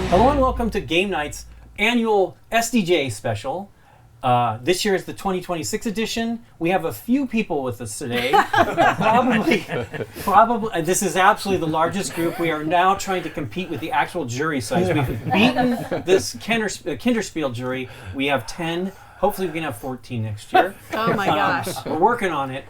Hello and welcome to Game Night's annual SDJ special. This year is the 2026 edition. We have a few people with us today. Probably, this is absolutely the largest group. We are now trying to compete with the actual jury size. We've beaten this Kinderspiel jury. We have 10. Hopefully we can have 14 next year. Oh my gosh. We're working on it.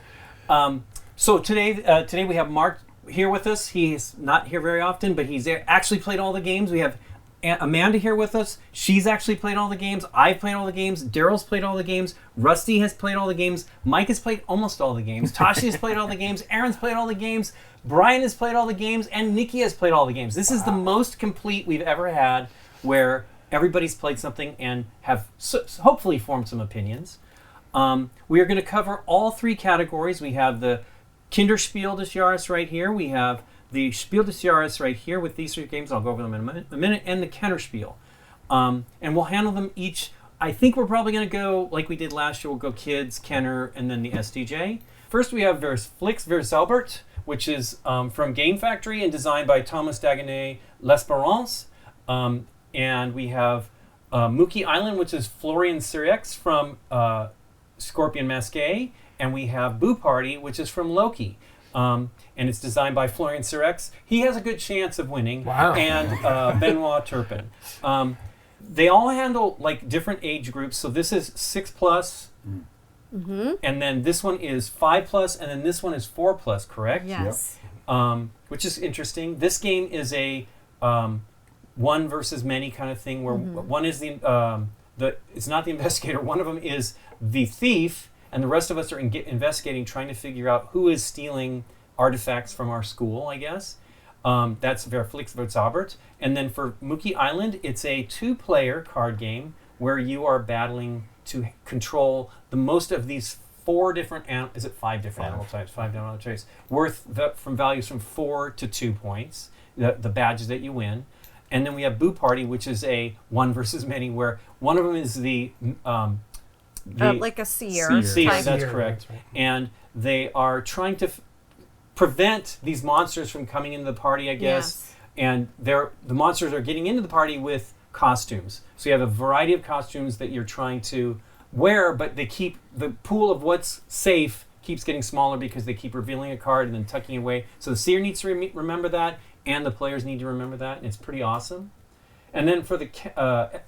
So today we have Mark here with us. He's not here very often, but he's actually played all the games. We have Amanda here with us. She's actually played all the games. I've played all the games. Daryl's played all the games. Rusty has played all the games. Mike has played almost all the games. Tashi has played all the games. Aaron's played all the games. Brian has played all the games. And Nikki has played all the games. This is the most complete we've ever had, where everybody's played something and have hopefully formed some opinions. We are going to cover all three categories. We have the Kinderspiel des Jahres right here. We have the Spiel des Jahres right here with these three games. I'll go over them in a minute, and the Kennerspiel. And we'll handle them each. I think we're probably going to go like we did last year. We'll go Kids, Kenner, and then the SDJ. First, we have Verflixt Verzaubert, which is from Game Factory and designed by Thomas Dagenet L'Espérance. And we have Mookie Island, which is Florian Sirex from Scorpion Masqué. And we have Boo Party, which is from Loki. And it's designed by Florian Sirex. He has a good chance of winning. Wow. And Benoit Turpin. They all handle like different age groups. So this is 6+, and then this one is 5+, and then this one is 4+, correct? Yes. Which is interesting. This game is a one versus many kind of thing, where one is it's not the investigator. One of them is the thief, and the rest of us are investigating, trying to figure out who is stealing artifacts from our school, I guess. That's Verflixt Verzaubert. And then for Mookie Island, it's a 2-player card game where you are battling to control the most of these 5 different animal types? 5 animal types, from values from 4 to 2 points, the badges that you win. And then we have Boo Party, which is a one versus many, where one of them is like a seer. Seer, that's correct. Right. And they are trying to prevent these monsters from coming into the party, I guess. Yes. And the monsters are getting into the party with costumes. So you have a variety of costumes that you're trying to wear, but they keep the pool of what's safe keeps getting smaller because they keep revealing a card and then tucking it away. So the seer needs to remember that, and the players need to remember that, and it's pretty awesome. And then for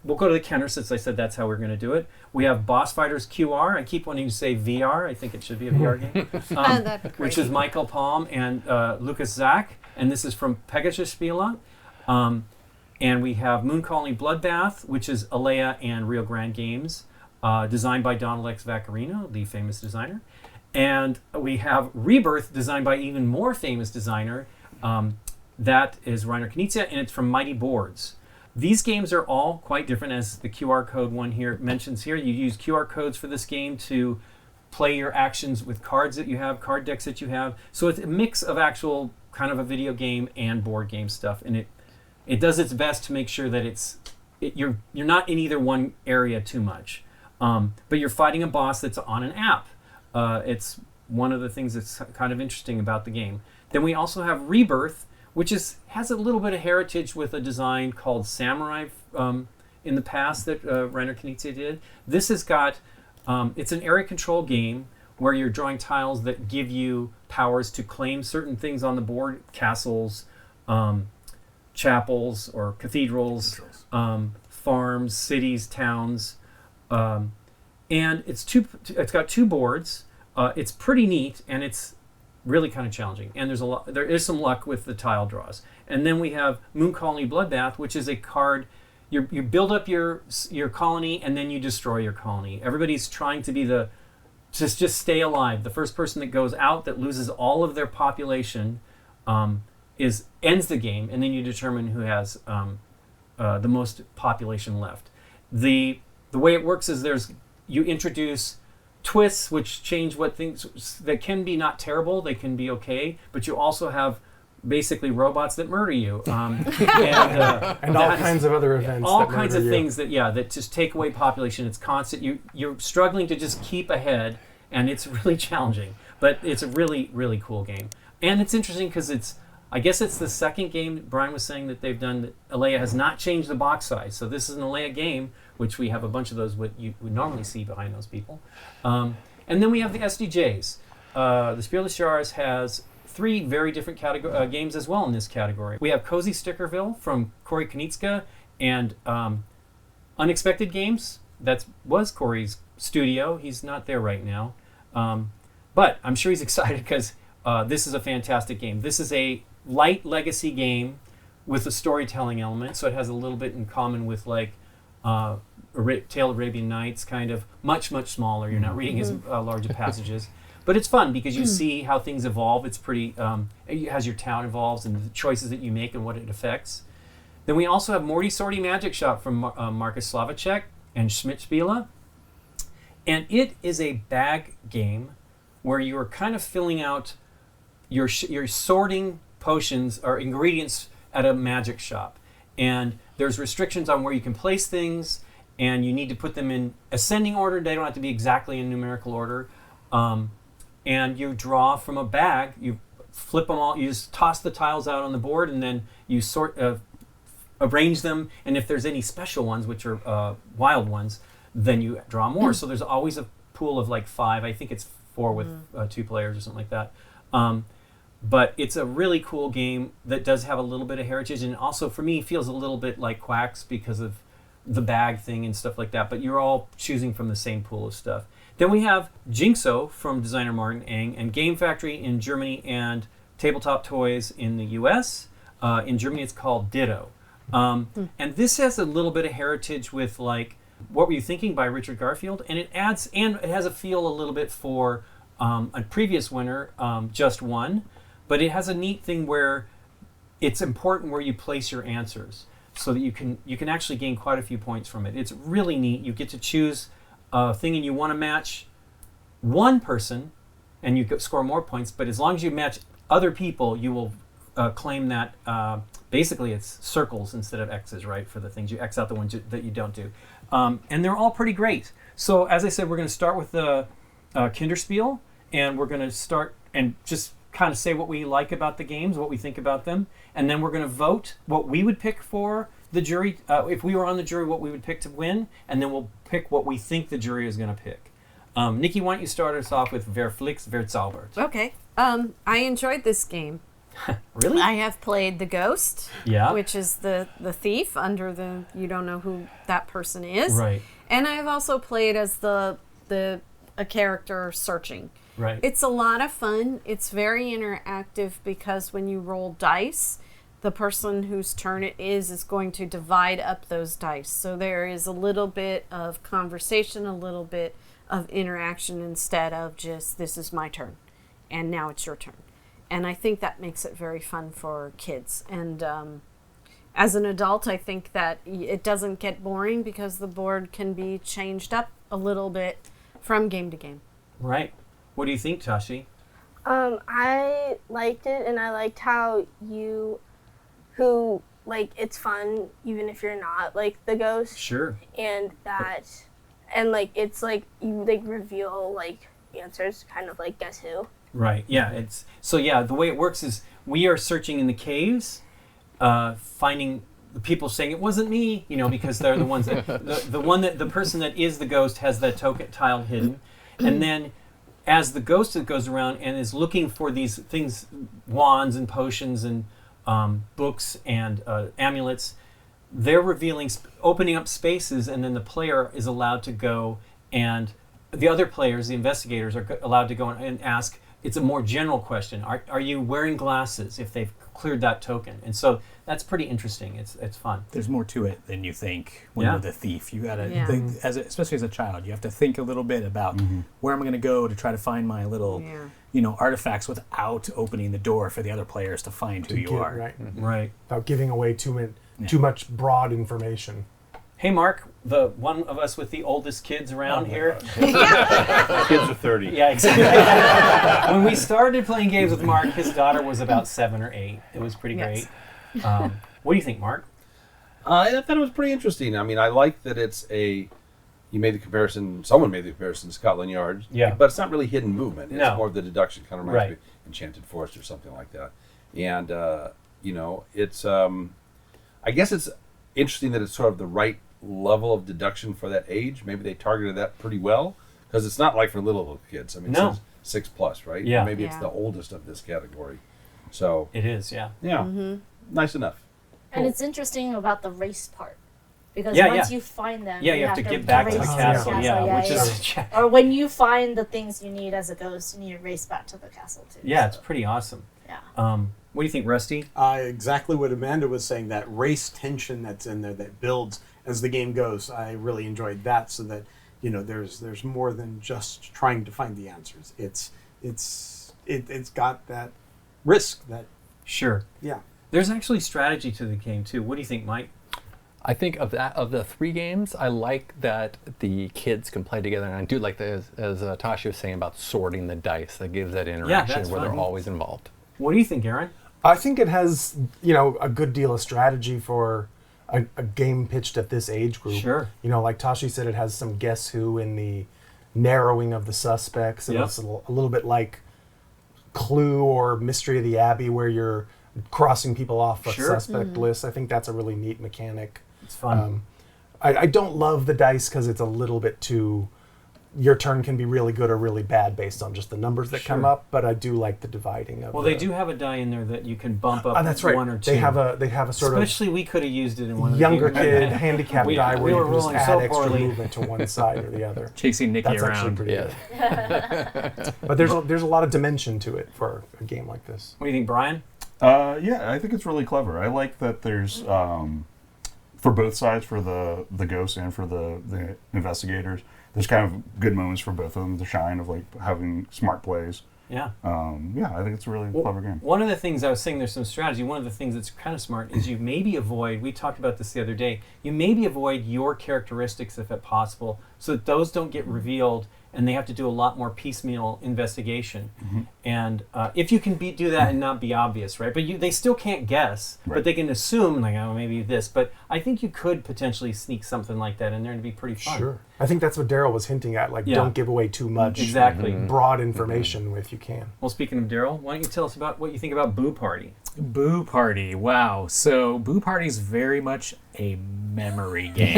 we'll go to the Kenner, since I said that's how we're going to do it. We have Boss Fighters QR. I keep wanting to say VR. I think it should be a VR game. Which is Michael Palm and Lucas Zach. And this is from Pegasus Spiele. And we have Moon Colony Bloodbath, which is Alea and Rio Grande Games, designed by Donald X. Vaccarino, the famous designer. And we have Rebirth, designed by even more famous designer. That is Reiner Knizia, and it's from Mighty Boards. These games are all quite different, as the QR code one here mentions here. You use QR codes for this game to play your actions with cards that you have, card decks that you have. So it's a mix of actual kind of a video game and board game stuff, and it does its best to make sure that you're not in either one area too much. But you're fighting a boss that's on an app. It's one of the things that's kind of interesting about the game. Then we also have Rebirth, which has a little bit of heritage with a design called Samurai in the past that Reiner Knizia did. This has got, it's an area control game where you're drawing tiles that give you powers to claim certain things on the board, castles, chapels or cathedrals, farms, cities, towns. And it's got 2 boards. It's pretty neat, and it's really kind of challenging, and there is some luck with the tile draws. And then we have Moon Colony Bloodbath, which is a card. You build up your colony, and then you destroy your colony. Everybody's trying to just stay alive. The first person that goes out, that loses all of their population, ends the game, and then you determine who has the most population left. The way it works is you introduce twists which change what things that can be not terrible, they can be okay, but you also have basically robots that murder you, and all kinds of other events. All kinds of things that just take away population. It's constant. You're struggling to just keep ahead, and it's really challenging. But it's a really, really cool game, and it's interesting because I guess it's the second game Brian was saying that they've done that Alea has not changed the box size. So this is an Alea game, which we have a bunch of those what you would normally see behind those people, and then we have the SDJs. The Spiel des Jahres has 3 very different games as well in this category. We have Cozy Stickerville from Corey Konieczka and Unexpected Games. That was Corey's studio. He's not there right now. But I'm sure he's excited because this is a fantastic game. This is a light legacy game with a storytelling element, so it has a little bit in common with like Tale of Arabian Nights, kind of much, much smaller. You're not reading as large of passages. But it's fun because you see how things evolve. It's pretty, as your town evolves and the choices that you make and what it affects. Then we also have Morty Sorty Magic Shop from Marcus Slavacek and Schmidt-Spiele. And it is a bag game where you are kind of filling out, you're sorting potions or ingredients at a magic shop. And there's restrictions on where you can place things, and you need to put them in ascending order. They don't have to be exactly in numerical order. And you draw from a bag, you flip them all, you just toss the tiles out on the board, and then you arrange them, and if there's any special ones, which are wild ones, then you draw more. So there's always a pool of like 5, I think it's 4 with 2 players or something like that. But it's a really cool game that does have a little bit of heritage, and also for me feels a little bit like Quacks because of the bag thing and stuff like that, but you're all choosing from the same pool of stuff. Then we have Jinxo from designer Martin Eng and Game Factory in Germany and Tabletop Toys in the US. In Germany it's called Ditto. And this has a little bit of heritage with like What Were You Thinking by Richard Garfield, and it has a feel a little bit for a previous winner, Just One, but it has a neat thing where it's important where you place your answers so that you can actually gain quite a few points from it. It's really neat. You get to choose a thing and you want to match one person and you score more points, but as long as you match other people, you will claim that basically it's circles instead of X's, right, for the things. You X out the ones that you don't do. And they're all pretty great. So as I said, we're going to start with the Kinderspiel, and we're going to start and just kind of say what we like about the games, what we think about them, and then we're going to vote what we would pick for the jury. If we were on the jury, what we would pick to win, and then we'll pick what we think the jury is going to pick. Nikki, why don't you start us off with Wer Flicks, wer zaubert? Okay. I enjoyed this game. Really? I have played the Ghost, Yeah. which is the thief under the, you don't know who that person is. Right. And I have also played as a character searching. Right. It's a lot of fun. It's very interactive because when you roll dice, the person whose turn it is going to divide up those dice. So there is a little bit of conversation, a little bit of interaction instead of just, this is my turn, and now it's your turn. And I think that makes it very fun for kids. And as an adult, I think that it doesn't get boring because the board can be changed up a little bit from game to game. Right. What do you think, Tashi? I liked it, and I liked how it's fun even if you're not like the ghost. Sure. And it's like you like reveal like answers, kind of like Guess Who. Right. Yeah. The way it works is we are searching in the caves, finding the people saying it wasn't me, because they're the ones that the person that is the ghost has that token tile hidden, and then as the ghost that goes around and is looking for these things, wands and potions and books and amulets, they're revealing, opening up spaces, and then the player is allowed to go, and the other players, the investigators, are allowed to go and ask. It's a more general question. Are you wearing glasses if they've cleared that token? And so that's pretty interesting. It's fun. There's more to it than you think when you're the thief. You gotta think, especially as a child, you have to think a little bit about where am I going to go to try to find my little, artifacts without opening the door for the other players to find who you are. Right. Right. Without giving away too much broad information. Hey, Mark, the one of us with the oldest kids around here. Kids are 30. Yeah, exactly. When we started playing games with Mark, his daughter was about 7 or 8. It was pretty great. What do you think, Mark? I thought it was pretty interesting. I mean, I like that it's a. You made the comparison. Someone made the comparison to Scotland Yard. Yeah. But it's not really hidden movement. It's No. more of the deduction. Kind of reminds Right. me of Enchanted Forest or something like that. And it's. I guess it's interesting that it's sort of the right level of deduction for that age. Maybe they targeted that pretty well because it's not like for little kids. I mean, No. it's 6+, right? Yeah. Maybe it's the oldest of this category. So It is, yeah. yeah, nice enough. And it's interesting about the race part. Because Yeah, once yeah. you find them, Yeah, you have to get back to the race castle, yeah, which is Or when you find the things you need as a ghost, you need to race back to the castle too. yeah, it's so, pretty awesome. yeah. What do you think, Rusty? Exactly what Amanda was saying, that race tension that's in there that builds as the game goes. I really enjoyed that, so that there's more than just trying to find the answers. It's got that risk that Sure. yeah. There's actually strategy to the game too. What do you think, Mike? I think of the 3 games, I like that the kids can play together, and I do like as Tasha was saying about sorting the dice. That gives that interaction that's where fun. they're always involved. What do you think, Aaron? I think it has, a good deal of strategy for a game pitched at this age group. Sure. Like Tashi said, it has some Guess Who in the narrowing of the suspects. Yep. It's a little bit like Clue or Mystery of the Abbey, where you're crossing people off a Sure. suspect list. I think that's a really neat mechanic. It's fun. I don't love the dice because it's a little bit too. Your turn can be really good or really bad based on just the numbers that come Sure. up, but I do like the dividing of. Well, they do have a die in there that you can bump up That's right. 1 or 2. They have a sort Especially we could have used it in one of of younger the kid handicap We- die we where were you can just rolling add so extra poorly. movement to one side or the other. Chasing Nikki That's actually around. pretty Yeah. good. But there's a lot of dimension to it for a game like this. What do you think, Brian? Yeah, I think it's really clever. I like that there's for both sides, for the ghosts and for the investigators. There's kind of good moments for both of them to shine of like having smart plays. Yeah. I think it's a really clever game. One of the things I was saying, there's some strategy. One of the things that's kind of smart is you maybe avoid, we talked about this the other day, you maybe avoid your characteristics if at possible so that those don't get revealed and they have to do a lot more piecemeal investigation. Mm-hmm. And if you can do that and not be obvious, right? But they still can't guess, Right. but they can assume, like, oh, maybe this. But I think you could potentially sneak something like that in there and it'd be pretty fun. Sure. I think that's what Daryl was hinting at. Like, Yeah. don't give away too much Exactly. broad information if you can. Well, speaking of Daryl, why don't you tell us about what you think about Boo Party? Boo Party. Wow. So Boo Party is very much a memory game.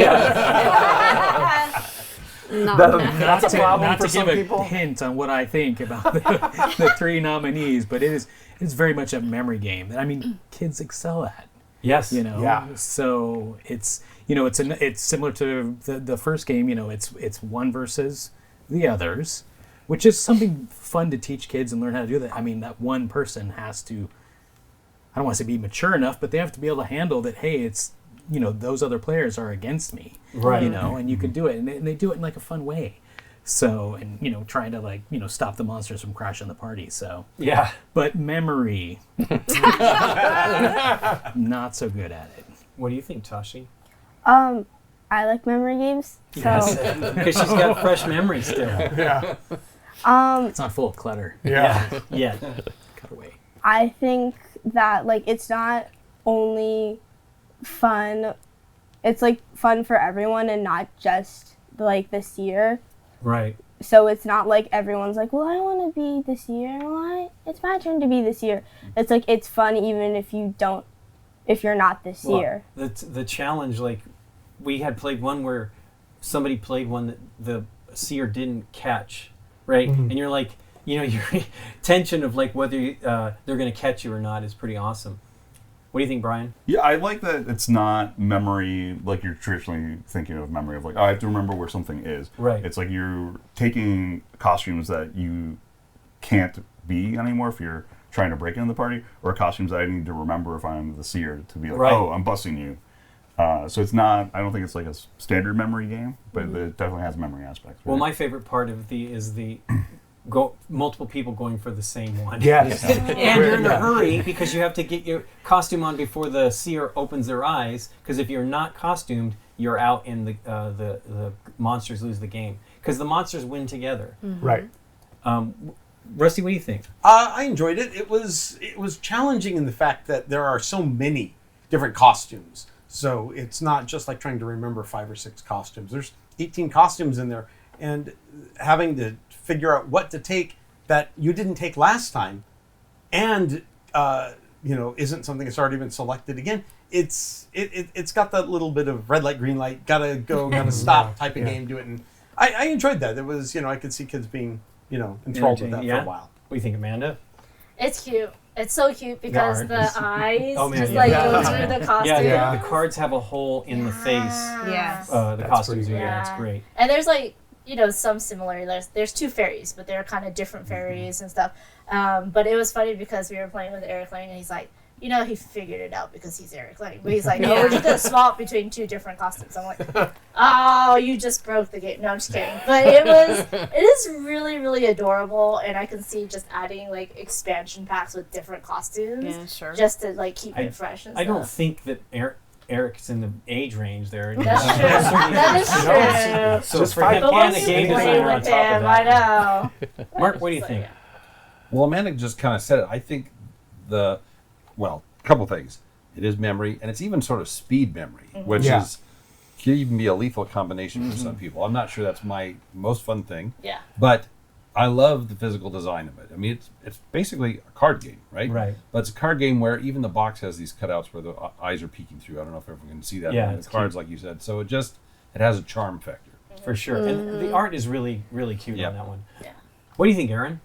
That's a problem Not for to some give people. a hint on what I think about the 3 nominees, but it's very much a memory game that, I mean, kids excel at. Yes. Yeah. So it's it's similar to the first game. It's one versus the others, which is something fun to teach kids and learn how to do that. I mean, that one person has to, I don't want to say be mature enough, but they have to be able to handle that. Hey, it's those other players are against me, Right. and you can do it, and they do it in like a fun way. So, and trying to like stop the monsters from crashing the party. So, Yeah. but memory, not so good at it. What do you think, Tashi? I like memory games. So Because she's got fresh memories still. Yeah. It's not full of clutter. Yeah. Yeah. Cut away. I think that like it's not only fun, it's like fun for everyone and not just like the seer. Right. So it's not like everyone's like, well, I want to be the seer. It's my turn to be the seer. It's like it's fun even if you're not the seer. Well, the challenge, like, we had played one where somebody played one that the seer didn't catch, right? Mm-hmm. And you're like, your tension of like whether they're going to catch you or not is pretty awesome. What do you think, Brian? Yeah, I like that it's not memory like you're traditionally thinking of memory of like, oh, I have to remember where something is. Right. It's like you're taking costumes that you can't be anymore if you're trying to break into the party, or costumes that I need to remember if I'm the seer to be like, Right. oh, I'm busting you. So it's not, I don't think it's like a standard memory game, but it definitely has memory aspects. Well, right? my favorite part of is the multiple people going for the same one. Yes. And you're in a hurry because you have to get your costume on before the seer opens their eyes, because if you're not costumed, you're out and the monsters lose the game because the monsters win together. Right. Rusty, what do you think? I enjoyed it. It was challenging in the fact that there are so many different costumes. So it's not just like trying to remember 5 or 6 costumes. There's 18 costumes in there, and having to figure out what to take that you didn't take last time, and isn't something that's already been selected again. It's got that little bit of red light, green light, gotta go, gotta stop type of game to it, and I enjoyed that. It was I could see kids being enthralled with that for a while. What do you think, Amanda? It's cute. It's so cute because the eyes go through the costume. Yeah, the cards have a hole in the face. Yes. The costumes do. Yeah, it's great. And there's some similarities. There's 2 fairies, but they're kind of different fairies and stuff. But it was funny because we were playing with Eric Lang, and he's like, he figured it out because he's Eric Lang. But he's like, no, we're just going to swap between 2 different costumes. I'm like, oh, you just broke the game. No, I'm just kidding. But it is really, really adorable. And I can see just adding expansion packs with different costumes. Yeah, sure. Just to keep it fresh and stuff. I don't think that Eric's in the age range there. That's true. That is true. So for him and a game designer on top of that. I know. Mark, what do you think? Well, Amanda just kind of said it. I think a couple things. It is memory, and it's even sort of speed memory, which can even be a lethal combination for some people. I'm not sure that's my most fun thing. Yeah. But I love the physical design of it. I mean, it's basically a card game, right? Right. But it's a card game where even the box has these cutouts where the eyes are peeking through. I don't know if everyone can see that. Yeah, in the cards, like you said. So it has a charm factor. For sure. And the art is really, really cute on that one. Yeah. What do you think, Aaron?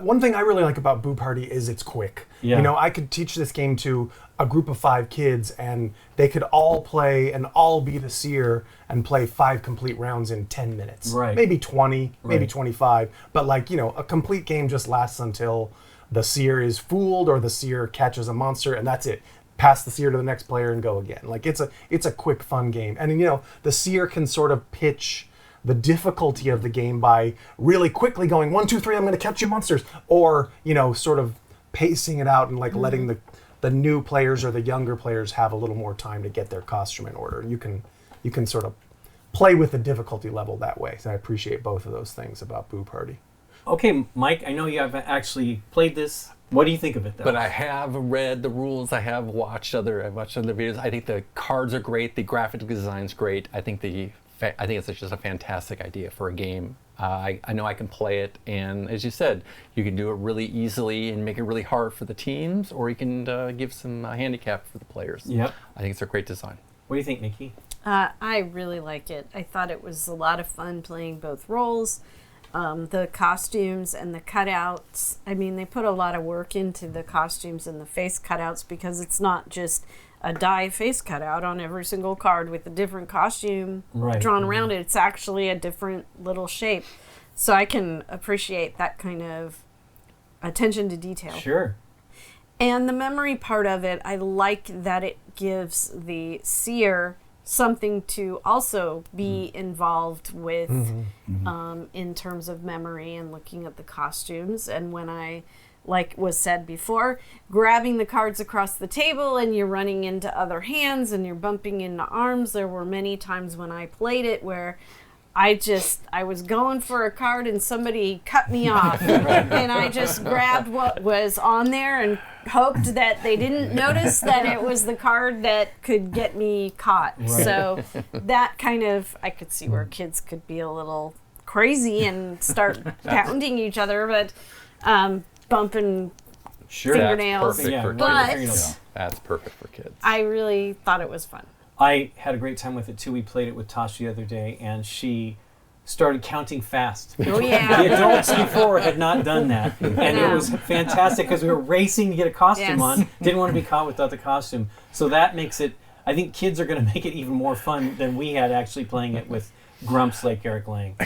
One thing I really like about Boo Party is it's quick. Yeah. I could teach this game to a group of 5 kids, and they could all play and all be the seer and play 5 complete rounds in 10 minutes. Right. Maybe 20, maybe 25. But a complete game just lasts until the seer is fooled or the seer catches a monster, and that's it. Pass the seer to the next player and go again. It's a quick, fun game. And the seer can sort of pitch the difficulty of the game by really quickly going 1, 2, 3, I'm going to catch you monsters, or sort of pacing it out and letting the new players or the younger players have a little more time to get their costume in order. You can sort of play with the difficulty level that way. So I appreciate both of those things about Boo Party. Okay, Mike, I know you have actually played this. What do you think of it, though? But I have read the rules. I've watched other videos. I think the cards are great. The graphic design's great. I think it's just a fantastic idea for a game. I know I can play it, and as you said, you can do it really easily and make it really hard for the teams, or you can give some handicap for the players. Yep. I think it's a great design. What do you think, Nikki? I really like it. I thought it was a lot of fun playing both roles. The costumes and the cutouts. I mean, they put a lot of work into the costumes and the face cutouts because it's not just a die face cutout on every single card with a different costume drawn around it. It's actually a different little shape. So I can appreciate that kind of attention to detail. Sure. And the memory part of it, I like that it gives the seer something to also be involved with in terms of memory and looking at the costumes. And when like was said before, grabbing the cards across the table and you're running into other hands and you're bumping into arms. There were many times when I played it where I was going for a card and somebody cut me off and I just grabbed what was on there and hoped that they didn't notice that it was the card that could get me caught. Right. So that kind of, I could see where kids could be a little crazy and start pounding each other, but bumping fingernails. That's perfect for kids. I really thought it was fun. I had a great time with it too. We played it with Tasha the other day, and she started counting fast. Oh yeah. The adults before had not done that, and it was fantastic because we were racing to get a costume on. Didn't want to be caught without the costume, so that makes it. I think kids are going to make it even more fun than we had actually playing it with grumps like Eric Lang.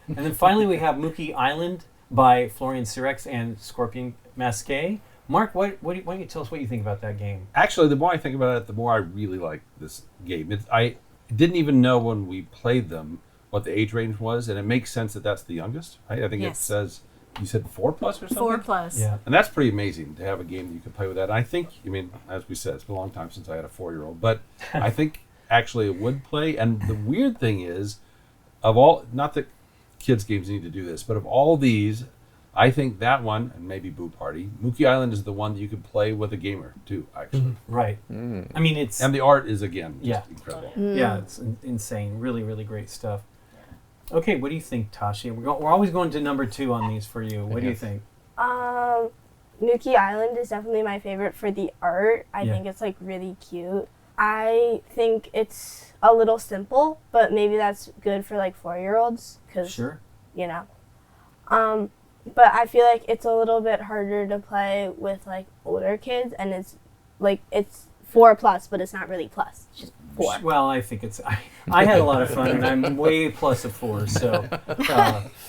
And then finally we have Mookie Island by Florian Sirex and Scorpion Masqué. Mark, why don't you tell us what you think about that game? Actually, the more I think about it, the more I really like this game. I didn't even know when we played them what the age range was, and it makes sense that that's the youngest. Right? I think it says you said 4+ or something? 4+. Yeah. And that's pretty amazing to have a game that you can play with that. And I think, I mean, as we said, it's been a long time since I had a 4-year-old, but I think actually it would play. And the weird thing is, of all, not that kids games need to do this, but of all these, I think that one, and maybe Boo Party, Mookie Island is the one that you can play with a gamer too, actually. Right. I mean, it's And the art is, again, just Yeah. incredible. yeah, it's insane. Really, really great stuff. Okay, what do you think, Tashi? We're always going to number 2 on these for you. What do you think? Mookie Island is definitely my favorite for the art. I Yeah. think it's like really cute. I think it's a little simple, but maybe that's good for like 4-year-olds because Sure. you know. But I feel like it's a little bit harder to play with like older kids, and it's 4+, but it's not really plus. It's just 4. Well, I think it's. I had a lot of fun, and I'm way plus a 4, so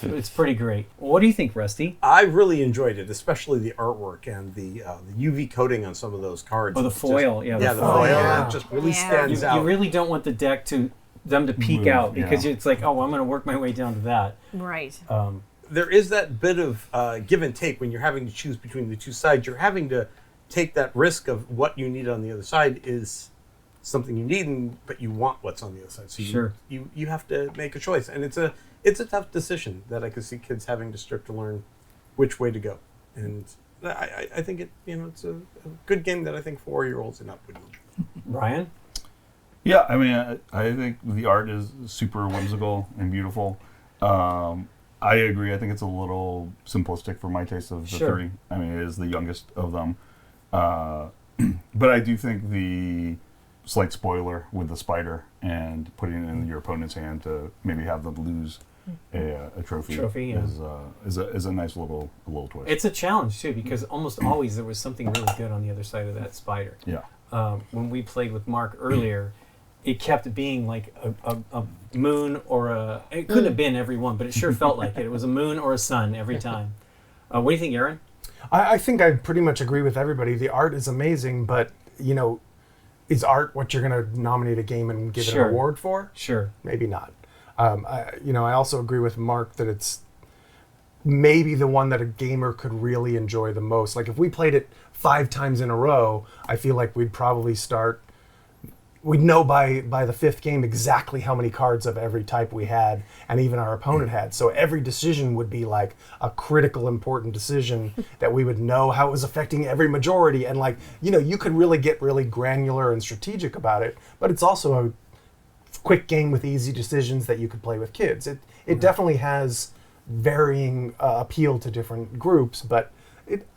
it's pretty great. What do you think, Rusty? I really enjoyed it, especially the artwork and the UV coating on some of those cards. Oh, the It's foil, just, yeah, the the foil. foil. That just really Yeah. stands You out. really don't want the deck to peek Move, out because yeah. it's like, oh, I'm going to work my way down to that. Right. There is that bit of give and take when you're having to choose between the two sides. You're having to take that risk of what you need on the other side is something you need, but you want what's on the other side. So Sure. you have to make a choice, and it's a tough decision that I could see kids having to start to learn which way to go. And I think it's a good game that I think 4-year-olds and up would need. Ryan? Yeah, I mean, I think the art is super whimsical and beautiful. I agree. I think it's a little simplistic for my taste of the Sure. 3. I mean, it is the youngest of them. But I do think the slight spoiler with the spider and putting it in your opponent's hand to maybe have them lose a trophy, Trophy, yeah. is a nice little twist. It's a challenge, too, because almost always there was something really good on the other side of that spider. Yeah. When we played with Mark earlier, it kept being like a moon or it couldn't have been every one, but it sure felt like it. It was a moon or a sun every time. What do you think, Aaron? I think I pretty much agree with everybody. The art is amazing, but is art what you're going to nominate a game and give it Sure. an award for? Sure. Maybe not. I also agree with Mark that it's maybe the one that a gamer could really enjoy the most. Like if we played it 5 times in a row, I feel like we'd probably we'd know by the 5th game exactly how many cards of every type we had and even our opponent had. So every decision would be like a critical important decision that we would know how it was affecting every majority. And you could really get really granular and strategic about it, but it's also a quick game with easy decisions that you could play with kids. It definitely has varying appeal to different groups, but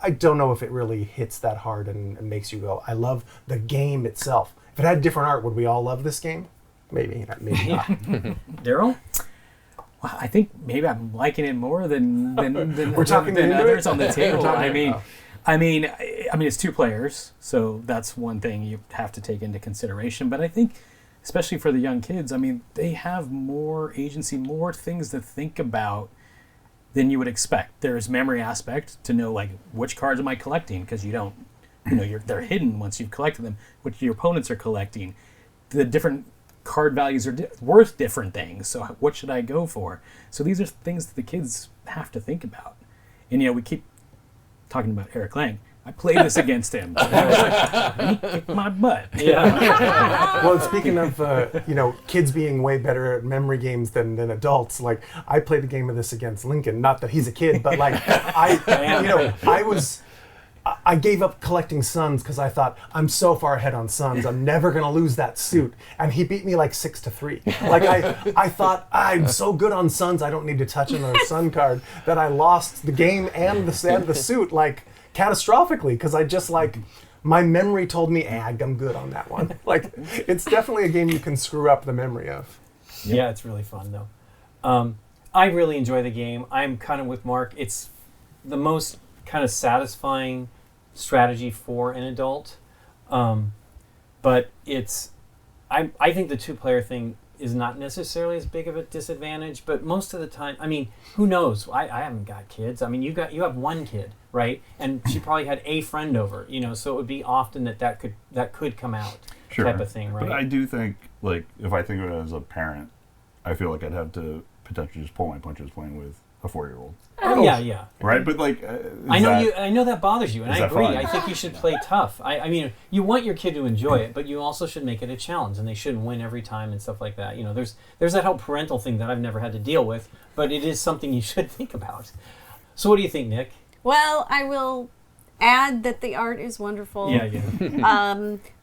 I don't know if it really hits that hard and makes you go, I love the game itself. If it had different art, would we all love this game? Maybe not. Daryl? Well, I think maybe I'm liking it more than We're talking than into others it? on the table. We're talking- I mean, it's 2 players, so that's one thing you have to take into consideration. But I think, especially for the young kids, I mean, they have more agency, more things to think about than you would expect. There's memory aspect to know like which cards am I collecting, because you don't, they're hidden once you've collected them. Which your opponents are collecting. The different card values are worth different things. So what should I go for? So these are things that the kids have to think about. And we keep talking about Eric Lang. I played this against him. And he kicked my butt. Yeah. Well, speaking of kids being way better at memory games than adults, like I played a game of this against Lincoln. Not that he's a kid, but like I gave up collecting suns because I thought I'm so far ahead on suns, I'm never gonna lose that suit, and he beat me like 6-3. Like I thought I'm so good on suns, I don't need to touch another sun card, that I lost the game and the suit like catastrophically because I just my memory told me, I'm good on that one. Like it's definitely a game you can screw up the memory of. Yeah, it's really fun though. I really enjoy the game. I'm kind of with Mark. It's the most kind of satisfying strategy for an adult, but I think the 2-player thing is not necessarily as big of a disadvantage, but most of the time, I mean, who knows? I haven't got kids. I mean, you have one kid, right? And she probably had a friend over, so it would be often that could come out, Sure. type of thing, right? But I do think, if I think of it as a parent, I feel like I'd have to potentially just pull my punches playing with a 4-year-old. Oh, yeah. Right, but like, I know that bothers you, and I that agree. fun? I think you should play tough. I mean, you want your kid to enjoy it, but you also should make it a challenge, and they shouldn't win every time and stuff like that. You know, there's that whole parental thing that I've never had to deal with, but it is something you should think about. So, what do you think, Nick? Well, I will add that the art is wonderful. Yeah.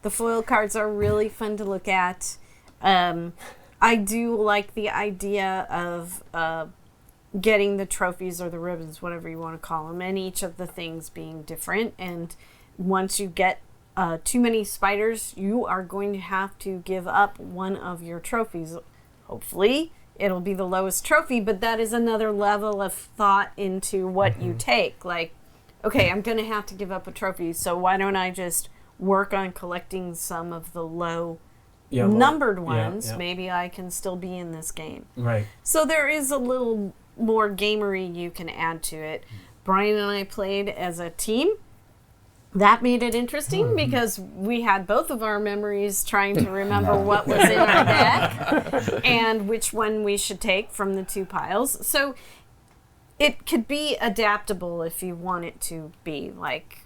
The foil cards are really fun to look at. I do like the idea of getting the trophies or the ribbons, whatever you want to call them, and each of the things being different. And once you get too many spiders, you are going to have to give up one of your trophies. Hopefully, it'll be the lowest trophy, but that is another level of thought into what you take. Like, okay, I'm going to have to give up a trophy, so why don't I just work on collecting some of the low numbered ones? Yeah. Maybe I can still be in this game. Right. So there is a little more gamery you can add to it. Brian and I played as a team. That made it interesting because we had both of our memories trying to remember what was in our deck and which one we should take from the two piles. So it could be adaptable if you want it to be, like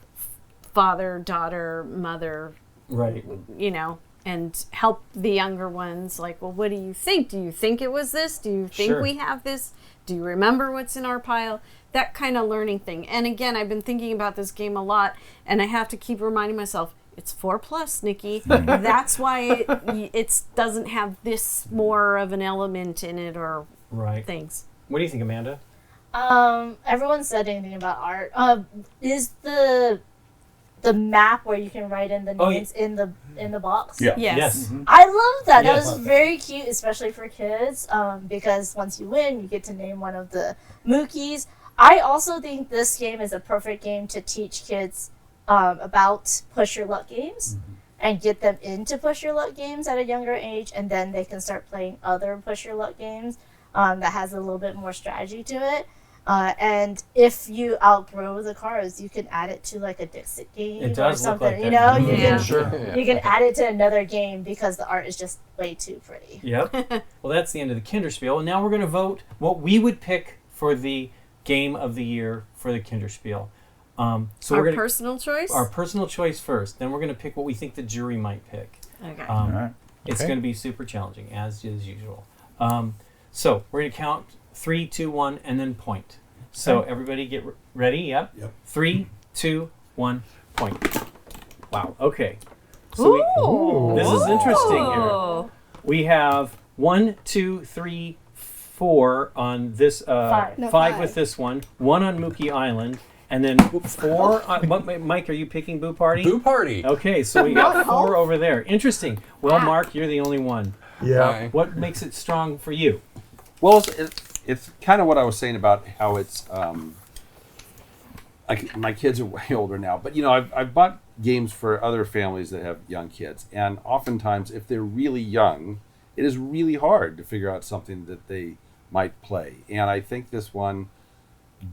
father, daughter, mother, Right. you know, and help the younger ones. Like, well, what do you think? Do you think it was this? Do you think Sure. we have this? Do you remember what's in our pile? That kind of learning thing. And again, I've been thinking about this game a lot, and I have to keep reminding myself, it's 4+, Nikki. That's why it doesn't have this more of an element in it or things. What do you think, Amanda? Everyone said anything about art. Is the map where you can write in the names in the box? Yeah. Yes. I love that. Yes. That was very cute, especially for kids, because once you win, you get to name one of the Mookies. I also think this game is a perfect game to teach kids about push your luck games and get them into push your luck games at a younger age, and then they can start playing other push your luck games that has a little bit more strategy to it. And if you outgrow the cards, you can add it to like a Dixit game It does or look something. like You that. know, Yeah. you can add it to another game because the art is just way too pretty. Yep. Well, that's the end of the Kinderspiel. And now we're going to vote what we would pick for the game of the year for the Kinderspiel. So Our we're gonna, personal choice? Our personal choice first. Then we're going to pick what we think the jury might pick. Okay. All right. It's Okay. going to be super challenging, as is usual. So we're going to count 3, 2, 1, and then point. So everybody get ready. Yep. 3, 2, 1, point. Wow. Okay. So this is interesting here. We have 1, 2, 3, 4 on this. Five. No, 5 five. with this one. 1 on Mookie Island, and then 4. Mike, are you picking Boo Party? Boo Party. Okay, so we got 4 over there. Interesting. Well, Mark, you're the only one. Yeah. What makes it strong for you? Well, it's kind of what I was saying about how it's. My kids are way older now, but I've bought games for other families that have young kids, and oftentimes, if they're really young, it is really hard to figure out something that they might play. And I think this one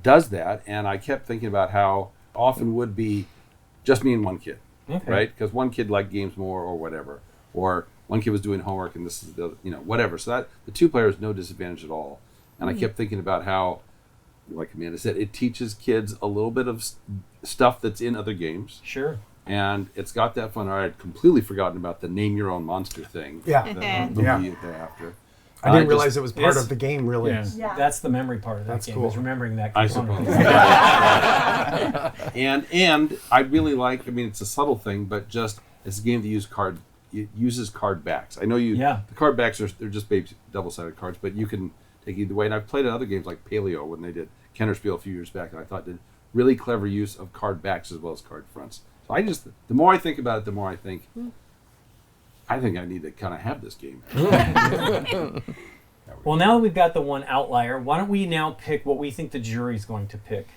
does that. And I kept thinking about how often would be just me and one kid, right? Because one kid liked games more, or whatever, or one kid was doing homework, and this is the whatever. So that the 2 players, no disadvantage at all. And I kept thinking about how, like Amanda said, it teaches kids a little bit of stuff that's in other games. Sure. And it's got that fun. I had completely forgotten about the name your own monster thing. Yeah. The movie thereafter. I didn't realize it was part it's- of the game, really. Yeah. That's the memory part of that That's game, cool. is remembering that I component. suppose. and I really like. I mean, it's a subtle thing, but just it's a game that uses card backs. I know Yeah. the card backs they're just double-sided cards, but you can take either way. And I've played in other games like Paleo when they did Kennerspiel a few years back, and I thought did really clever use of card backs as well as card fronts. So the more I think about it, the more I think I need to kind of have this game. Well, now that we've got the one outlier, why don't we now pick what we think the jury's going to pick?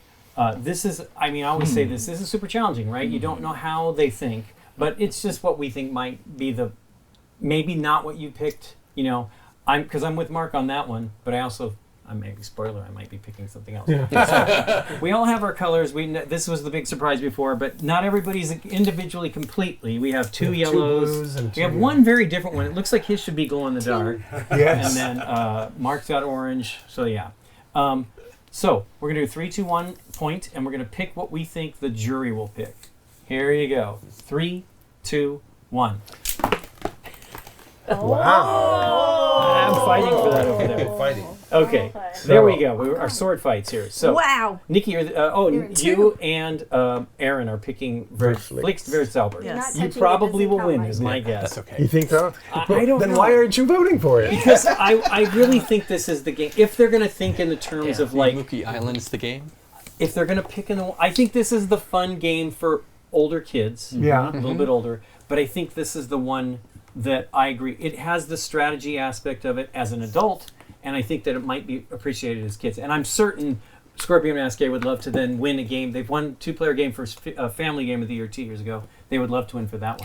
This is, I always say this is super challenging, right? You don't know how they think, but it's just what we think might be maybe not what you picked, because I'm with Mark on that one, but I maybe spoiler, I might be picking something else. So, we all have our colors. This was the big surprise before, but not everybody's individually completely. We have 2 yellows. blues and We have 2 one very different one. It looks like his should be glow in the dark. Yes. And then Mark's got orange. So yeah. So we're gonna do 3, 2, 1 point, and we're gonna pick what we think the jury will pick. Here you go. 3, 2, 1. I'm fighting for that over there. Fighting. Okay, there we go. Our sword fights here. So, Wow. Nikki, you and Aaron are picking Flixversalber. Yes. You probably will win, is my guess. That's okay. You think so? I don't Then know. why aren't you voting for it? Because I really think this is the game. If they're going to think in the terms of like, Mookie Island's the game. if they're going to pick I think this is the fun game for older kids. Yeah. A little bit older. But I think this is the one that I agree. It has the strategy aspect of it as an adult, and I think that it might be appreciated as kids. And I'm certain Scorpion Masquerade would love to then win a game. They've won 2-player game for Family Game of the Year 2 years ago. They would love to win for that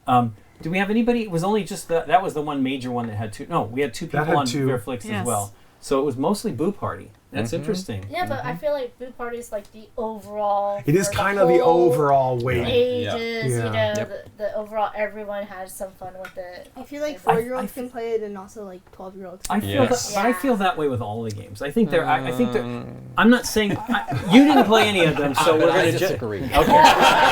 one. Do we have anybody? It was only just that was the one major one that had 2. No, we had 2 people had on 2. Verflix Yes. as well. So it was mostly Boo Party. That's interesting. Yeah, but I feel like Boo Party is like the overall. It is for kind of the whole overall weight. Ages, Yeah. you know, Yep. the overall. Everyone had some fun with it. I feel like I- 4-year-olds can play it, and also like 12-year-olds. I feel Yes. that, but I feel that way with all the games. I think they're. I think they're. I'm not saying you didn't play any of them, so we're I going to disagree. Okay.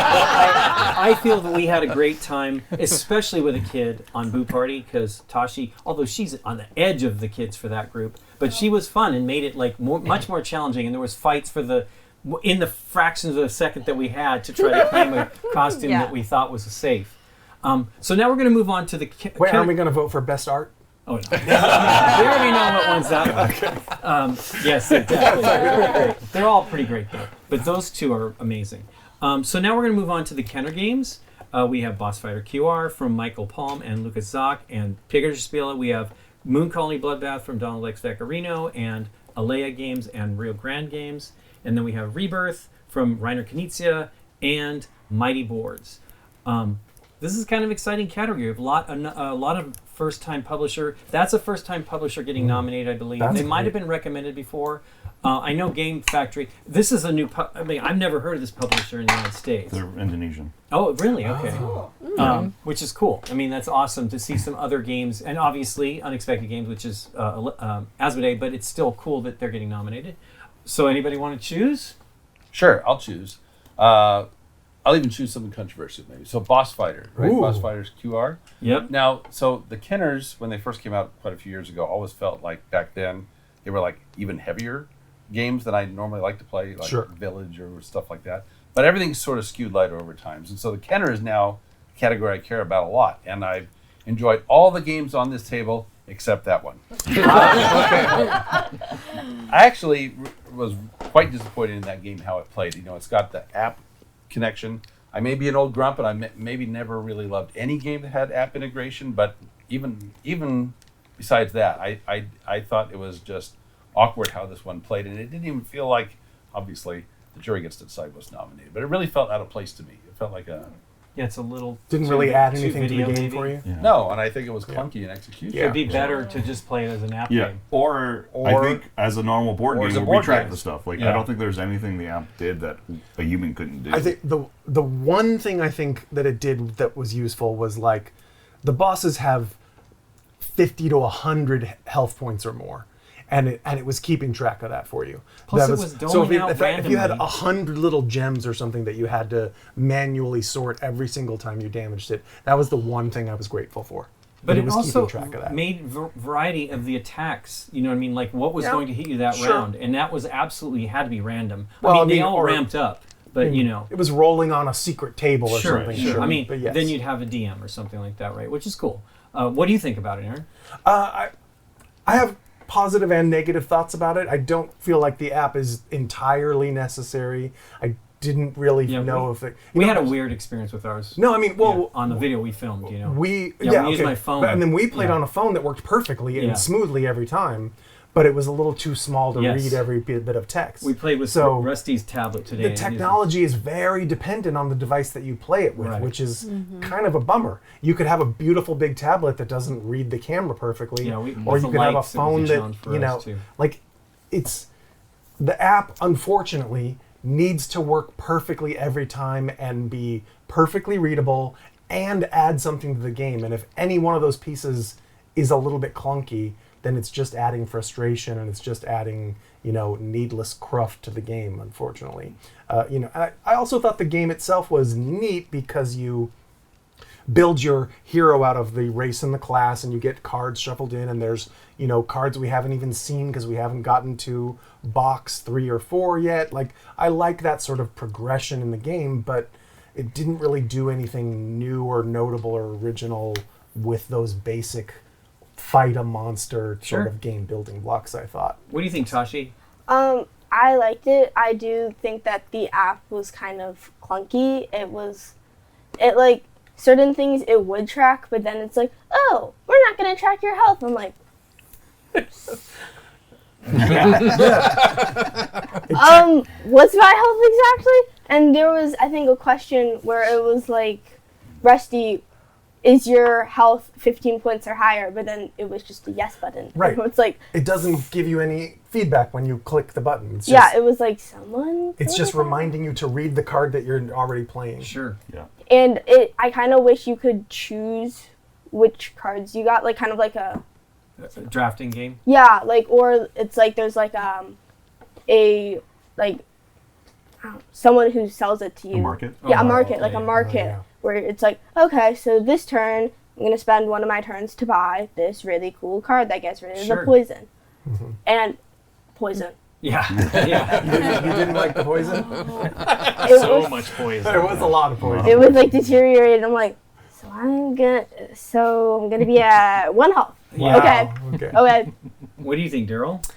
I feel that we had a great time, especially with a kid on Boo Party, because Tashi, although she's on the edge of the kids for that group, but she was fun and made it like much more challenging. And there was fights for in the fractions of a second that we had to try to claim a costume that we thought was safe. So now we're going to move on to the. Wait, aren't we going to vote for best art? Oh, no. We already know what one's that one. Yes, they're definitely pretty great. They're all pretty great, though. But those 2 are amazing. So now we're going to move on to the Kenner games. We have Boss Fighter QR from Michael Palm and Lucas Zock, and Piggerspiele. We have Moon Colony Bloodbath from Donald X. Vaccarino, and Alea Games and Rio Grande Games. And then we have Rebirth from Reiner Knizia and Mighty Boards. This is kind of exciting category. We have a lot of first-time publisher. That's a first-time publisher getting nominated, I believe. That's They might great. have been recommended before. I know Game Factory. This is a new. I've never heard of this publisher in the United States. They're Indonesian. Oh, really? Okay. Which is cool. I mean, that's awesome to see some other games, and obviously Unexpected Games, which is Asmodee, but it's still cool that they're getting nominated. So, anybody want to choose? Sure, I'll choose. I'll even choose something controversial, maybe. So, Boss Fighter, right? Ooh. Boss Fighter's QR. Yep. Now, so the Kenners, when they first came out quite a few years ago, always felt like back then they were like even heavier games than I normally like to play, like Sure. Village or stuff like that. But everything's sort of skewed lighter over times. And so the Kenner is now a category I care about a lot. And I've enjoyed all the games on this table except that one. I actually was quite disappointed in that game, how it played. You know, it's got the app connection. I may be an old grump, and I maybe never really loved any game that had app integration. But even besides that, I thought it was just awkward how this one played, and it didn't even feel like, obviously, the jury gets to decide what's nominated. But it really felt out of place to me. It felt like a Yeah, it's a little. Didn't too- really add too anything to the video, game maybe. for you? Yeah. no, and I think it was clunky in execution. Yeah. It'd be better to just play it as an app Yeah, game. or I Or- think as a normal board or as game a where we board track game. the stuff. Like Yeah. I don't think there's anything the app did that a human couldn't do. I think the one thing I think that it did that was useful was like the bosses have 50 to 100 health points or more. And it was keeping track of that for you. Plus That it was so doling out if you had randomly. 100 little gems or something that you had to manually sort every single time you damaged it, that was the one thing I was grateful for. But that it was also keeping track of that. made variety of the attacks. You know what I mean? Like what was Yeah. going to hit you that Sure. round, and that was absolutely had to be random. Well, I I mean, they mean, all or- ramped up, but you know, It was rolling on a secret table or sure, something. sure. I mean, but yes. then you'd have a DM or something like that, right? Which is cool. What do you think about it, Aaron? I have positive and negative thoughts about it. I don't feel like the app is entirely necessary. I didn't really Yeah, know if it. We had a weird experience with ours. No, I mean, well, Yeah, on the video we filmed, you know. we Yeah, we used my phone. and then we played Yeah. on a phone that worked perfectly Yeah. and smoothly every time, but it was a little too small to Yes. read every bit of text. We played with So, Rusty's tablet today. the and it was- technology is very dependent on the device that you play it with, Right. which is kind of a bummer. You could have a beautiful big tablet that doesn't read the camera perfectly, Yeah, or with you the could have a lights, it was a phone that challenge for you know, us, too. like it's the app. Unfortunately, needs to work perfectly every time and be perfectly readable and add something to the game. And if any one of those pieces is a little bit clunky, then it's just adding frustration and it's just adding, needless cruft to the game, unfortunately. I also thought the game itself was neat because you build your hero out of the race and the class, and you get cards shuffled in, and there's cards we haven't even seen because we haven't gotten to box 3 or 4 yet. Like, I like that sort of progression in the game, but it didn't really do anything new or notable or original with those basic fight a monster sort of game building blocks, I thought. What do you think, Tashi? I liked it. I do think that the app was kind of clunky. It like certain things it would track, but then it's like, oh, we're not going to track your health. I'm like, what's my health exactly? And there was, I think, a question where it was like, Rusty, is your health 15 points or higher? But then it was just a yes button. Right. It's like, it doesn't give you any feedback when you click the button. It's yeah, just, it was like someone. it's just reminding you to read the card that you're already playing. Sure. Yeah. And I kind of wish you could choose which cards you got, like kind of like a drafting game. Yeah, like, or it's like there's like someone who sells it to you. A market? Yeah, Oh, a market, okay. like a market, yeah. where it's like, okay, so this turn I'm gonna spend one of my turns to buy this really cool card that gets rid of Sure. the poison, and poison. Yeah. Yeah. You didn't like the poison? It So was, much poison. There was a lot of poison. it was like deteriorated. I'm like, I'm gonna be at 1 health. Yeah. Okay. What do you think, Daryl?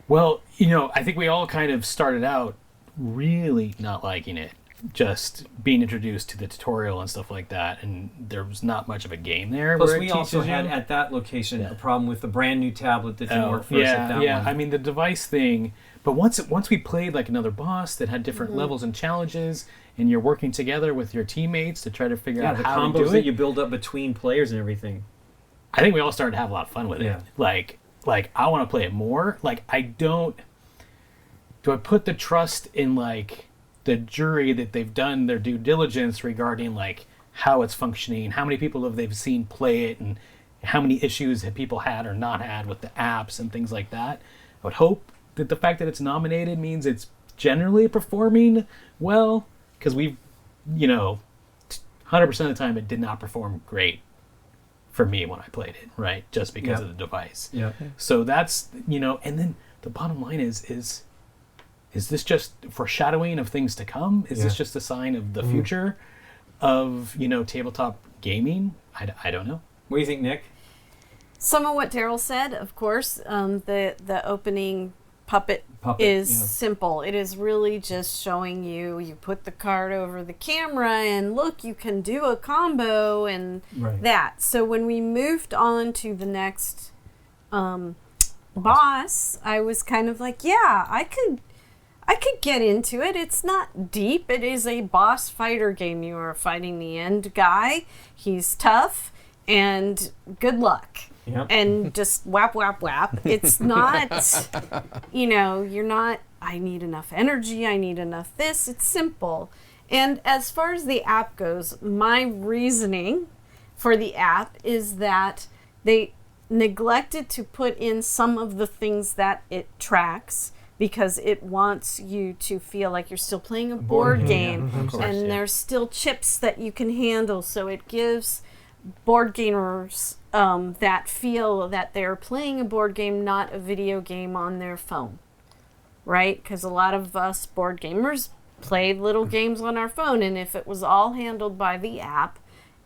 Well, I think we all kind of started out really not liking it, just being introduced to the tutorial and stuff like that, and there was not much of a game there. Plus, where it we also teaches had you. at that location a problem with the brand new tablet that didn't work for us yeah, at that yeah. one. I mean, the device thing. But once we played like another boss that had different levels and challenges, and you're working together with your teammates to try to figure out the how to combos do that it. you build up between players and everything. I think we all started to have a lot of fun with Yeah. it. Like I want to play it more. Like, do I put the trust in like the jury that they've done their due diligence regarding like how it's functioning, how many people have they've seen play it, and how many issues have people had or not had with the apps and things like that. I would hope that the fact that it's nominated means it's generally performing well, because we've 100% of the time it did not perform great for me when I played it, right? Just because of the device. Yeah. So that's, and then the bottom line is this just foreshadowing of things to come? Is this just a sign of the future of, tabletop gaming? I don't know. What do you think, Nick? Some of what Daryl said, of course. The opening puppet is simple. It is really just showing you put the card over the camera and look, you can do a combo and that. So when we moved on to the next boss, I was kind of like, yeah, I could get into it. It's not deep. It is a boss fighter game. You are fighting the end guy. He's tough and good luck. Yep. And just whap, whap, whap. It's not, you're not, I need enough energy, I need enough this. It's simple. And as far as the app goes, my reasoning for the app is that they neglected to put in some of the things that it tracks because it wants you to feel like you're still playing a board game. And there's still chips that you can handle. So it gives board gamers that feel that they're playing a board game, not a video game on their phone, right? Because a lot of us board gamers play little games on our phone, and if it was all handled by the app,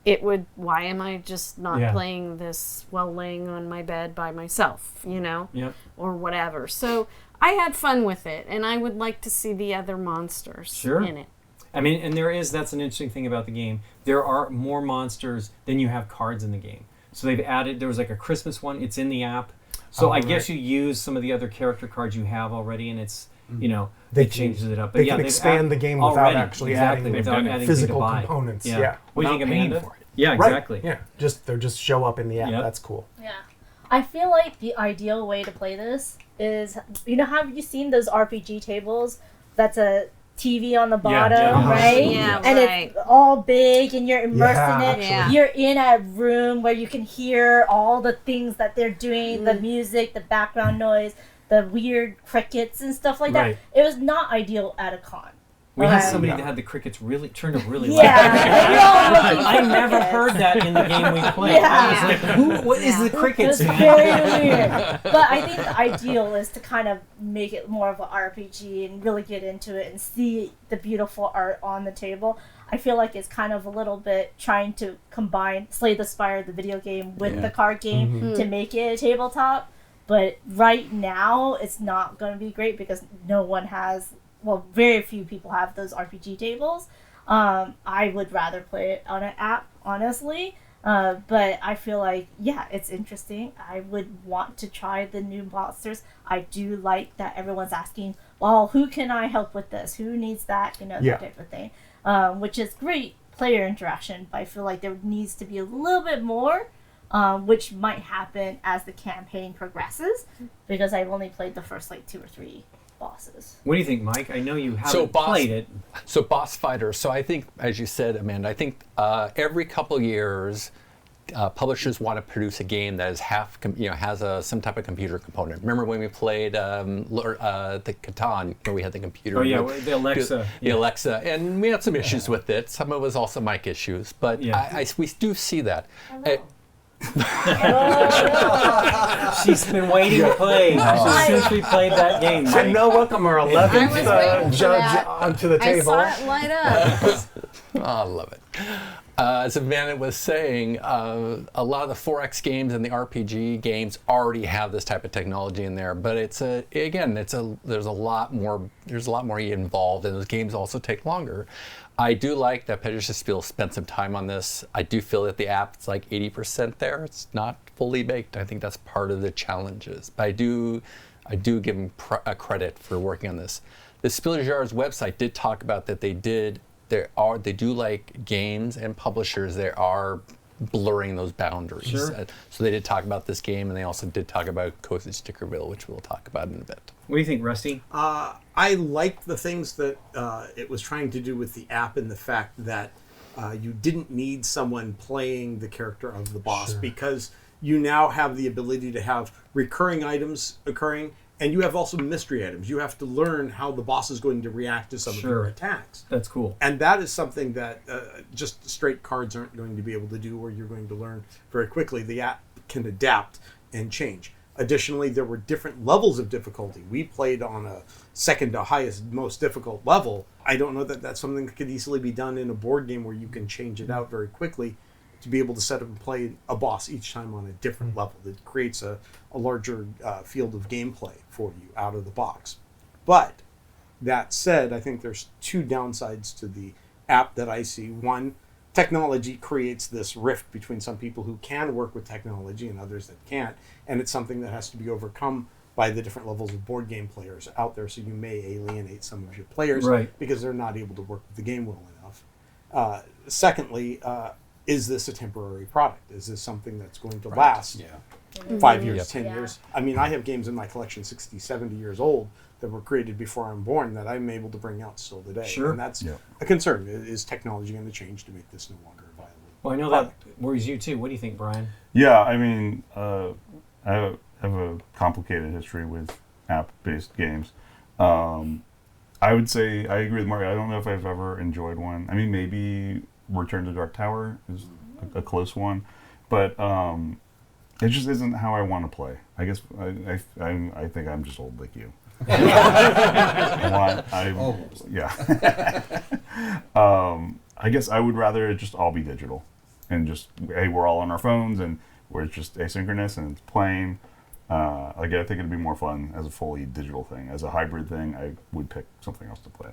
it would, why am I just not playing this while laying on my bed by myself, or whatever. So I had fun with it, and I would like to see the other monsters in it. I mean, and that's an interesting thing about the game. There are more monsters than you have cards in the game. So they've added, there was like a Christmas one, it's in the app. So I guess you use some of the other character cards you have already, and it's, it changes it up. But they can expand the game without actually adding physical components. Yeah. What do you think, Amanda? For it. Yeah, exactly. Right. Yeah, they just show up in the app. Yep. That's cool. Yeah. I feel like the ideal way to play this is, have you seen those RPG tables? That's a TV on the bottom, right? Yeah, and it's all big and you're immersed in it. Yeah. You're in a room where you can hear all the things that they're doing, the music, the background noise. the weird crickets and stuff like Right. that. It was not ideal at a con. We had Um, somebody that had the crickets really turned up really Yeah, loud. we're all looking I for never crickets. heard that in the game we played. Yeah. I was like, what is the crickets, It's man? very weird. But I think the ideal is to kind of make it more of an RPG and really get into it and see the beautiful art on the table. I feel like it's kind of a little bit trying to combine Slay the Spire, the video game, with the card game to make it a tabletop. But right now, it's not going to be great because no one has, well, very few people have those RPG tables. I would rather play it on an app, honestly. But I feel like, yeah, it's interesting. I would want to try the new monsters. I do like that everyone's asking, well, who can I help with this? Who needs that? You know, Yeah. that type of thing. Which is great player interaction, but I feel like there needs to be a little bit more, which might happen as the campaign progresses, because I've only played the first, like, 2 or 3 bosses. What do you think, Mike? I know you haven't So played it. So boss fighters. So I think, as you said, Amanda, I think every couple years, publishers want to produce a game that is has some type of computer component. Remember when we played the Catan, where we had the computer? Oh yeah, the Alexa. The Alexa, and we had some issues with it. Some of it was also mic issues, but Yeah. we do see that. She's been waiting to play since we played that game. And Mike. now welcome our 11th I was waiting for judge that. onto the I table. saw it light up. Oh, I love it. As Amanda was saying, a lot of the 4X games and the RPG games already have this type of technology in there, but there's a lot more involved, and those games also take longer. I do like that Pegasus spent some time on this. I do feel that the app's like 80% there. It's not fully baked. I think that's part of the challenges, but I do give them credit for working on this. The Spiel des Jahres website did talk about that they do like games and publishers. They are blurring those boundaries. Sure. So they did talk about this game, and they also did talk about Cozy Stickerville, which we'll talk about in a bit. What do you think, Rusty? I liked the things that it was trying to do with the app, and the fact that you didn't need someone playing the character of the boss, because you now have the ability to have recurring items occurring, and you have also mystery items. You have to learn how the boss is going to react to some of your attacks. That's cool. And that is something that just straight cards aren't going to be able to do, or you're going to learn very quickly. The app can adapt and change. Additionally, there were different levels of difficulty. We played on a second to highest, most difficult level. I don't know that that's something that could easily be done in a board game where you can change it out very quickly to be able to set up and play a boss each time on a different level. It creates a larger field of gameplay for you out of the box. But that said, I think there's 2 downsides to the app that I see. One, technology creates this rift between some people who can work with technology and others that can't, and it's something that has to be overcome by the different levels of board game players out there, so you may alienate some of your players because they're not able to work with the game well enough. Secondly, is this a temporary product? Is this something that's going to last 5 years, 10 years? I mean, I have games in my collection 60, 70 years old that were created before I'm born that I'm able to bring out still today. Sure. And that's a concern. Is technology going to change to make this no longer viable? Well, I know that worries you too. What do you think, Brian? Yeah, I mean, I have a complicated history with app-based games. I would say I agree with Mark. I don't know if I've ever enjoyed one. I mean, maybe Return to Dark Tower is a close one, but it just isn't how I want to play. I guess I think I'm just old like you. I guess I would rather it just all be digital, and just hey, we're all on our phones and we're just asynchronous and it's playing. I think it'd be more fun as a fully digital thing. As a hybrid thing, I would pick something else to play,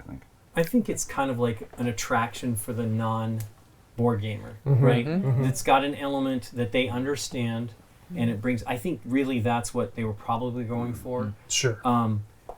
I think it's kind of like an attraction for the non-board gamer, right? It's got an element that they understand, and it brings. I think really that's what they were probably going for. Sure.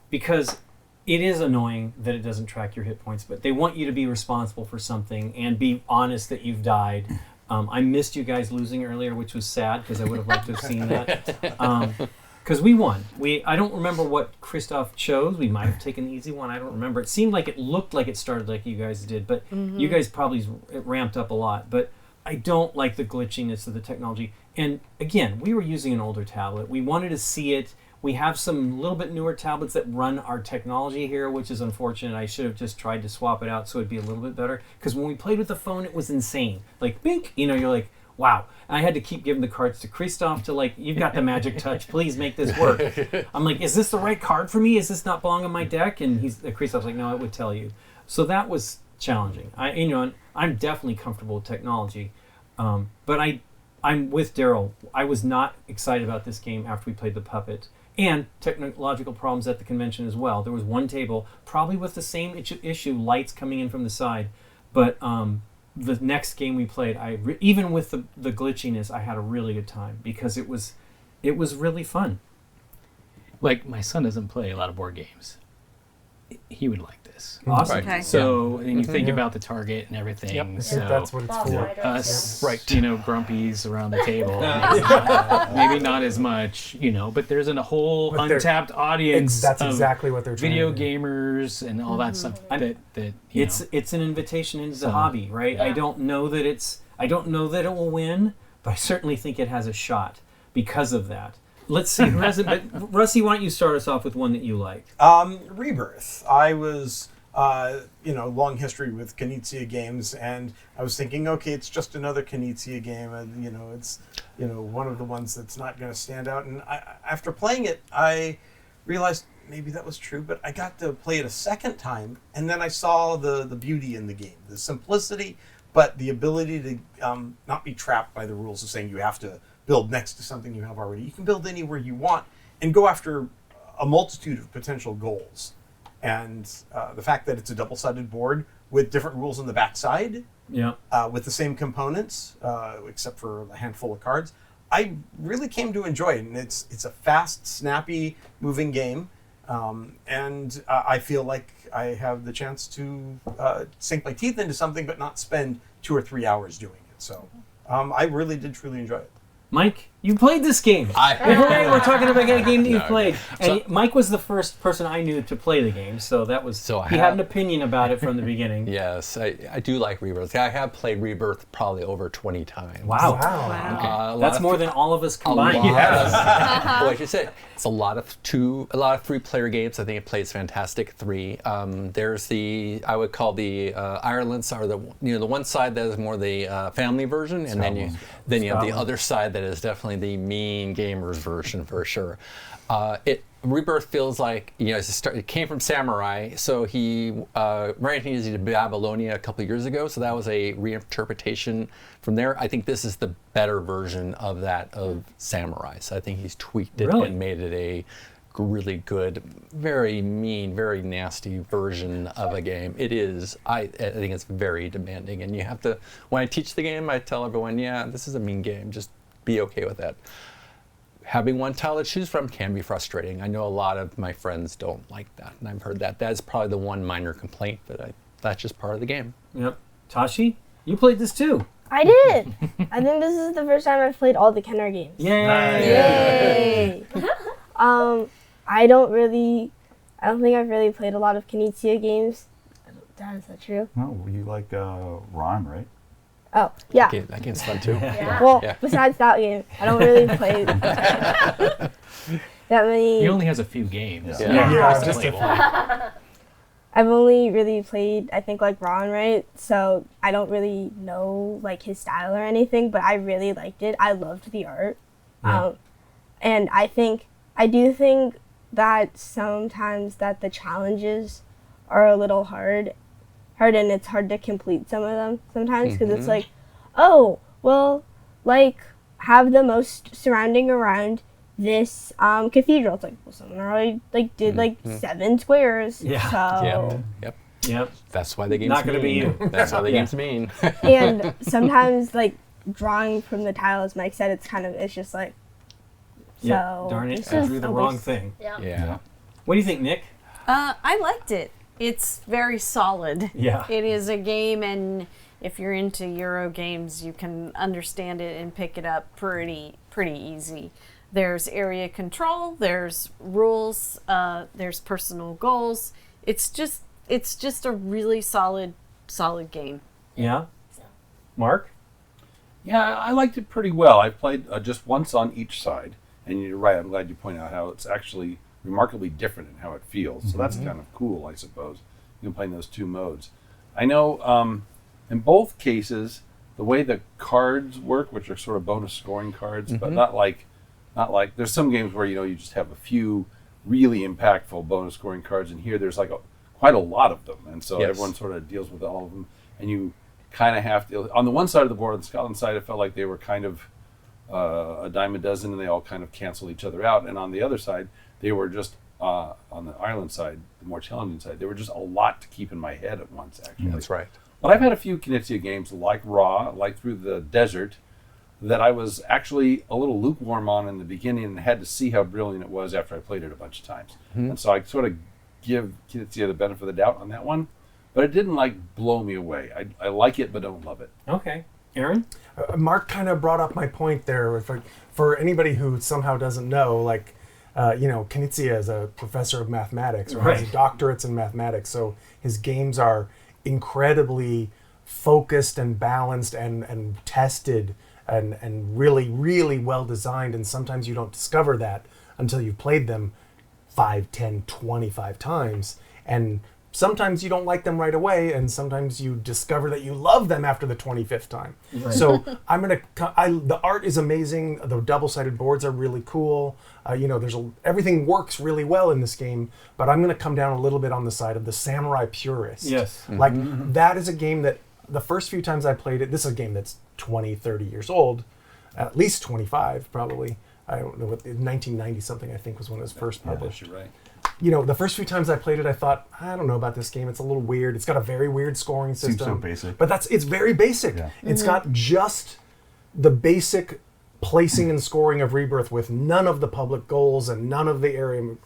Because it is annoying that it doesn't track your hit points, but they want you to be responsible for something and be honest that you've died. I missed you guys losing earlier, which was sad because I would have liked to have seen that. Because we won. I don't remember what Christoph chose. We might have taken the easy one. I don't remember. It seemed like it looked like it started like you guys did, but you guys probably ramped up a lot. But I don't like the glitchiness of the technology. And again, we were using an older tablet. We wanted to see it. We have some little bit newer tablets that run our technology here, which is unfortunate. I should have just tried to swap it out so it'd be a little bit better. Because when we played with the phone, it was insane. Like, bink, you're like, wow. And I had to keep giving the cards to Christoph to like, you've got the magic touch. Please make this work. I'm like, is this the right card for me? Is this not belong on my deck? And Christoph's like, no, it would tell you. So that was challenging. I'm definitely comfortable with technology, but I'm with Daryl. I was not excited about this game after we played the Puppet, and technological problems at the convention as well. There was one table, probably with the same issue, lights coming in from the side, but the next game we played, even with the glitchiness, I had a really good time because it was really fun. Like, my son doesn't play a lot of board games. He would like this. Awesome. Okay. So, and you think about the target and everything. Yep. So That's what it's Boss for. fighters, us, Right. grumpies around the table. Maybe not as much, but there's a whole But they're- untapped audience That's of exactly what they're trying video to do. gamers and all that stuff. That It's an invitation into the So, hobby, right? I yeah. don't know that it will win, but I certainly think it has a shot because of that. Let's see who has it. But Rusty, why don't you start us off with one that you like? Rebirth. I was, long history with Knizia games, and I was thinking, okay, it's just another Knizia game, and it's, one of the ones that's not going to stand out. And after playing it, I realized maybe that was true, but I got to play it a second time, and then I saw the beauty in the game, the simplicity, but the ability to not be trapped by the rules of saying you have to build next to something you have already. You can build anywhere you want and go after a multitude of potential goals. And the fact that it's a double-sided board with different rules on the backside, Yeah. with the same components, except for a handful of cards, I really came to enjoy it. And it's a fast, snappy, moving game. And I feel like I have the chance to sink my teeth into something, but not spend 2 or 3 hours doing it. So I really did truly enjoy it. Mike, you played this game. Hey, we're talking about a game that you played. And Mike was the first person I knew to play the game, so that was. So I he had have- an opinion about it from the beginning. Yes, I do like Rebirth. I have played Rebirth probably over 20 times. Wow. Wow. A lot That's of- more than all of us a combined. lot. Well, I should say it's a lot of 3-player games. I think it plays fantastic 3. There's I would call the Ireland's are the one side that is more the family version, and then you have the other side that is definitely the mean gamers version for sure. Rebirth feels like it came from Samurai, so he ran into Babylonia a couple of years ago, so that was a reinterpretation from there. I think this is the better version of that of Samurai, so I think he's tweaked it Really? and made it a really good, very mean, very nasty version of a game. It is. I think it's very demanding, and you have to. When I teach the game, I tell everyone, this is a mean game. Just be okay with that. Having one tile to choose from can be frustrating. I know a lot of my friends don't like that, and I've heard that. That's probably the one minor complaint, but that's just part of the game. Yep. Tashi, you played this too. I did. I think this is the first time I've played all the Kenner games. Yay! Yay! I don't think I've really played a lot of Knizia games. Is that true? No, you like Rhyme, right? Oh, yeah. That game's fun too. Yeah. Well, Yeah. besides that game, I don't really play that many. He only has a few games. Yeah. Yeah, Just just play a one. I've only really played, I think, like Ron, right? So I don't really know like his style or anything, but I really liked it. I loved the art, Yeah. and I do think that sometimes that the challenges are a little hard, and it's hard to complete some of them sometimes because it's like, oh, well, like have the most surrounding around this cathedral. It's like, well, someone already like did like 7 squares. Yeah. So Yep. Yep. That's why the game's Not gonna be mean. you. That's why the Yeah. game's mean. and sometimes like drawing from the tile, as Mike said, it's just like, Yep. so Darn it, it's I just drew the always- wrong thing. Yeah. Yeah. What do you think, Nick? I liked it. It's very solid. Yeah. It is a game, and if you're into Euro games, you can understand it and pick it up pretty easy. There's area control, there's rules, there's personal goals. It's just a really solid game. Yeah. Mark? Yeah, I liked it pretty well. I played just once on each side, And you're right. I'm glad you point out how it's actually remarkably different in how it feels. So that's kind of cool, I suppose. You can play in those two modes. I know in both cases, the way the cards work, which are sort of bonus scoring cards, but not like there's some games where you just have a few really impactful bonus scoring cards, and here there's like quite a lot of them, and so everyone sort of deals with all of them, and you kind of have to. On the one side of the board, on the Scotland side, it felt like they were kind of a dime a dozen, and they all kind of cancel each other out. And on the other side, they were just on the Ireland side, the more challenging side, they were just a lot to keep in my head at once. Actually, That's right. But I've had a few Knizia games like Raw, like Through the Desert, that I was actually a little lukewarm on in the beginning and had to see how brilliant it was after I played it a bunch of times. And so I sort of give Knizia the benefit of the doubt on that one, but it didn't blow me away. I like it, but don't love it. Okay. Aaron? Mark kind of brought up my point there. For anybody who somehow doesn't know, Knizia is a professor of mathematics, or has doctorates in mathematics, so his games are incredibly focused and balanced and tested and really, really well designed, and sometimes you don't discover that until you've played them 5, 10, 25 times, and sometimes you don't like them right away, and sometimes you discover that you love them after the 25th time. Right. So the art is amazing. The double-sided boards are really cool. Everything works really well in this game, but I'm going to come down a little bit on the side of the samurai purist. Yes. That is a game that the first few times I played it, this is a game that's 20, 30 years old, at least 25 probably. I don't know, 1990 something I think was when it was first published. You're right. The first few times I played it, I thought, I don't know about this game. It's a little weird. It's got a very weird scoring system. Seems so basic. But it's very basic. Yeah. It's got just the basic placing and scoring of Rebirth with none of the public goals and none of the area,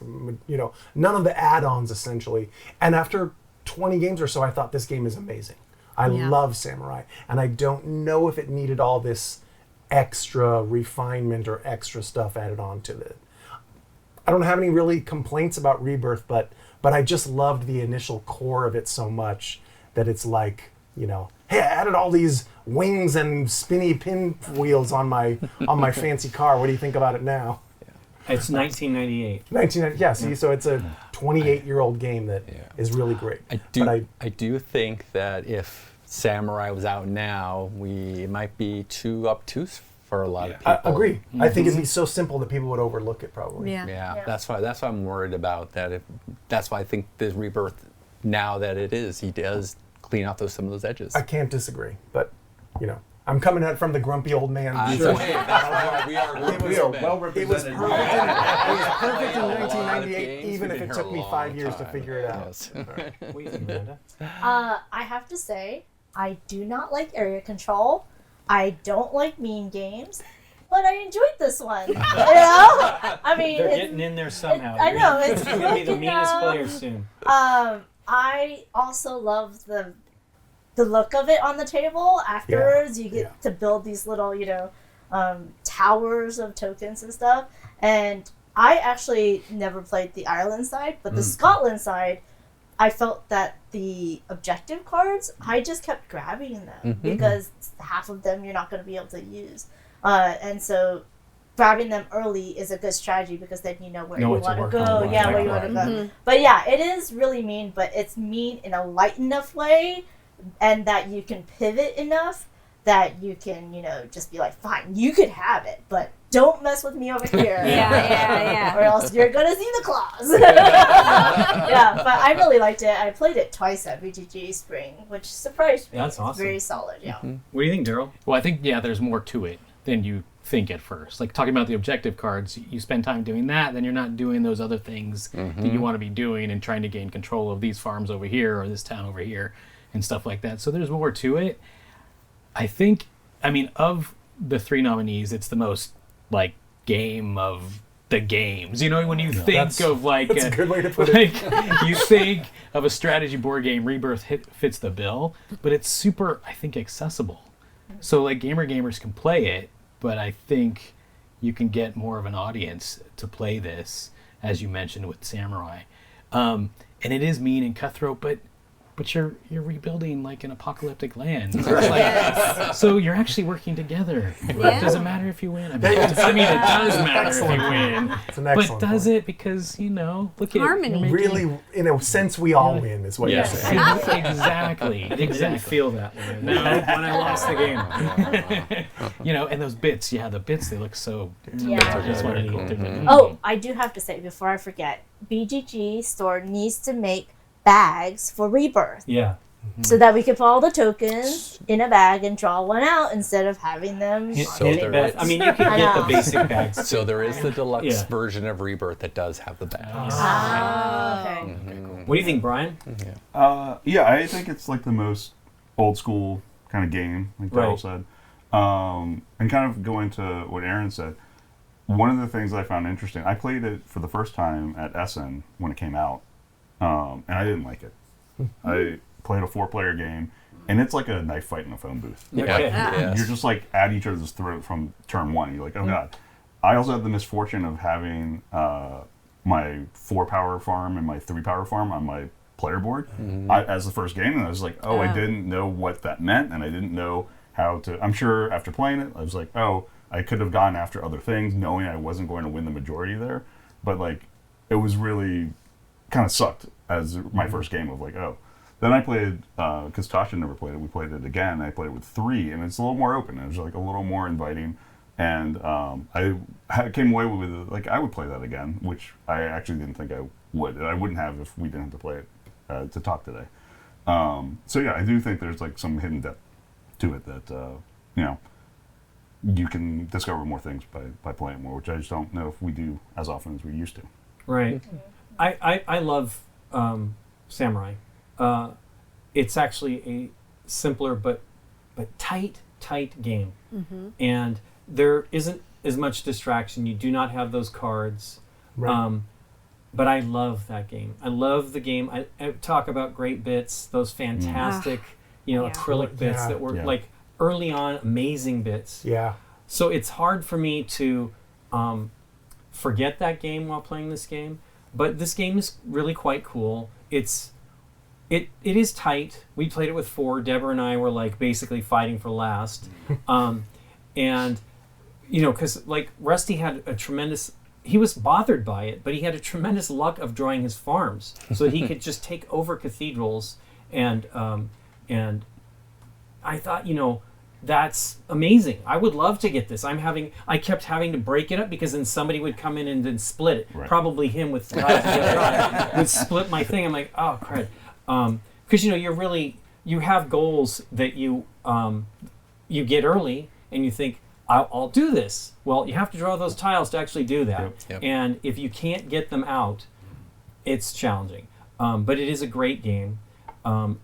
none of the add-ons essentially. And after 20 games or so, I thought this game is amazing. I love Samurai, and I don't know if it needed all this extra refinement or extra stuff added on to it. I don't have any really complaints about Rebirth, but I just loved the initial core of it so much that it's like, hey, I added all these wings and spinny pinwheels on my fancy car. What do you think about it now? It's 1998. Yeah, see, so it's a 28-year-old game that is really great. I do think that if Samurai was out now, it might be too obtuse for a lot of people. I agree. I think it'd be so simple that people would overlook it probably. Yeah. That's why I'm worried about that. That's why I think the Rebirth, now that it is, he does clean out some of those edges. I can't disagree, but I'm coming at it from the grumpy old man. Sure. We are well represented. It was perfect in 1998, even if it took me 5 years to figure it out. Yes. What do you think, Amanda? I have to say, I do not like Area Control. I don't like mean games, but I enjoyed this one. I mean, they're getting in there somehow. I know it's going to be the meanest player soon. I also love the look of it on the table. Afterwards, you get to build these little, towers of tokens and stuff. And I actually never played the Ireland side, but the Scotland side, I felt that the objective cards, I just kept grabbing them because half of them you're not going to be able to use. And so grabbing them early is a good strategy because then you know where you want to go. Where you want to go. But it is really mean, but it's mean in a light enough way and that you can pivot enough that you can, just be like, fine, you could have it, but don't mess with me over here. Or else you're going to see the claws. But I really liked it. I played it twice at VGG Spring, which surprised me. That's awesome. It's very solid, What do you think, Daryl? Well, I think, there's more to it than you think at first. Like talking about the objective cards, you spend time doing that, then you're not doing those other things that you want to be doing and trying to gain control of these farms over here or this town over here and stuff like that. So there's more to it. I think, of the three nominees, it's the most game of the games. When you think of that's a good way to put it. You think of a strategy board game, Rebirth fits the bill, but it's super, I think, accessible. So gamers can play it, but I think you can get more of an audience to play this, as you mentioned with Samurai. And it is mean and cutthroat, but but you're rebuilding like an apocalyptic land. So, it's like, so you're actually working together. Yeah. Does it matter if you win? I mean, it does matter if you win. It's an But excellent does point. it? Because, look at Harmony. you're making- Really, in a sense, we all win, is what Yes. you're saying. Exactly. I didn't feel that way when I lost the game. And those bits, the bits, they look so. Yeah. That's what I need. Oh, I do have to say before I forget, BGG store needs to make bags for Rebirth Yeah. so that we can put all the tokens in a bag and draw one out instead of having them. So Hint there bag- is. I mean, you can I get the know. basic bags. So there is the deluxe Yeah. version of Rebirth that does have the bags. Okay. What do you think, Brian? Yeah, I think it's like the most old school kind of game, like Daryl Right. said. And kind of going to what Aaron said, one of the things I found interesting, I played it for the first time at Essen when it came out, and I didn't like it. I played a 4-player game, and it's like a knife fight in a phone booth. Okay. Yes. You're just like at each other's throat from turn one. You're like, oh god. I also had the misfortune of having my 4-power farm and my 3-power farm on my player board as the first game, and I was like, oh, I didn't know what that meant, and I didn't know how to. I'm sure after playing it, I was like, oh, I could have gone after other things, knowing I wasn't going to win the majority there, but like, it was really kind of sucked as my first game of like, oh. Then I played, because Tasha never played it, we played it again. I played it with 3, and it's a little more open. It was like a little more inviting. And came away with it, like, I would play that again, which I actually didn't think I would. And I wouldn't have if we didn't have to play it to talk today. So yeah, I do think there's like some hidden depth to it that, you can discover more things by playing more, which I just don't know if we do as often as we used to. Right. I love Samurai. It's actually a simpler but tight game, and there isn't as much distraction. You do not have those cards, Right. but I love that game. I love the game. I talk about great bits, those fantastic, acrylic bits Yeah. that were Yeah. like early on amazing bits. Yeah. So it's hard for me to forget that game while playing this game. But this game is really quite cool. It is tight. We played it with 4. Deborah and I were like basically fighting for last. And, because like Rusty had he was bothered by it, but he had a tremendous luck of drawing his farms so that he could just take over cathedrals. And I thought, that's amazing. I would love to get this. I kept having to break it up because then somebody would come in and then split it. Right. Probably him with the other eye would split my thing. I'm like, oh crud. Because you have goals that you get early and you think, I'll do this. Well, you have to draw those tiles to actually do that. Yep. And if you can't get them out, it's challenging. But it is a great game.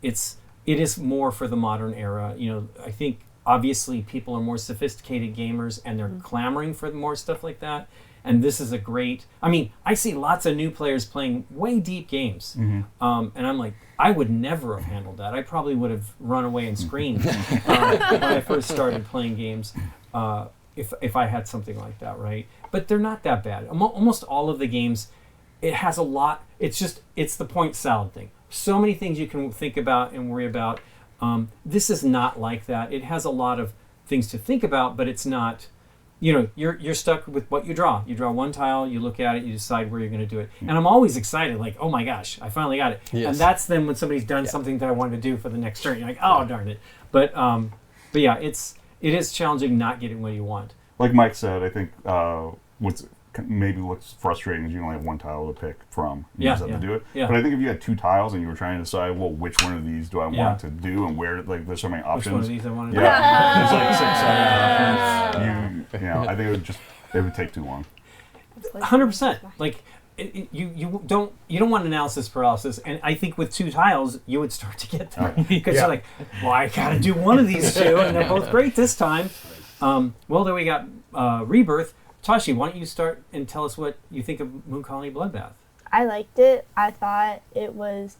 It is more for the modern era. I think obviously people are more sophisticated gamers and they're clamoring for more stuff like that. And this is I see lots of new players playing way deep games. And I'm like, I would never have handled that. I probably would have run away and screamed when I first started playing games if I had something like that, right? But they're not that bad. Almost all of the games, it has a lot. It's the point salad thing. So many things you can think about and worry about. This is not like that. It has a lot of things to think about, but it's not. You're stuck with what you draw. You draw one tile, you look at it, you decide where you're going to do it. And I'm always excited, like, oh my gosh, I finally got it. Yes. And that's then when somebody's done something that I wanted to do for the next turn. You're like, oh darn it. But yeah, it is challenging not getting what you want. Like Mike said, I think what's maybe looks frustrating is you only have one tile to pick from. You just have to do it. Yeah. But I think if you had 2 tiles and you were trying to decide, well, which one of these do I want to do and where, like, there's so many options. Which one of these I want to Yeah. There's like 6, 7 options. I think it would take too long. 100%. Like, you don't want analysis paralysis, and I think with 2 tiles you would start to get there because you're like, well, I gotta do one of these 2, and they're both great this time. Well, then we got Rebirth. Tashi, why don't you start and tell us what you think of Moon Colony Bloodbath? I liked it. I thought it was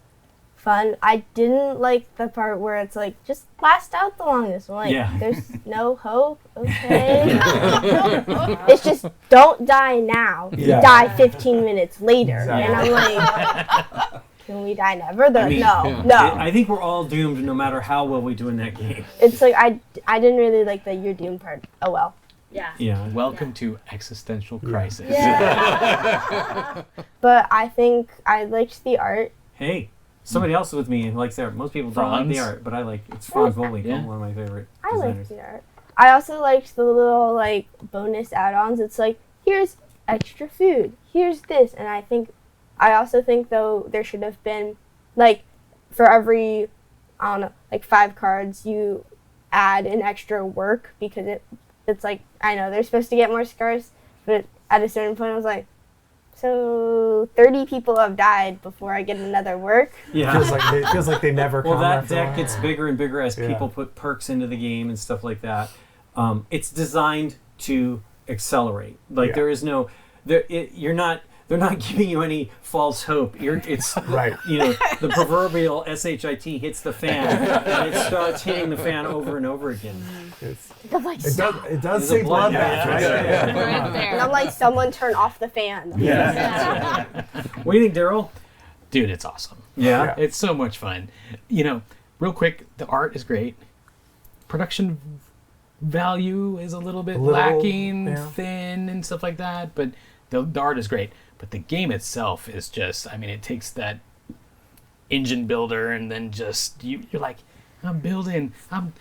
fun. I didn't like the part where it's like, just last out the longest. I'm like, there's no hope. Okay. It's just, don't die now. Yeah. Die 15 minutes later. Exactly. And I'm like, can we die never? They're I mean, no. I think we're all doomed no matter how well we do in that game. It's like I didn't really like the you're doomed part. Oh well. Yeah. Yeah. Welcome to existential crisis. Yeah. But I think I liked the art. Hey, somebody else with me likes the art. Most people don't like the Franz? art, but I like it's Franz Volley, Yeah. one of my favorite I designers. liked the art. I also liked the little like bonus add-ons. It's like here's extra food, here's this, and I also think though there should have been like for every I don't know like 5 cards you add an extra work because it's like I know they're supposed to get more scarce, but at a certain point I was like, so 30 people have died before I get another work. Yeah. Feels like they never Well, come that after a deck while. gets bigger and bigger as Yeah. people put perks into the game and stuff like that. It's designed to accelerate. Like Yeah. there is no, you're not. They're not giving you any false hope. It's Right. You know, the proverbial SHIT hits the fan, and it starts hitting the fan over and over again. I'm like, It does There's a say bloodbath, bloodbath, right? yeah. Right and there. I'm like, someone turn off the fan. What do you think, Daryl? Dude, it's awesome. Yeah. It's so much fun. You know, real quick, the art is great. Production value is a little bit lacking, yeah. thin, and stuff like that, but the art is great. But the game itself is just, I mean, it takes that engine builder and then just, you're like, I'm building,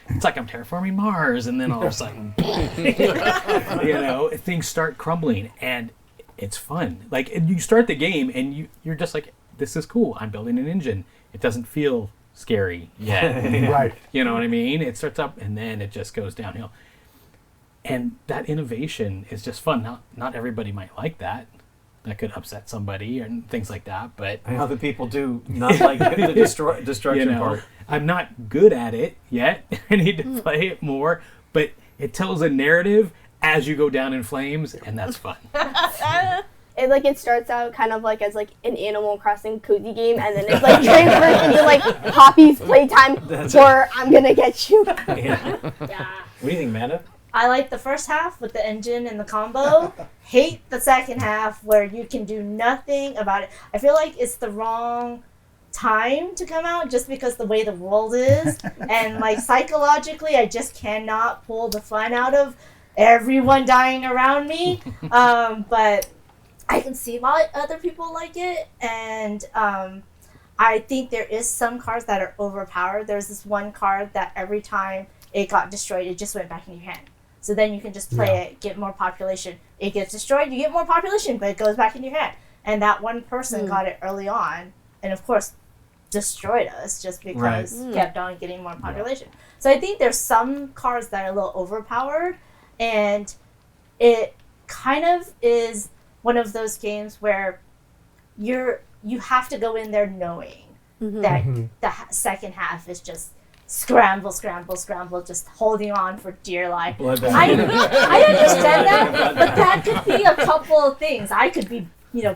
it's like I'm terraforming Mars, and then all of a sudden, you know, things start crumbling, and it's fun. Like, you start the game, and you're just like, this is cool, I'm building an engine. It doesn't feel scary yet. Right. You know what I mean? It starts up, and then it just goes downhill. And that innovation is just fun. Not everybody might like that. That could upset somebody and things like that, but I know that people do not like the destruction you know, part. I'm not good at it yet. I need to play it more, but it tells a narrative as you go down in flames, and that's fun. It starts out kind of like as like an Animal Crossing cozy game, and then it's like transfers into like Poppy's playtime, or I'm gonna get you. Yeah. Yeah. What do you think, Amanda? I like the first half with the engine and the combo. Hate the second half where you can do nothing about it. I feel like it's the wrong time to come out just because the way the world is. And like psychologically, I just cannot pull the fun out of everyone dying around me. But I can see why other people like it. And I think there is some cards that are overpowered. There's this one card that every time it got destroyed, it just went back in your hand. So then you can just play it, get more population. It gets destroyed, you get more population, but it goes back in your hand. And that one person got it early on, and of course, destroyed us just because kept on getting more population. So I think there's some cards that are a little overpowered, and it kind of is one of those games where you have to go in there knowing that the second half is just scramble, just holding on for dear life. Bloodbath. I understand that, but that could be a couple of things. I could be,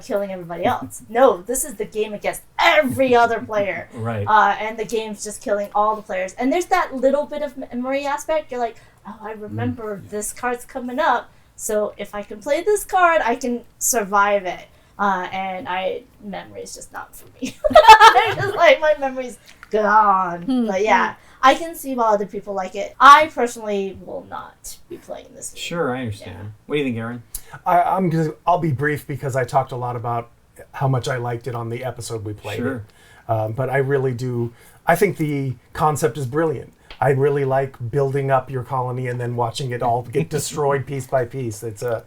killing everybody else. No, this is the game against every other player. Right. And the game's just killing all the players. And there's that little bit of memory aspect. You're like, oh, I remember this card's coming up. So if I can play this card, I can survive it. Memory is just not for me. I'm just like, my memory's gone. But yeah, I can see why other people like it. I personally will not be playing this game. Sure, I understand. Yeah. What do you think, Aaron? I'll be brief because I talked a lot about how much I liked it on the episode we played. Sure. But I really do. I think the concept is brilliant. I really like building up your colony and then watching it all get destroyed piece by piece. It's a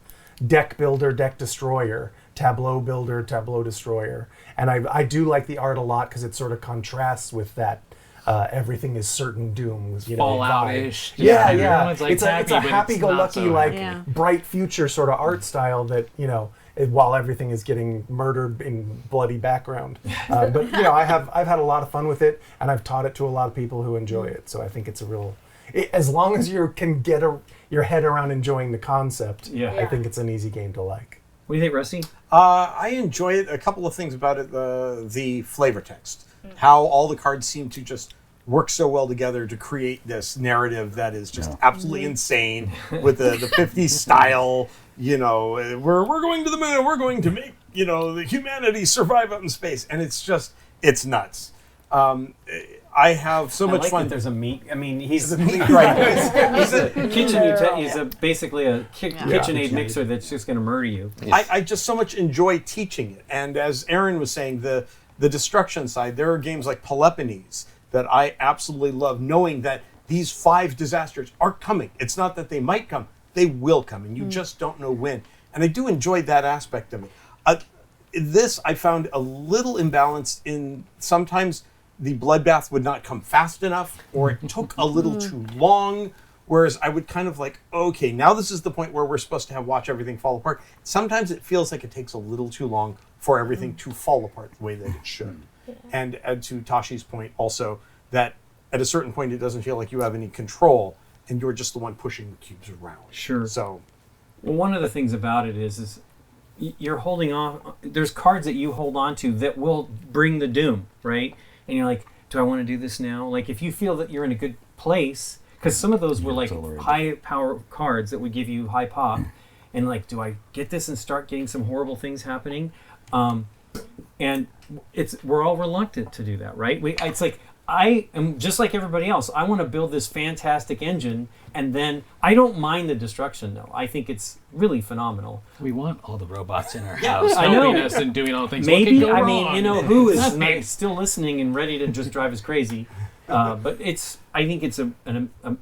deck builder, deck destroyer, tableau builder, tableau destroyer. And I do like the art a lot because it sort of contrasts with that everything is certain doom. Fallout-ish. Yeah. Everyone's, like, It's happy, a but it's happy-go-lucky, not so happy. bright future sort of art style that, while everything is getting murdered in bloody background. But I've had a lot of fun with it, and I've taught it to a lot of people who enjoy it. So I think it's as long as you can get your head around enjoying the concept, I think it's an easy game to like. What do you think, Rusty? I enjoy it. A couple of things about it: the flavor text, how all the cards seem to just work so well together to create this narrative that is just absolutely insane with the 50s style. We're going to the moon. We're going to make the humanity survive out in space, and it's just it's nuts. I have so I much like fun. that there's a meat. I mean, he's right. he's a kitchen. He's basically a KitchenAid mixer that's just going to murder you. I just so much enjoy teaching it. And as Aaron was saying, the destruction side, there are games like Peloponnese that I absolutely love, knowing that these 5 disasters are coming. It's not that they might come, they will come, and you just don't know when. And I do enjoy that aspect of it. This I found a little imbalanced in sometimes the bloodbath would not come fast enough, or it took a little too long. Whereas I would kind of like, okay, now this is the point where we're supposed to watch everything fall apart. Sometimes it feels like it takes a little too long for everything to fall apart the way that it should. And to Tashi's point also, that at a certain point it doesn't feel like you have any control, and you're just the one pushing the cubes around. Sure. So, well, one of the things about it is you're holding on. There's cards that you hold on to that will bring the doom, right? And you're like, do I want to do this now? Like, if you feel that you're in a good place, because some of those were like high power cards that would give you high pop, and like, do I get this and start getting some horrible things happening? And we're all reluctant to do that, right? It's like, I am just like everybody else. I want to build this fantastic engine, and then I don't mind the destruction, though. I think it's really phenomenal. We want all the robots in our house I know. helping us and doing all the things. Maybe, what could go I mean, wrong? you know, who is still listening and ready to just drive us crazy? But I think it's a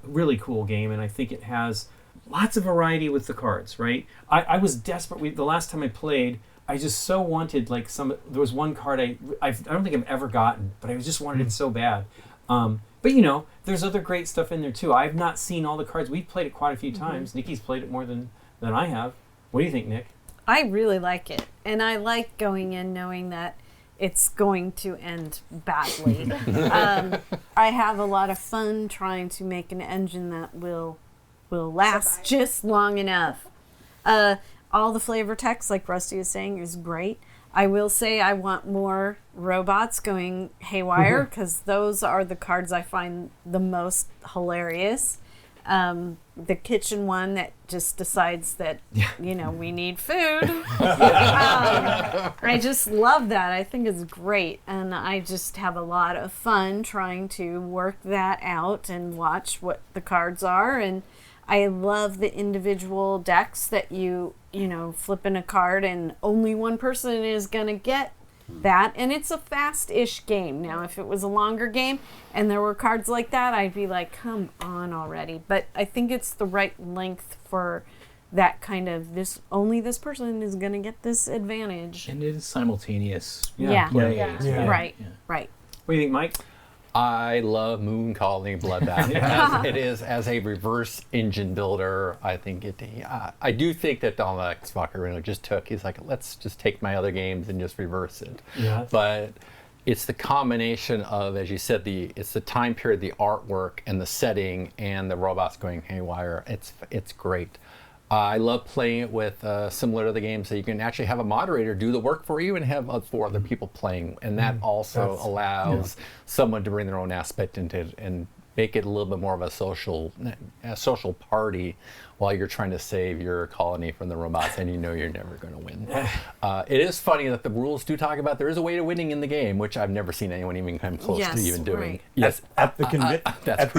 really cool game, and I think it has lots of variety with the cards, right? I was desperate. The last time I played, I just so wanted there was one card I don't think I've ever gotten, but I just wanted it so bad. But you know, there's other great stuff in there too. I've not seen all the cards. We've played it quite a few times. Nikki's played it more than I have. What do you think, Nick? I really like it, and I like going in knowing that it's going to end badly. I have a lot of fun trying to make an engine that will last just long enough. All the flavor text, like Rusty was saying, is great. I will say I want more robots going haywire, because those are the cards I find the most hilarious. The kitchen one that just decides that, you know, we need food. I just love that. I think it's great. And I just have a lot of fun trying to work that out and watch what the cards are. And I love the individual decks that you flip in a card and only one person is going to get that. And it's a fast-ish game. Now, if it was a longer game and there were cards like that, I'd be like, come on already. But I think it's the right length for that kind of only this person is going to get this advantage. And it is simultaneous. Play. Right. What do you think, Mike? I love Moon Calling Bloodbath. As a reverse engine builder, I think I do think that Don Xbox just took. He's like, let's just take my other games and just reverse it. Yeah. But it's the combination of, as you said, it's the time period, the artwork, and the setting, and the robots going haywire. It's great. I love playing it with similar to the games that you can actually have a moderator do the work for you and have 4 other people playing, and that also allows someone to bring their own aspect into it and make it a little bit more of a social party while you're trying to save your colony from the robots, and you know you're never going to win. It is funny that the rules do talk about there is a way to winning in the game, which I've never seen anyone even come close to even doing. Right. Yes, at the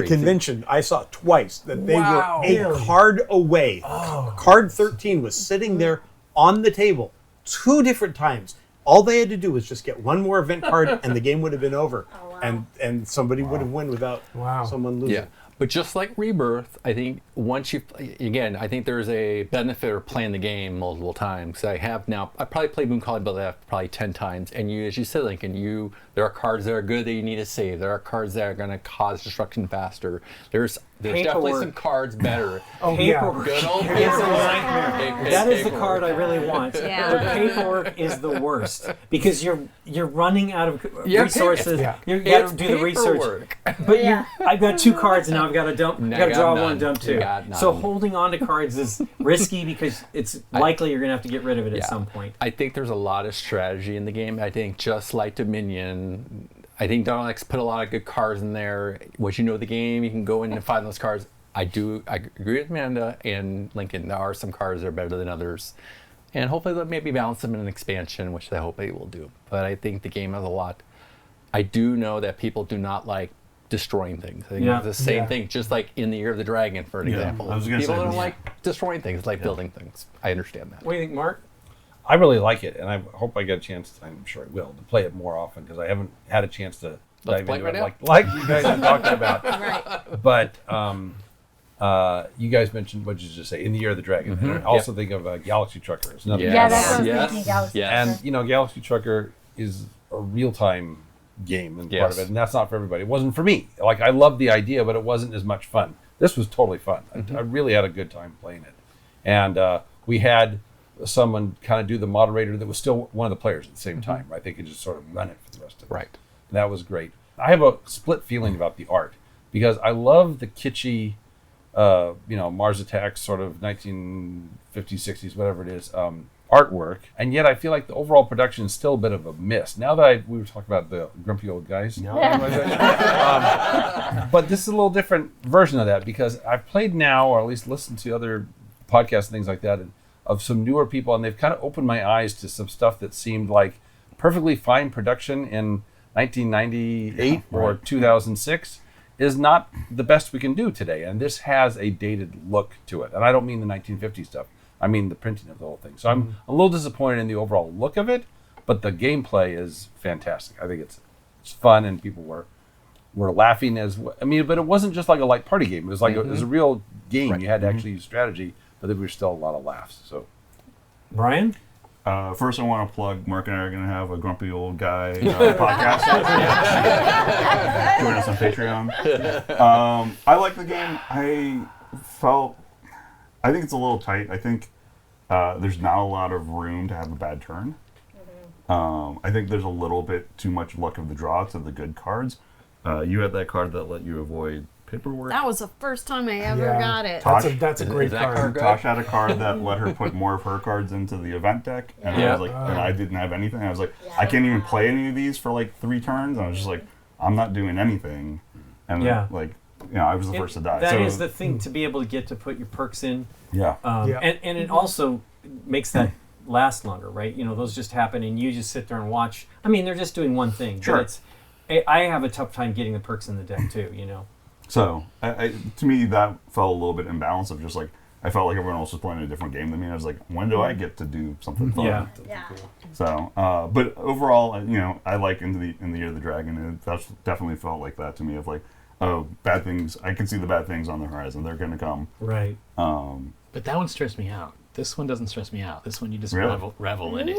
convention, I saw twice that they were a Really? card away. Card 13 was sitting there on the table 2 different times. All they had to do was just get one more event card, and the game would have been over. And somebody would have won without someone losing. Yeah. But just like Rebirth, I think once I think there's a benefit of playing the game multiple times. I probably played Moon Calling Bloodbath probably 10 times. And as you said, Lincoln, there are cards that are good that you need to save. There are cards that are going to cause destruction faster. There's definitely some cards better. Paperwork. Good old It's a paperwork. nightmare. That is the card I really want. Yeah. The paperwork is the worst because you're running out of resources. You got to do the research. But I've got 2 cards and now I've got to dump. Now Got to draw none. one, dump 2. So holding on to cards is risky because it's likely you're going to have to get rid of it at some point. I think there's a lot of strategy in the game. I think just like Dominion, I think Donald X put a lot of good cards in there. Once you know the game, you can go in and find those cards. I agree with Amanda and Lincoln. There are some cards that are better than others. And hopefully they'll maybe balance them in an expansion, which I hope they will do. But I think the game has a lot I do know that people do not like destroying things. I think Yeah. it's the same Yeah. thing, just like in the Year of the Dragon, for an Yeah, example. I was gonna People say don't this. like destroying things, like building things. I understand that. What do you think, Mark? I really like it, and I hope I get a chance. I'm sure I will to play it more often because I haven't had a chance to dive play it into right it like you guys are talking about. Right. But you guys mentioned what did you just say in the Year of the Dragon. And I also think of Galaxy Trucker. It's another Yes. Yeah, that's what I was Yes. thinking. Galaxy Yes. Trucker. And Galaxy Trucker is a real time game and part of Yes. it, and that's not for everybody. It wasn't for me. Like I loved the idea, but it wasn't as much fun. This was totally fun. I really had a good time playing it, and we had someone kind of do the moderator that was still one of the players at the same time. Right? They could just sort of run it for the rest of it. Right. And that was great. I have a split feeling about the art because I love the kitschy, Mars Attacks sort of 1950s, 60s, whatever it is, artwork, and yet I feel like the overall production is still a bit of a miss. Now that we were talking about the grumpy old guys, but this is a little different version of that because I've played now, or at least listened to other podcasts and things like that, and of some newer people, and they've kind of opened my eyes to some stuff that seemed like perfectly fine production in 1998 or 2006 is not the best we can do today, and this has a dated look to it. And I don't mean the 1950s stuff. I mean the printing of the whole thing. So I'm a little disappointed in the overall look of it, but the gameplay is fantastic. I think it's fun, and people were laughing but it wasn't just like a light party game. It was like it was a real game. Right. You had to actually use strategy, but there were still a lot of laughs. So Brian? First, I want to plug Mark and I are going to have a grumpy old guy podcast. Join us on Patreon. I like the game. I think it's a little tight. I think there's not a lot of room to have a bad turn. I think there's a little bit too much luck of the draw to the good cards. You had that card that let you avoid paperwork. That was the first time I ever Yeah. got it. That's a great Is that card. card good? Tosh had a card that let her put more of her cards into the event deck, and I Yeah. was like, and I didn't have anything. I was like, I can't even play any of these for like 3 turns. I was just like, I'm not doing anything, and Yeah. I was the first to die. That so, is the thing, to be able to get to put your perks in. yeah. Yeah. And it also makes that last longer, right? Those just happen and you just sit there and watch. I mean, they're just doing one thing. Sure. But I have a tough time getting the perks in the deck too, So to me, that felt a little bit imbalanced of just like, I felt like everyone else was playing a different game than me. I was like, when do I get to do something fun? Yeah. Yeah. So, but overall, I like in the Year of the Dragon, and that's definitely felt like that to me. Of like, oh, bad things. I can see the bad things on the horizon. They're going to come. Right. But that one stressed me out. This one doesn't stress me out. This one you just Really? revel in it.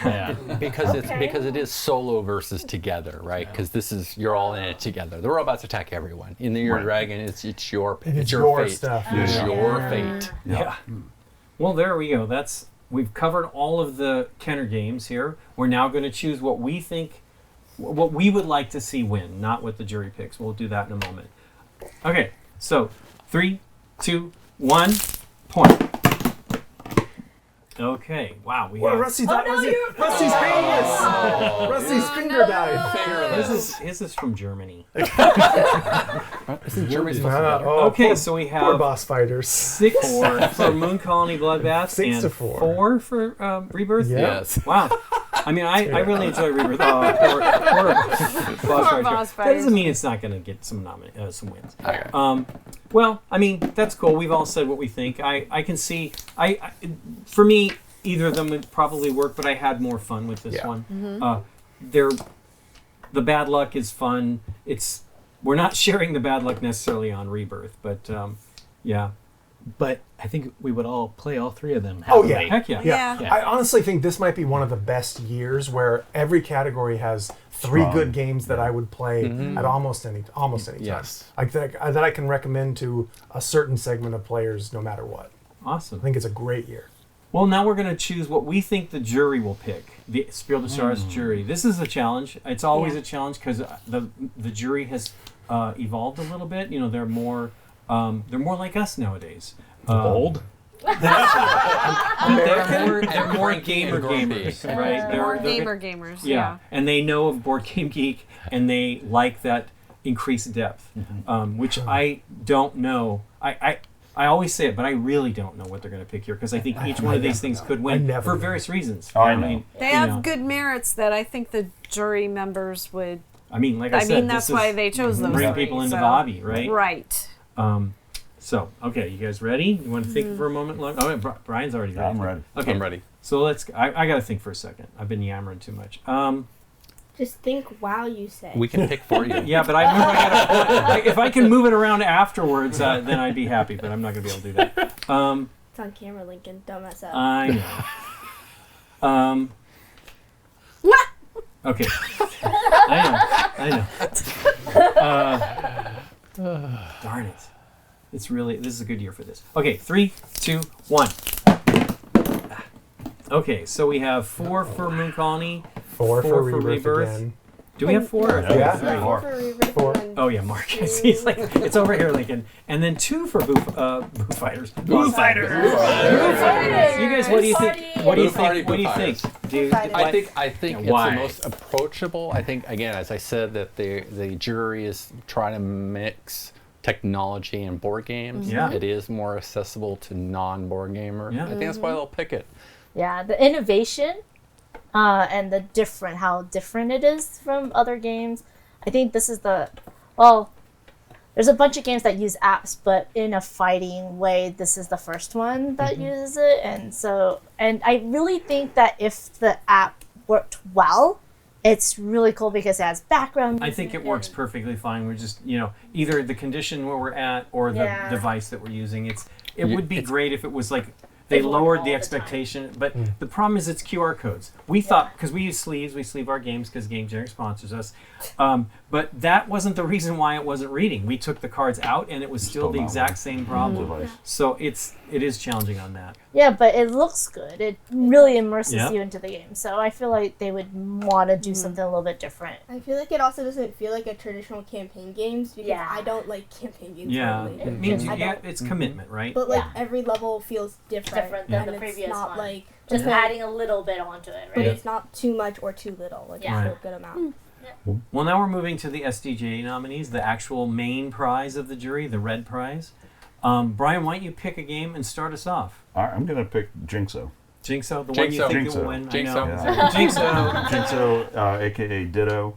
Yeah. Because it is solo versus together, right? Because you're all in it together. The robots attack everyone. In the Year of the Dragon, it's your It's your your fate. stuff. It's Yeah. your fate. Yeah. Well, there we go. We've covered all of the Kenner games here. We're now going to choose what we think, what we would like to see win, not what the jury picks. We'll do that in a moment. Okay, so 3, 2, 1, point. Okay, wow. Rusty's Rusty's famous. Rusty's finger died. His is from Germany. Isn't Germany supposed to be better? Okay, so we Poor have boss fighters. 6 for Moon Colony Bloodbath 6 and to 4. 4 for Rebirth. Yeah. Yes. Wow. I mean, I really enjoy Rebirth. Poor boss fighter. That doesn't mean it's not going to get some wins. Okay. Well, I mean, that's cool. We've all said what we think. I can see. For me, either of them would probably work, but I had more fun with this one. The bad luck is fun. We're not sharing the bad luck necessarily on Rebirth, but yeah. But I think we would all play all 3 of them. Oh, happily. yeah. Heck yeah. Yeah. I honestly think this might be one of the best years where every category has 3 Strong. good games that I would play at almost any time. Yes. Like that I can recommend to a certain segment of players no matter what. Awesome. I think it's a great year. Well, now we're going to choose what we think the jury will pick. The Spiel des Jahres jury. This is a challenge. It's always a challenge because the jury has evolved a little bit. They're more like us nowadays. Bold. They're more gamer gamers, right? More They're gamers. yeah, and they know of Board Game Geek, and they like that increased depth, which I don't know. I always say it, but I really don't know what they're going to pick here because I think each one of these things could win for various reasons. I know. They have good merits that I think the jury members would I mean, like I said, that's this why is they chose those bring three, people into so- the hobby, right? Right. So, okay, you guys ready? You want to think for a moment? Oh, wait, Brian's already ready. I'm ready. Okay, I'm ready. So I got to think for a second. I've been yammering too much. Just think while you say. We can pick for you. Yeah, but if I can move it around afterwards, then I'd be happy. But I'm not going to be able to do that. It's on camera, Lincoln. Don't mess up. I know. Okay. I know. Darn it. This is a good year for this. Okay, 3, 2, 1. Okay, so we have 4 for Moon Colony, 4 4 for Rebirth again. Do we have 4? Yeah. Three. Four. Oh yeah, Mark. He's like, it's over here, Lincoln. And then 2 for Boo Fighters. Boo Fighters. You guys, what do you think? What do you think? What do you think? I think it's Why? the most approachable. I think, again, as I said, that the jury is trying to mix technology and board games. Yeah. It is more accessible to non-board gamer. Yeah. I think that's why they'll pick it. Yeah, the innovation and how different it is from other games. I think this is there's a bunch of games that use apps, but in a fighting way, this is the first one that uses it. And I really think that if the app worked well, it's really cool because it has background I think it works perfectly fine. We're just, either the condition where we're at or the device that we're using. It would be great if it was like they lowered the expectation, but the problem is it's QR codes. We thought, because we use sleeves, we sleeve our games because Game Generic sponsors us, but that wasn't the reason why it wasn't reading. We took the cards out and it was still the exact same problem. So it is challenging on that. Yeah, but it looks good. It really immerses Yeah. you into the game. So I feel like they would want to do something a little bit different. I feel like it also doesn't feel like a traditional campaign games because I don't like campaign games. Yeah, Normally. it means it's commitment, right? But like every level feels different than and the it's previous not one. like Just okay, adding a little bit onto it, but right? it's not too much or too little. Like Yeah. it's a good amount. Well, now we're moving to the SDJ nominees, the actual main prize of the jury, the red prize. Brian, why don't you pick a game and start us off? All right, I'm going to pick Jinxo. Jinxo, the one you think Jinxo. will win? Jinxo. I know. Yeah. Jinxo, a.k.a. Ditto.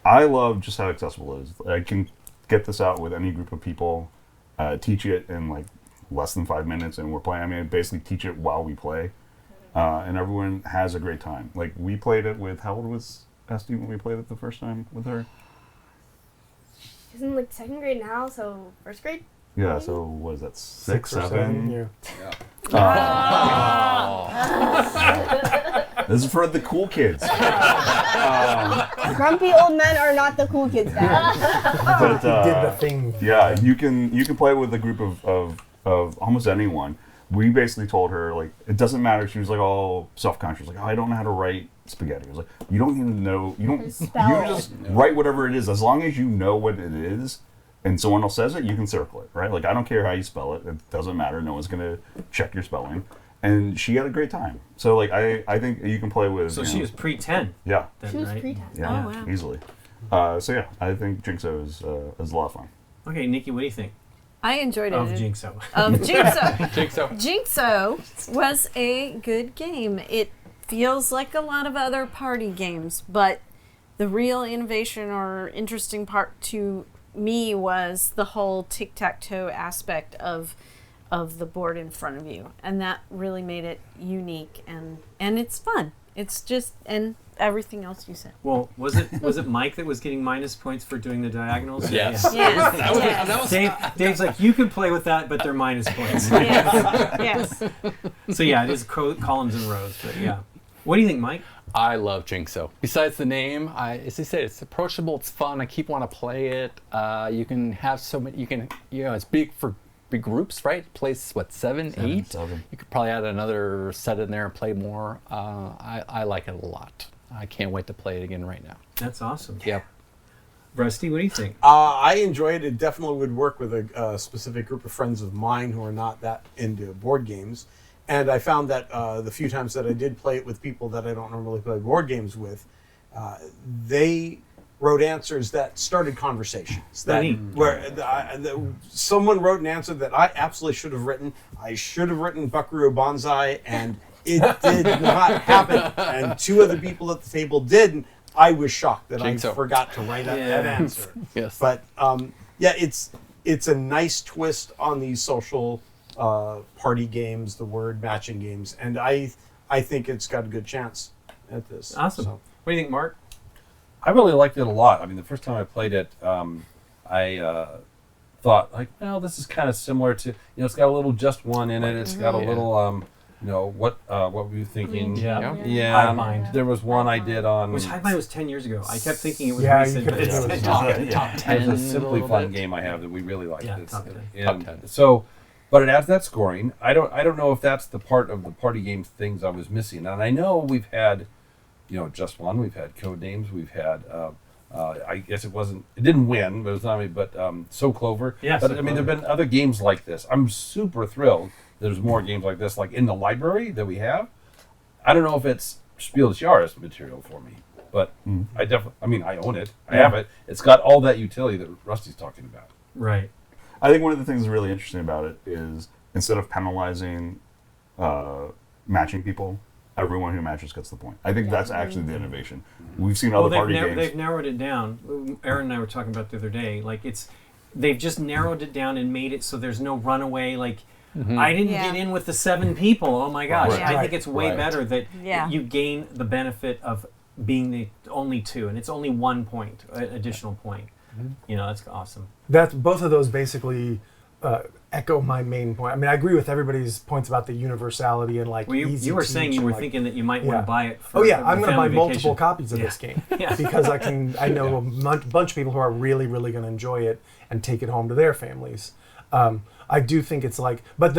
I love just how accessible it is. I can get this out with any group of people, teach it in like less than 5 minutes, and we're playing. I mean, basically teach it while we play, and everyone has a great time. Like, we played it with, how old was Esty when we played it the first time with her? She's in like second grade now, so first grade. Yeah, so what is that, 6 or 7? Yeah. This is for the cool kids. Grumpy old men are not the cool kids. Dad. But, Did the thing. yeah, you can play with a group of almost anyone. We basically told her, like, it doesn't matter. She was like all self-conscious, like, oh, I don't know how to write spaghetti. I was like, you don't even know, you just write whatever it is, as long as you know what it is and someone else says it, you can circle it, right? Like, I don't care how you spell it, it doesn't matter. No one's gonna check your spelling. And she had a great time. So like, I think you can play with. So she was pre-10. Yeah. Then, She was right? pre-10. Yeah, Oh, wow. easily. So yeah, I think Jinxo is a lot of fun. Okay, Nikki, what do you think I enjoyed it. of Jinxo? Of Jinxo. Jinxo. Jinxo was a good game. It feels like a lot of other party games, but the real innovation or interesting part to me was the whole tic-tac-toe aspect of the board in front of you, and that really made it unique, and it's fun. It's just, and everything else you said. Well, was it Mike that was getting minus points for doing the diagonals? Yes. Yes. That was Dave's like, you can play with that, but they're minus points. Yes. So yeah, it is columns and rows, but yeah. What do you think, Mike? I love Jinxo. Besides the name, as I said, it's approachable, it's fun. I keep wanting to play it. You can have so many. It's big for big groups, right? It plays 7, 8. 7. You could probably add another set in there and play more. I like it a lot. I can't wait to play it again right now. That's awesome. Yep. Rusty, what do you think? I enjoyed it. It definitely would work with a specific group of friends of mine who are not that into board games. And I found that the few times that I did play it with people that I don't normally play board games with, they wrote answers that started conversations. That someone wrote an answer that I absolutely should have written. I should have written Buckaroo Banzai, and it did not happen. And 2 other people at the table did. I was shocked that Jinxo. I forgot to write that answer. Yes. But yeah, it's a nice twist on these social party games, the word matching games, and I think it's got a good chance at this. Awesome. So. What do you think, Mark? I really liked it a lot. I mean, the first time I played it, I thought like, well, this is kind of similar to, it's got a little Just One in it. It's got a little, what were you thinking? Yeah. Yeah. Hivemind. There was one I did on. Which Hivemind was 10 years ago. I kept thinking it was Yeah, recent. you but could it's do it. Top 10. It's a simply little fun bit. game I have that we really liked. Yeah, It's- top 10. and Top 10. So, but it adds that scoring. I don't know if that's the part of the party game things I was missing. And I know we've had, Just One. We've had Code Names. We've had. I guess it didn't win, but it was not me. But So Clover. Yeah, But So I mean, there've Clover. been other games like this. I'm super thrilled. There's more games like this, like in the library that we have. I don't know if it's Spiel des Jahres material for me, but I definitely. I mean, I own it. I have it. It's got all that utility that Rusty's talking about. Right. I think one of the things that's really interesting about it is instead of penalizing matching people, everyone who matches gets the point. I think that's actually the innovation. We've seen other party games. They've narrowed it down. Aaron and I were talking about the other day. Like they've just narrowed it down and made it so there's no runaway. Like I didn't get in with the 7 people. Oh my gosh! Right. I think it's way better that you gain the benefit of being the only 2, and it's only 1 point, additional point. That's awesome. That's both of those basically echo my main point. I mean, I agree with everybody's points about the univerty and like easy You were to saying teach you and, were like, thinking that you might want to buy it. For I'm going to buy family multiple vacation. copies of this game Yeah. because I know a bunch of people who are really, really going to enjoy it and take it home to their families. I do think it's like, but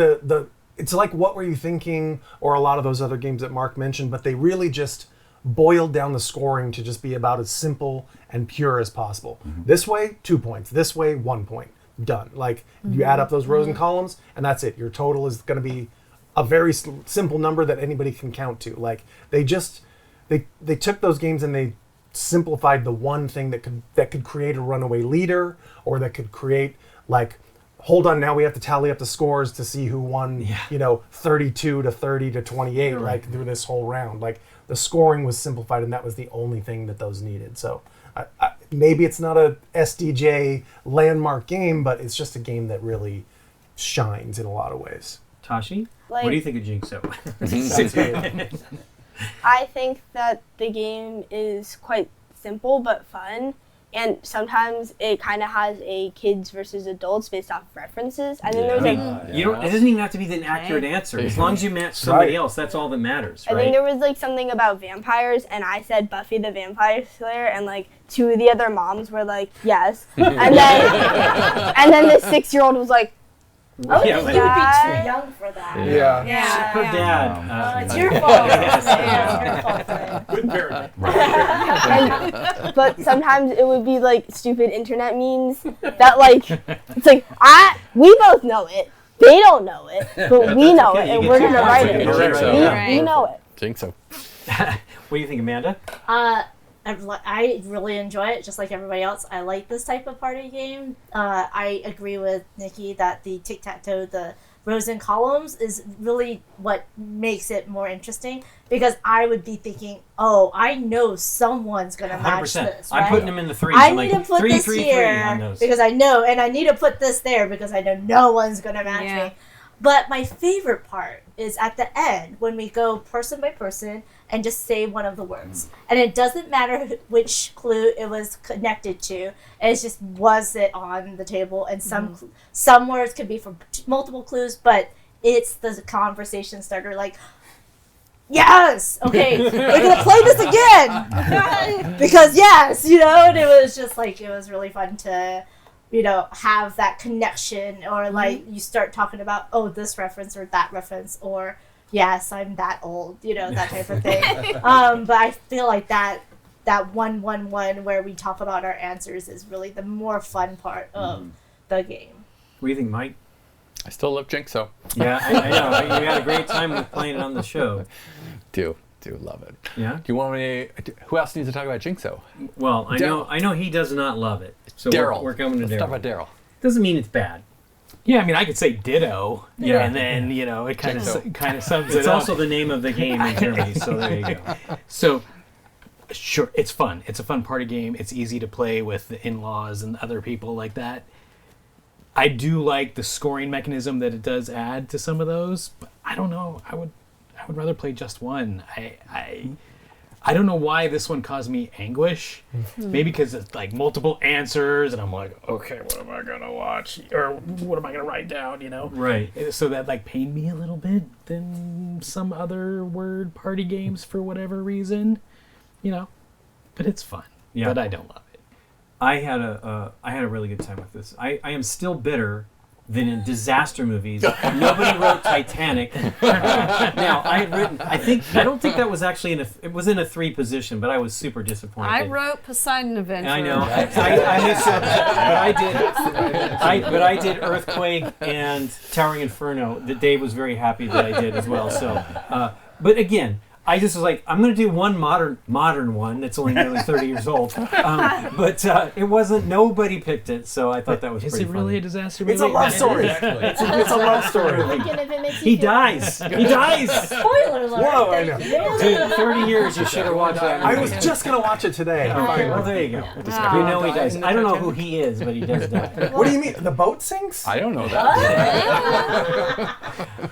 it's like What Were You Thinking, or a lot of those other games that Mark mentioned, but they really just boiled down the scoring to just be about as simple and pure as possible. This way, 2 points. This way, 1 point. Done. Like you add up those rows and columns, and that's it. Your total is going to be a very simple number that anybody can count to. Like they took those games and they simplified the one thing that could create a runaway leader, or that could create like, hold on, now we have to tally up the scores to see who won, 32 to 30 to 28, like through this whole round. Like the scoring was simplified, and that was the only thing that those needed. So maybe it's not a SDJ landmark game, but it's just a game that really shines in a lot of ways. Tashi, Like- what do you think of Jinxo? Sounds good. I think that the game is quite simple but fun, and sometimes it kind of has a kids versus adults based off of references. I think there was like You don't. It doesn't even have to be the accurate answer. As long as you match somebody else, that's all that matters, I right? think there was like something about vampires, and I said Buffy the Vampire Slayer, and like 2 of the other moms were like, yes, and then the 6-year-old was like, Oh, Yeah, you like- would be Yeah. too young for that. Yeah. Yeah. Her dad. It's your fault. Yeah, it's your fault, Flynn. Good parenting. but sometimes it would be like stupid internet memes that like, it's like, we both know it, they don't know it, but we know okay, it, and you we're get gonna two write points. it. Jinxo. We know it. Jinxo. What do you think, Amanda? I really enjoy it, just like everybody else. I like this type of party game. I agree with Nikki that the tic-tac-toe, the rows and columns, is really what makes it more interesting, because I would be thinking, oh, I know someone's going to match 100%. this, I'm right? putting them in the threes. I I'm need like, to put 3, this 3, 3 here on those. because I know, and I need to put this there because I know no one's going to match me. But my favorite part is at the end when we go person by person and just say one of the words. And it doesn't matter which clue it was connected to. It's just, was it on the table? And some words could be from multiple clues, but it's the conversation starter. Like, yes, okay, we're going to play this again. Because yes, and it was just like, it was really fun to have that connection, or like you start talking about, oh, this reference or that reference, or yes, I'm that old, that type of thing. But I feel like that 1-1-1 where we talk about our answers is really the more fun part of the game. What do you think, Mike? I still love Jinxo. Yeah, I know. You had a great time with playing it on the show. Do love it. Yeah. Do you want me? Who else needs to talk about Jinxo? Well, I know he does not love it. So Daryl. we're coming to Let's Daryl. talk about Daryl. Doesn't mean it's bad. Yeah, I mean, I could say ditto, Yeah. and then it kind of sums It's it up. also the name of the game in Germany. So there you go. So Sure, it's fun. It's a fun party game. It's easy to play with the in-laws and other people like that. I do like the scoring mechanism that it does add to some of those, but I don't know. I would rather play just one. I don't know why this one caused me anguish. Maybe because it's like multiple answers, and I'm like, okay, what am I gonna watch, or what am I gonna write down? You know, Right. So that like pained me a little bit than some other word party games for whatever reason. You know, but it's fun. Yeah. But I don't love it. I had a really good time with this. I am still bitter that in disaster movies nobody wrote Titanic. Now I don't think that was actually it was in a 3 position, but I was super disappointed. I wrote Poseidon Adventure. I know. I missed it, but I did Earthquake and Towering Inferno. That Dave was very happy that I did as well. So, but again, I just was like, I'm going to do one modern one that's only nearly 30 years old. But it wasn't, nobody picked it, so I thought that was Is pretty it really funny. a disaster movie? It's a love story. It's a love story. Thinking if it makes you He feel- dies. He dies. Spoiler alert. Whoa, I Thank know. you. Dude, 30 years, you should have watched that I movie. was just gonna watch it today. Okay, well, there you go. You know he dies. I don't know who he is, but he does die. What do you mean? The boat sinks? I don't know that.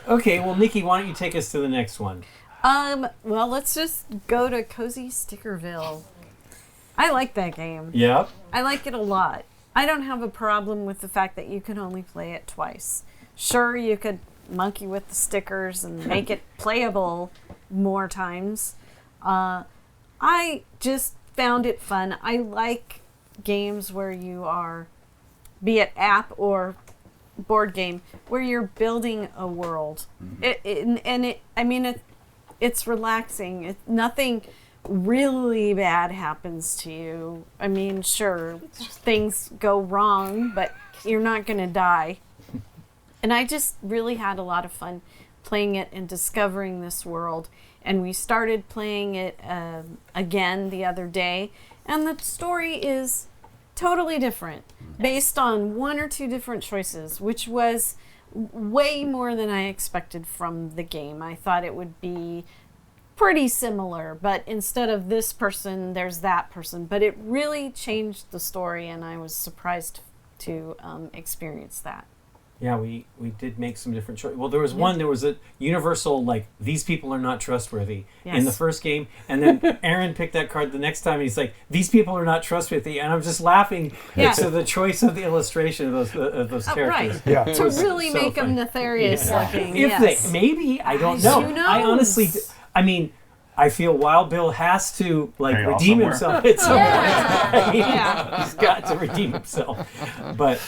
Okay, well, Nikki, why don't you take us to the next one? Well, let's just go to Cozy Stickerville. I like that game. Yep. I like it a lot. I don't have a problem with the fact that you can only play it twice. Sure, you could monkey with the stickers and make it playable more times. I just found it fun. I like games where you are, be it app or board game, where you're building a world. It's relaxing. Nothing really bad happens to you. I mean, sure, things go wrong, but you're not going to die. And I just really had a lot of fun playing it and discovering this world. And we started playing it again the other day, and the story is totally different based on 1 or 2 different choices, which was way more than I expected from the game. I thought it would be pretty similar, but instead of this person, there's that person. But it really changed the story, and I was surprised to experience that. Yeah, we did make some different choices. Well, there was a universal, like, these people are not trustworthy in the first game. And then Aaron picked that card the next time, and he's like, these people are not trustworthy. And I'm just laughing to the choice of the illustration of those characters. Right. Yeah. To really make them nefarious looking. If they, maybe, I don't know. Who knows? I honestly, I feel Wild Bill has to, like, Pay off redeem somewhere. himself at some Yeah. point. Yeah. He's got to redeem himself. But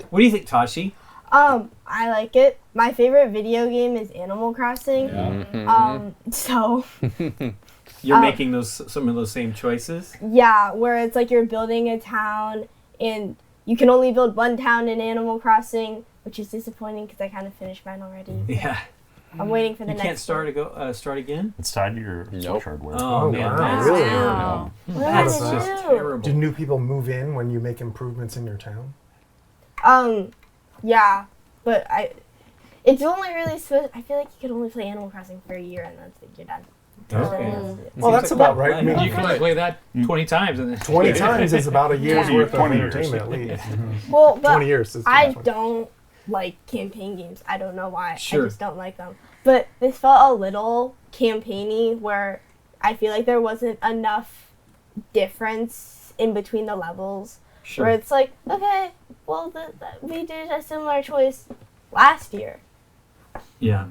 what do you think, Tashi? I like it. My favorite video game is Animal Crossing. So You're making some of those same choices? yeah, where it's like you're building a town, and you can only build one town in Animal Crossing, which is disappointing because I kind of finished mine already. Yeah. I'm waiting for the You next. can't start again? It's tied to your Switch hardware. Oh, man, wow. that's Really? terrible. What That's did I just do? terrible. Do new people move in when you make improvements in your town? Yeah, but it's only really supposed. I feel like you could only play Animal Crossing for a year, and then you're done. Okay. Well, that's about right. I mean, You can only play that 20 times. And then 20 times is about a year's 20 worth of 20 years. entertainment at least. Well, but 20 years. Is too I much. don't like campaign games. I don't know why. Sure. I just don't like them. But this felt a little campaigny, where I feel like there wasn't enough difference in between the levels. Sure. Where it's like, okay, well, we did a similar choice last year, Yeah.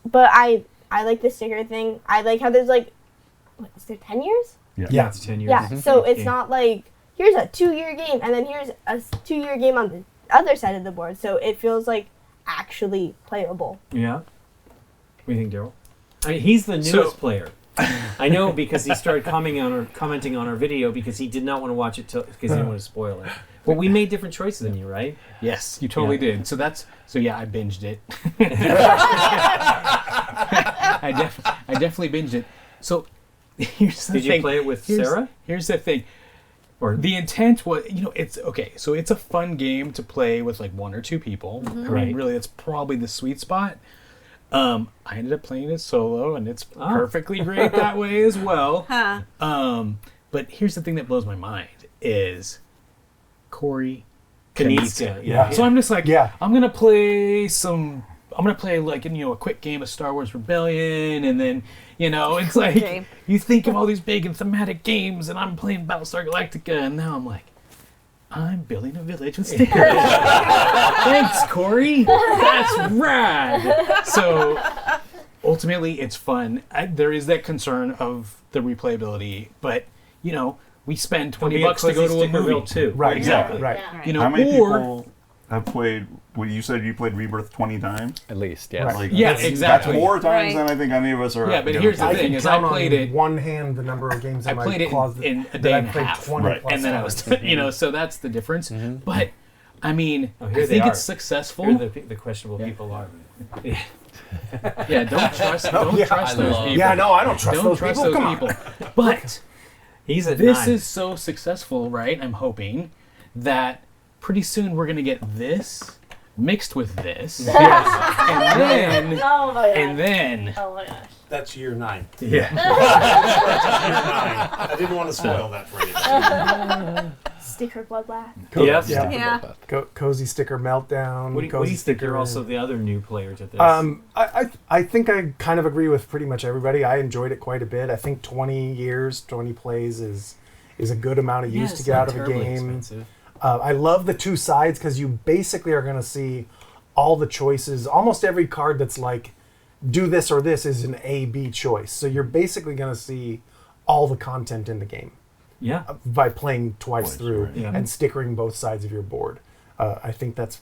but I like the sticker thing. I like how there's like, what is there 10 years? Yeah. It's 10 years. Yeah. So it's Okay. not like here's a 2-year game and then here's a 2-year game on the other side of the board. So it feels like actually playable. Yeah. What do you think, Daryl? I mean, he's the newest player. I know because he started commenting on our video because he did not want to watch it because he didn't want to spoil it. Well, we made different choices than you, right? yes, you totally Yeah. did. So I binged it. I definitely binged it. So here's the Did thing. you play it with Sarah? Here's the thing. Or The intent was, it's okay. So it's a fun game to play with like 1 or 2 people. I Right. mean, really, that's probably the sweet spot. I ended up playing it solo, and it's perfectly great that way as well. Huh. But here's the thing that blows my mind is Corey Knizia, Knizia. yeah. So I'm just like, Yeah. I'm gonna play like a quick game of Star Wars Rebellion, and then it's like game. you think of all these big and thematic games, and I'm playing Battlestar Galactica, and now I'm like, I'm building a village with stickers. Thanks, Corey. That's rad. So ultimately, it's fun. There is that concern of the replayability, but we spend $20 to go to a movie too. Right. Exactly. Right. How many or people have played? Well, you said you played Rebirth 20 times. At least, yes. Right. Like, Yeah, that's, exactly. That's more times Right. than I think any of us are. Yeah, but gonna here's the play. thing. I is can count I played on it- one hand the number of games I in my played it closet in a that day I've and a played half, 20 Right. plus and then I times. was, so that's the difference. But I mean, Oh, I here they think are. it's successful. Here the questionable people are. Yeah, don't trust I those love- people. Yeah, no, I don't trust Don't those trust people. those Come on. people. But He's at this 9. is so successful, right? I'm hoping that pretty soon we're gonna get this mixed with this, and then Oh my gosh. and then Oh my gosh. That's year 9. yeah. That's year 9. I didn't want to spoil that for anybody. Sticker bloodbath. Yes. Yeah. Yeah. Cozy Sticker Meltdown. What do Cozy you think Sticker. are also the other new players at this? I think I kind of agree with pretty much everybody. I enjoyed it quite a bit. I think 20 years, 20 plays is a good amount of use to get out of a game. I love the two sides because you basically are going to see all the choices. Almost every card that's like, do this or this is an A-B choice. So you're basically going to see all the content in the game Yeah. by playing twice through right. Yeah. and stickering both sides of your board. I think that's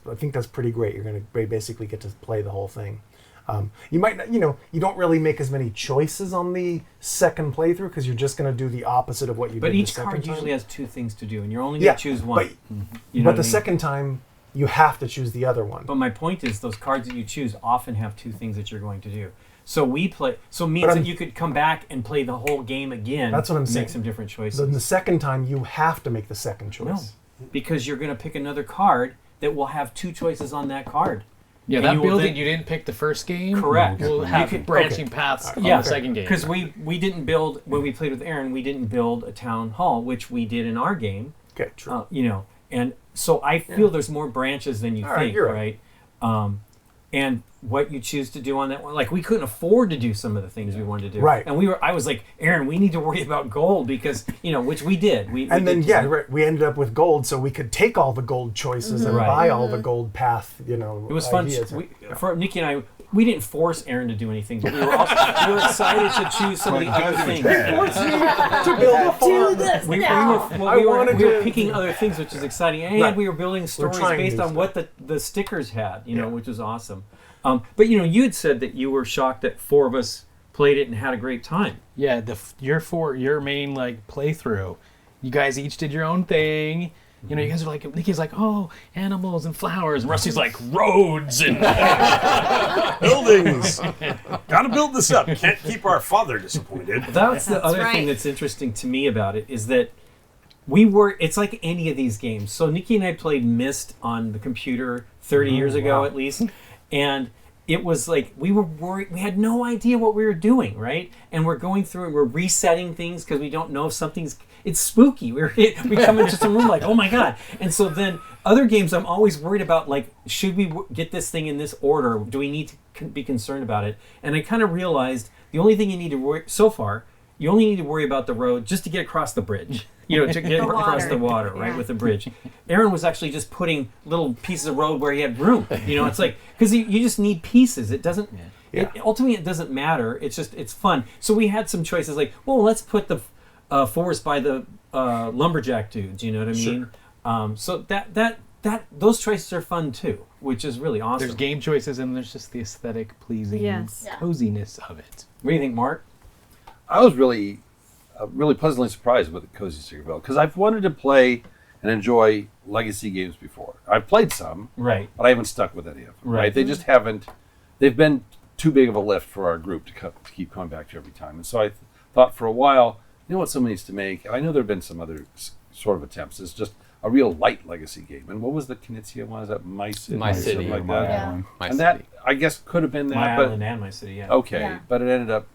pretty great. You're going to basically get to play the whole thing. You might not, you don't really make as many choices on the second playthrough because you're just going to do the opposite of what you But did each the second card time. usually has 2 things to do, and you're only going to choose one. But, You know but what the I mean? second time, you have to choose the other one. But my point is, those cards that you choose often have 2 things that you're going to do. So means But that I'm- you could come back and play the whole game again. That's what I'm and saying. Make some different choices. Then the second time, you have to make the second choice. No, because you're going to pick another card that will have 2 choices on that card. Yeah, And that you will building then- you didn't pick the first game. Correct. We'll You have could- branching paths on Yeah, the second game. because we didn't build when we played with Aaron. We didn't build a town hall, which we did in our game. Okay, true. And so I feel there's more branches than you All right, think, you're right? And what you choose to do on that one, like we couldn't afford to do some of the things we wanted to do, Right. And I was like, Aaron, we need to worry about gold because which we did. We And then did, right, we ended up with gold, so we could take all the gold choices and Right. buy all the gold path. it was fun. ideas. For Nikki and I, we didn't force Aaron to do anything, but we were excited to choose some of the other things. to build a farm. We I were wanted to- picking other things, which is exciting, and Right. we were building stories trying based new on stuff. what the stickers had, which was awesome. But you had said that you were shocked that 4 of us played it and had a great time. Yeah, your main like playthrough, you guys each did your own thing. You guys are like, Nikki's like, oh, animals and flowers, and Rusty's like, roads and Buildings. Gotta build this up. Can't keep our father disappointed. That's the other right. thing that's interesting to me about it is that it's like any of these games. So Nikki and I played Myst on the computer 30 years ago at least, and it was like we were worried. We had no idea what we were doing, right? And we're going through and we're resetting things because we don't know if it's spooky. We come into some room like, oh my god. And so then other games, I'm always worried about like, should we get this thing in this order? Do we need to be concerned about it? And I kind of realized the only thing you need to worry so far, you only need to worry about the road just to get across the bridge. To get across the water, right, Yeah. with the bridge. Aaron was actually just putting little pieces of road where he had room. It's like, because you just need pieces. It doesn't, ultimately it doesn't matter. It's just, it's fun. So we had some choices like, well, let's put the forest by the lumberjack dudes, you know what I mean? So those choices are fun too, which is really awesome. there's game choices and there's just the aesthetic pleasing Yes. Yeah. coziness of it. What do you think, Mark? I was really pleasantly surprised with Cozy Sticker Belt because I've wanted to play and enjoy legacy games before. I've played some, Right. but I haven't stuck with any of them. Right. They just haven't. They've been too big of a lift for our group to keep coming back to every time. And so I thought for a while, what someone needs to make. I know there have been some other sort of attempts. It's just a real light legacy game. And what was the Knizia one? Is that My City? My City. Something like My that. Yeah. Island. My And City. that, I guess, could have been that. My but Island and My City, yeah. Okay, Yeah. but it ended up,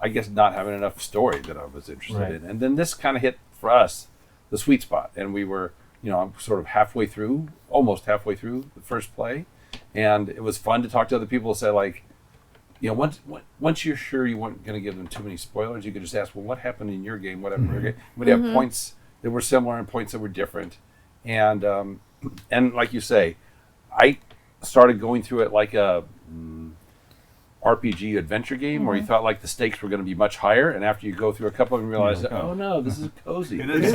I guess, not having enough story that I was interested Right. in. And then this kind of hit, for us, the sweet spot. And we were, I'm sort of almost halfway through the first play. And it was fun to talk to other people and say, like, once you're sure you weren't going to give them too many spoilers, you could just ask, well, what happened in your game? What happened in your game? We'd have points that were similar and points that were different. And like you say, I started going through it like a RPG adventure game where you thought like the stakes were going to be much higher, and after you go through a couple of them, you realize, oh no, this is cozy. It is. You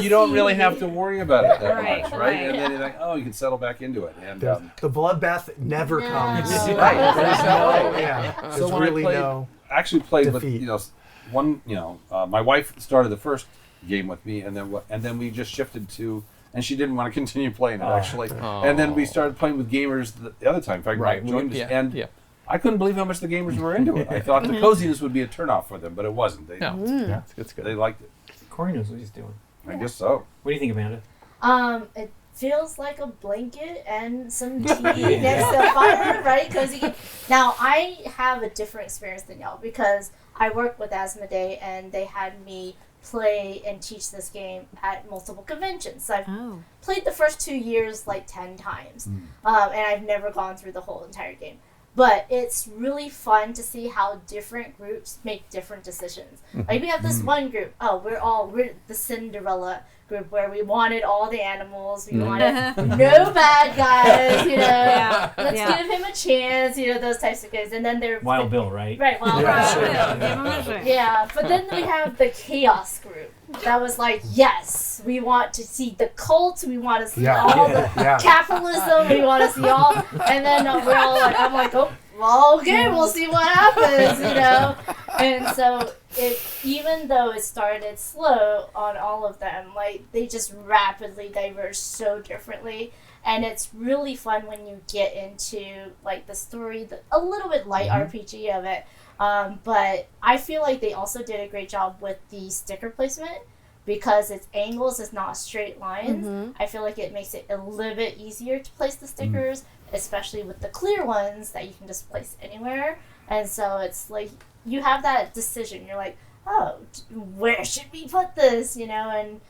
don't really have to worry about it that Right, much, right? right. And then you're like, oh, you can settle back into it. And The bloodbath never comes. No. Right. There's no, yeah. So There's when I really played- no. I actually played defeat. with my wife started the first game with me, and then we just shifted to. And she didn't want to continue playing it, actually. And then we started playing with gamers the other time. In fact, Mike joined us. And I couldn't believe how much the gamers were into it. I thought the coziness would be a turnoff for them, but it wasn't. They, It's good. they liked it. Corey knows what he's doing. I guess so. What do you think, Amanda? It feels like a blanket and some tea next to the fire, right? Cozy. Now, I have a different experience than y'all because I work with Asmodee and they had me play and teach this game at multiple conventions. So I've played the first 2 years like 10 times, and I've never gone through the whole entire game. But it's really fun to see how different groups make different decisions. Like we have this one group, we're the Cinderella group where we wanted all the animals, we wanted no bad guys, let's give him a chance, those types of things. And then they're Wild Bill, right? Right, Wild Bill. Yeah, but then we have the Chaos group. That was like, yes, we want to see the cult, we want to see all the capitalism, we want to see all, and then we're all like, I'm like, oh, well, okay, we'll see what happens, And so even though it started slow on all of them, like they just rapidly diverge so differently. And it's really fun when you get into like the story, a little bit light RPG of it. But I feel like they also did a great job with the sticker placement because it's angles, it's not straight lines. I feel like it makes it a little bit easier to place the stickers, especially with the clear ones that you can just place anywhere. And so it's like you have that decision. You're like, oh, where should we put this? And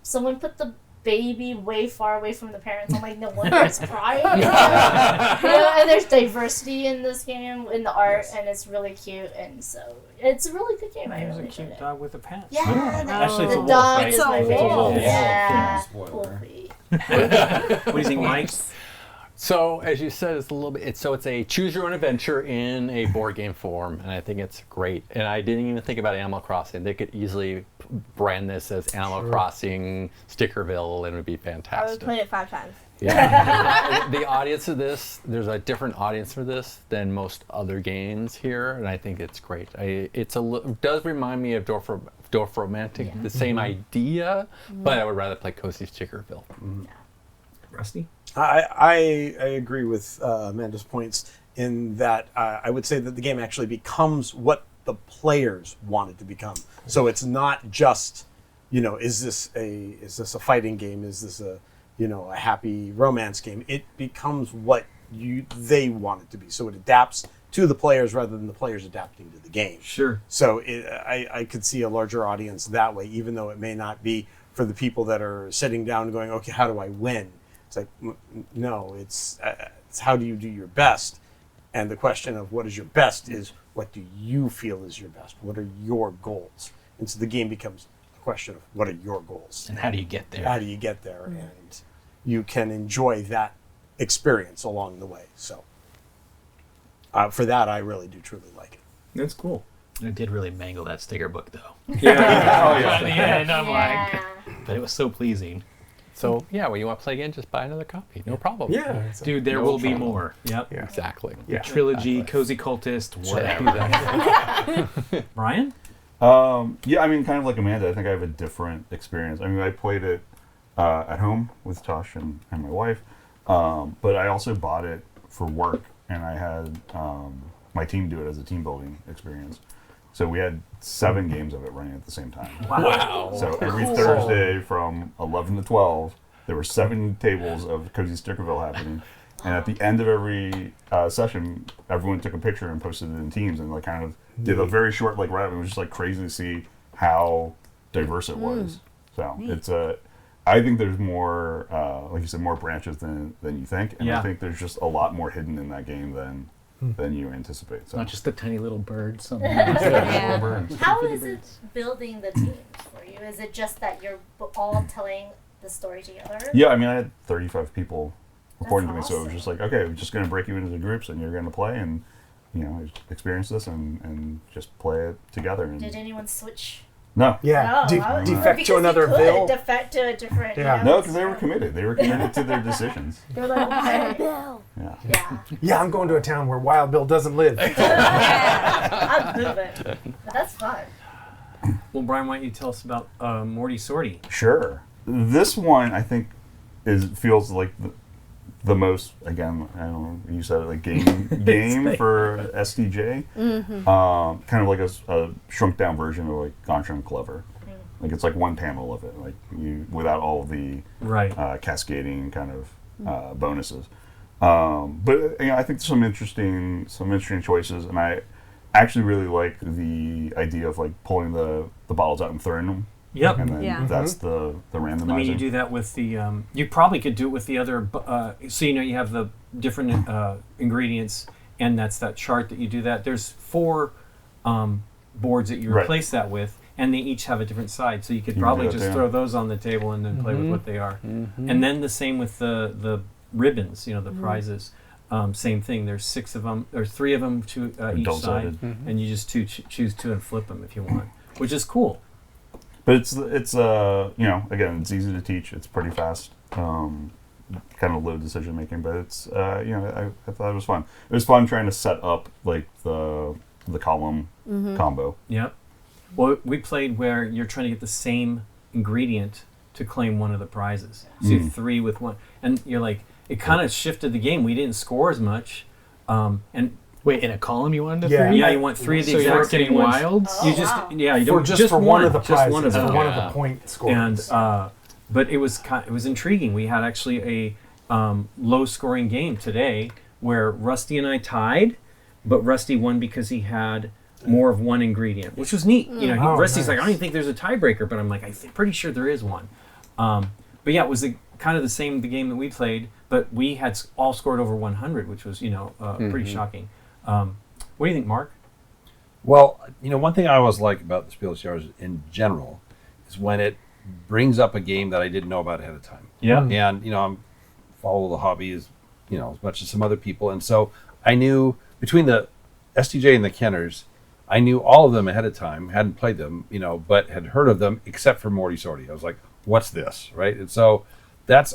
someone put the baby way far away from the parents. I'm like, no wonder it's crying. And there's diversity in this game, in the art, and it's really cute. And so it's a really good game. I There's really a cute enjoyed it. dog with a pet. Yeah, Actually, it's a the wolf, dog right? is my It's a favorite. wolf. Yeah, Spoiler. Wolfie. What do you think, Mike? So, as you said, it's a little bit. It's a choose your own adventure in a board game form, and I think it's great. And I didn't even think about Animal Crossing. They could easily brand this as Animal Crossing Stickerville, and it would be I would fantastic. play it 5 times. Yeah. The audience of this, there's a different audience for this than most other games here, and I think it's great. It does remind me of Dorf Romantic, the same idea, but I would rather play Cozy Stickerville. Rusty? I agree with Amanda's points in that I would say that the game actually becomes what the players want it to become. So it's not just, is this a fighting game? Is this a happy romance game? It becomes what they want it to be. So it adapts to the players rather than the players adapting to the game. Sure. So I could see a larger audience that way, even though it may not be for the people that are sitting down and going, okay, how do I win? It's like, no, it's how do you do your best? And the question of what is your best is what do you feel is your best? What are your goals? And so the game becomes a question of what are your goals? And how do you get there? How do you get there? And you can enjoy that experience along the way. So for that, I really do truly like it. That's cool. It did really mangle that sticker book, though. Yeah. At the end, I'm Yeah. like, but it was so pleasing. So, yeah, when you want to play again, just buy another copy. No problem. Yeah. Dude, there will be more. Yep. Yeah. Exactly. Yeah. Trilogy, Cozy Cultist, whatever. Brian? Yeah, I mean, kind of like Amanda, I think I have a different experience. I mean, I played it at home with Tosh and my wife, but I also bought it for work, and I had my team do it as a team building experience. So we had 7 games of it running at the same time. Wow. So every Thursday from 11 to 12, there were 7 tables of Cozy Stickerville happening. And at the end of every session, everyone took a picture and posted it in teams and like kind of did a very short like wrap. It was just like crazy to see how diverse it was. So it's I think there's more, like you said, more branches than you think, and I think there's just a lot more hidden in that game than you anticipate. So. Not just a tiny little bird. How is it building the teams for you? Is it just that you're all telling the story together? Yeah, I mean, I had 35 people reporting That's to me, so it was just like, okay, we're just going to break you into the groups, and you're going to play, and experience this, and just play it together. And Did anyone switch? No. Yeah. No, Defect because to another you could bill. Defect to a different. Yeah. No, because they were committed. They were committed to their decisions. They're like, Wild Bill. Yeah. Yeah. Yeah, I'm going to a town where Wild Bill doesn't live. I'm moving. But that's fun. Well, Brian, why don't you tell us about Morty Sorty? Sure. This one, I think, feels like the most, again, I don't know, you said it, like game for STJ. Kind of like a shrunk down version of like Gauntlet Clever. Like it's like one panel of it, like without all of the cascading kind of bonuses. But I think there's some interesting choices, and I actually really like the idea of like pulling the bottles out and throwing them. Yep. And then that's the randomizer. I mean, you do that with the. You probably could do it with the other. So you have the different ingredients, and that's that chart that you do that. There's 4 boards that you replace that with, and they each have a different side. So you could probably just throw those on the table and then play with what they are. And then the same with the ribbons. The prizes. Same thing. There's 6 of them. There's 3 of them to each side, and you just choose 2 and flip them if you want, which is cool. But it's again, it's easy to teach. It's pretty fast, kind of low decision making. But it's I thought it was fun. It was fun trying to set up like the column combo. Yep. Well, we played where you're trying to get the same ingredient to claim one of the prizes. So you have 3 with 1, and you're like, it kind of shifted the game. We didn't score as much, and. Wait, in a column you wanted to Yeah. 3? Yeah, you want 3 of the so exact same getting ones. wilds? You just you don't just for one of the just prizes, one of them. for one of the point scores. And but it was intriguing. We had actually a low scoring game today where Rusty and I tied, but Rusty won because he had more of one ingredient, which was neat. Rusty's like, I don't even think there's a tiebreaker, but I'm like, pretty sure there is one. But yeah, it was kind of the same the game that we played, but we had all scored over 100, which was pretty shocking. What do you think, Mark? Well, one thing I always like about the Spiel des Jahres in general is when it brings up a game that I didn't know about ahead of time. Yeah. And, I'm follow the hobby as much as some other people. And so I knew between the STJ and the Kenners, I knew all of them ahead of time, hadn't played them, but had heard of them except for Morty Sorty. I was like, what's this? Right. And so that's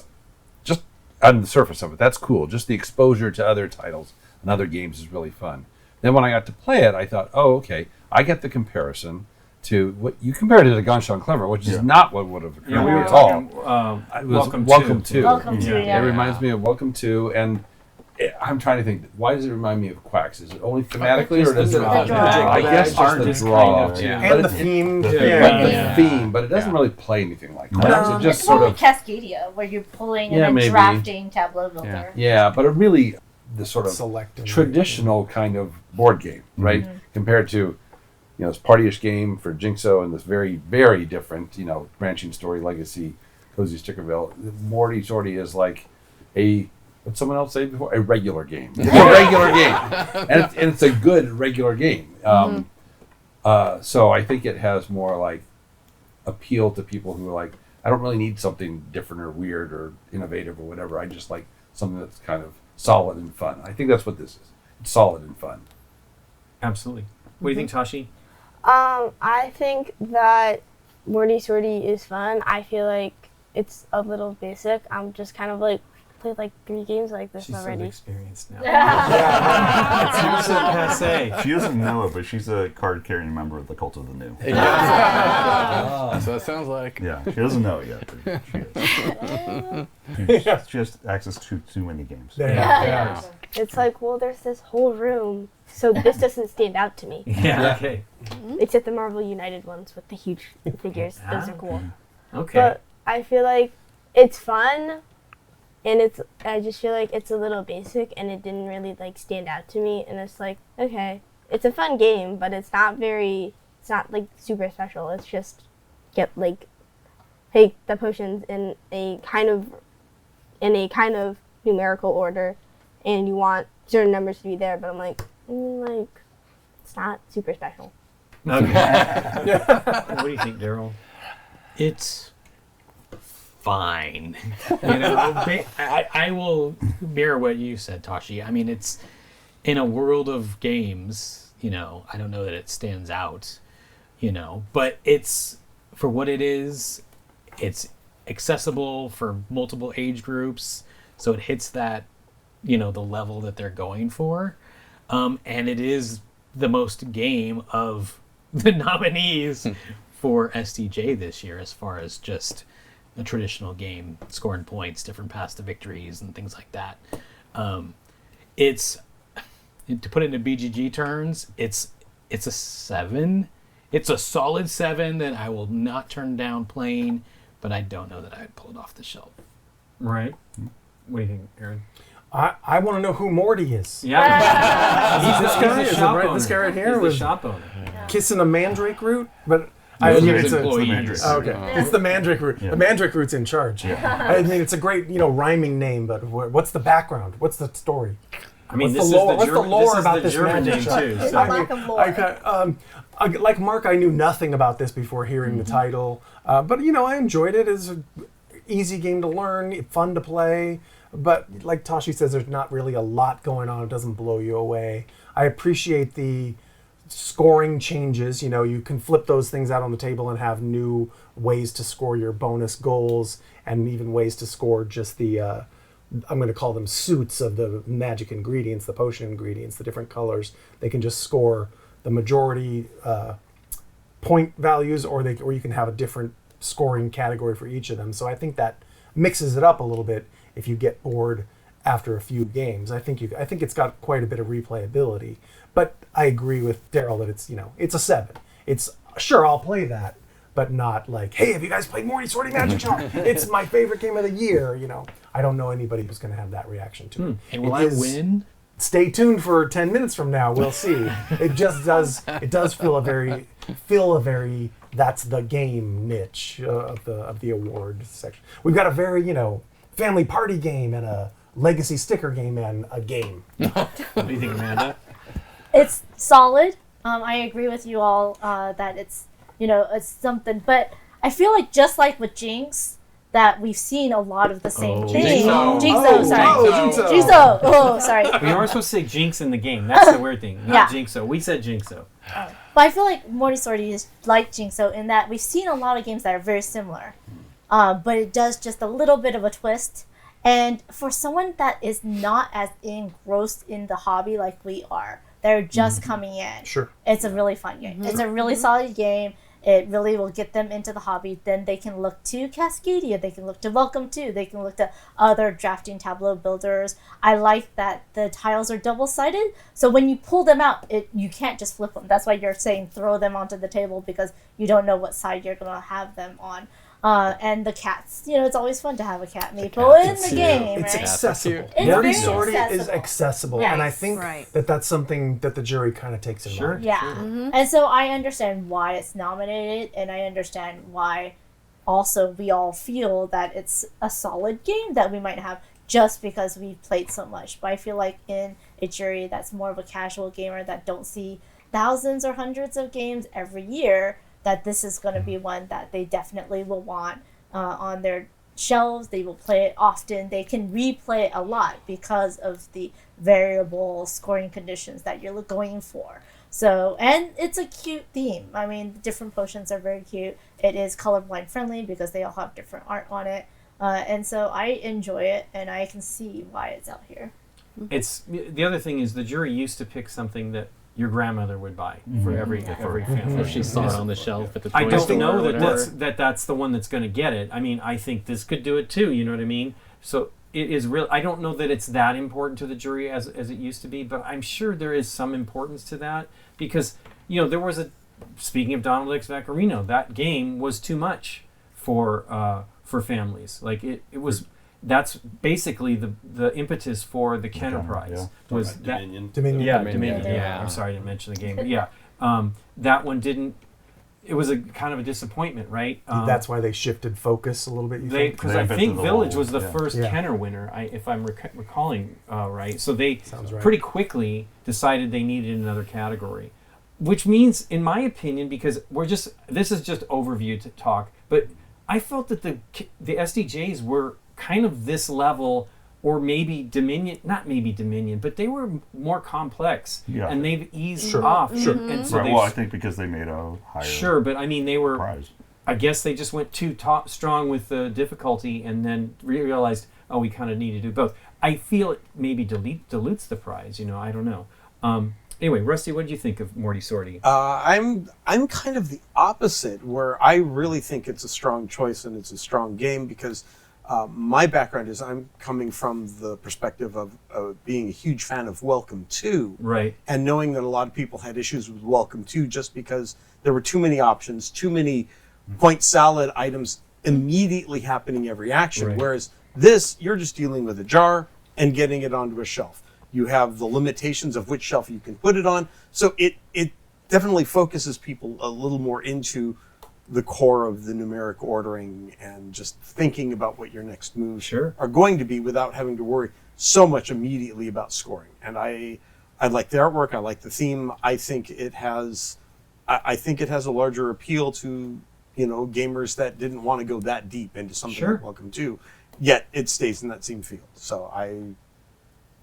just on the surface of it. That's cool. Just the exposure to other titles and other games is really fun. Then when I got to play it, I thought, oh, okay, I get the comparison to what you compared it to Gauntlet Clever, which is not what would have occurred to me at all. It was Welcome to. Welcome to, It reminds me of Welcome to, and I'm trying to think, why does it remind me of Quacks? Is it only thematically, or does it? I guess just the draw. And the theme. The theme, but it doesn't really play anything like Quacks. It just it's sort more of like Cascadia, where you're pulling in a maybe. drafting tableau builder. Yeah, but it really the sort of Selecting. traditional kind of board game, right? Compared to, this partyish game for Jinxo and this very, very different, branching story legacy, Cozy Stickerville. Morty Sorty is like what'd someone else say before? A regular game. It's a regular game. And it's a good regular game. So I think it has more like appeal to people who are like, I don't really need something different or weird or innovative or whatever. I just like something that's kind of solid and fun. I think that's what this is. It's solid and fun. Absolutely. What do you think, Tashi? I think that Morty Sorty is fun. I feel like it's a little basic. I'm just kind of like played like 3 games like this She's already. so experienced now. Yeah. She's so passe. She doesn't know it, but she's a card-carrying member of the Cult of the New. That's what it sounds like. Yeah, she doesn't know it yet, but she is. She has access to too many games. Yeah. It's like, well, there's this whole room, so this doesn't stand out to me. Yeah. Okay. Except the Marvel United ones with the huge figures. Those are cool. Okay. But I feel like it's fun, and I just feel like it's a little basic, and it didn't really like stand out to me. And it's like, okay, it's a fun game, but it's not like super special. It's just take the potions in a kind of numerical order, and you want certain numbers to be there. But I'm like, it's not super special. Okay. What do you think, Daryl? It's fine. I will mirror what you said, Tashi. I mean, it's in a world of games, I don't know that it stands out, but it's, for what it is, it's accessible for multiple age groups, so it hits that, the level that they're going for. And it is the most game of the nominees for STJ this year, as far as just a traditional game, scoring points, different paths to victories, and things like that. It's, to put it into BGG terms, it's a 7. It's a solid 7 that I will not turn down playing, but I don't know that I'd pull it off the shelf. Right. What do you think, Aaron? I want to know who Morty is. Yeah. He's this guy? He's Is the it shop right? owner. This guy right here He's the was shop owner. kissing a mandrake root, but Those are it's his a employees. Mandrake. Oh, okay. It's the mandrake root. Yeah. The mandrake root's in charge. Yeah. I mean, it's a great, rhyming name, but what's the background? What's the story? I mean, What's this the lore? is What's the the German, lore this is about the this German magic name shop? too. There's So. a lack of lore. Like Mark, I knew nothing about this before hearing the title, but I enjoyed it. It's an easy game to learn, fun to play. But like Tashi says, there's not really a lot going on. It doesn't blow you away. I appreciate the scoring changes. You can flip those things out on the table and have new ways to score your bonus goals, and even ways to score just the I'm going to call them suits of the magic ingredients, the potion ingredients, the different colors. They can just score the majority point values, or you can have a different scoring category for each of them. So I think that mixes it up a little bit. If you get bored after a few games, I think it's got quite a bit of replayability. But I agree with Daryl that it's a 7. It's sure I'll play that, but not like, hey, have you guys played Morty Sorting Magic Shop? It's my favorite game of the year. I don't know anybody who's going to have that reaction to it. And will I win? Stay tuned for 10 minutes from now. We'll see. It just does. It does fill a very that's the game niche of the award section. We've got a very family party game and a legacy sticker game and a game. What do you think, Amanda? It's solid. I agree with you all that it's it's something, but I feel like just like with Jinx, that we've seen a lot of the same thing. Jigsaw. Jigsaw. Oh, sorry. We aren't supposed to say Jinx in the game. That's the weird thing. Not Yeah. Jinxo. We said Jinxo. But I feel like Morty Sorty is like Jinxo in that we've seen a lot of games that are very similar. But it does just a little bit of a twist. And for someone that is not as engrossed in the hobby like we are, they're just coming in. Sure. It's a really fun game. It's a really solid game. It really will get them into the hobby. Then they can look to Cascadia. They can look to Welcome To. They can look to other drafting tableau builders. I like that the tiles are double-sided. So when you pull them out, you can't just flip them. That's why you're saying throw them onto the table, because you don't know what side you're going to have them on. And the cats. It's always fun to have a cat maple in the game, It's right? accessible. It's Morty very Sorty is accessible. accessible, Yes. and I think Right. that's something that the jury kind of takes in mind. Yeah. And so I understand why it's nominated, and I understand why also we all feel that it's a solid game that we might have just because we've played so much. But I feel like in a jury that's more of a casual gamer that don't see thousands or hundreds of games every year, that this is going to be one that they definitely will want on their shelves. They will play it often. They can replay it a lot because of the variable scoring conditions that you're going for. So, and it's a cute theme. I mean, the different potions are very cute. It is colorblind friendly because they all have different art on it. And so I enjoy it, and I can see why it's out here. It's the other thing is the jury used to pick something that your grandmother would buy for every family. If she saw it on the shelf at the toy I don't store know or that whatever. that's the one that's going to get it. I mean, I think this could do it too. You know what I mean? So it is real. I don't know that it's that important to the jury as it used to be, but I'm sure there is some importance to that because there was speaking of Donald X Vaccarino, that game was too much for families. Like it was. That's basically the impetus for the Kenner Prize was that Dominion. Yeah, Dominion. Yeah, I'm sorry I didn't mention the game, but yeah, that one didn't. It was a kind of a disappointment, right? That's why they shifted focus a little bit. You think? Because I think Village was the first Kenner winner, if I'm recalling right. So they pretty quickly decided they needed another category, which means, in my opinion, because this is just overview to talk, but I felt that the SDJs were kind of this level, or maybe Dominion, not maybe Dominion, but they were more complex, and they've eased off. Sure. And so well, I think because they made a higher Sure, but I mean, they were, prize. I guess they just went too strong with the difficulty and then realized, oh, we kind of need to do both. I feel it maybe dilutes the prize, I don't know. Anyway, Rusty, what did you think of Morty Sortie? I'm kind of the opposite, where I really think it's a strong choice and it's a strong game because my background is I'm coming from the perspective of being a huge fan of Welcome 2. Right. And knowing that a lot of people had issues with Welcome 2 just because there were too many options, too many point salad items immediately happening every action. Right. Whereas this, you're just dealing with a jar and getting it onto a shelf. You have the limitations of which shelf you can put it on. So it definitely focuses people a little more into the core of the numeric ordering and just thinking about what your next moves are going to be without having to worry so much immediately about scoring. And I like the artwork. I like the theme. I think it has a larger appeal to gamers that didn't want to go that deep into something like Welcome 2, yet it stays in that same field. So I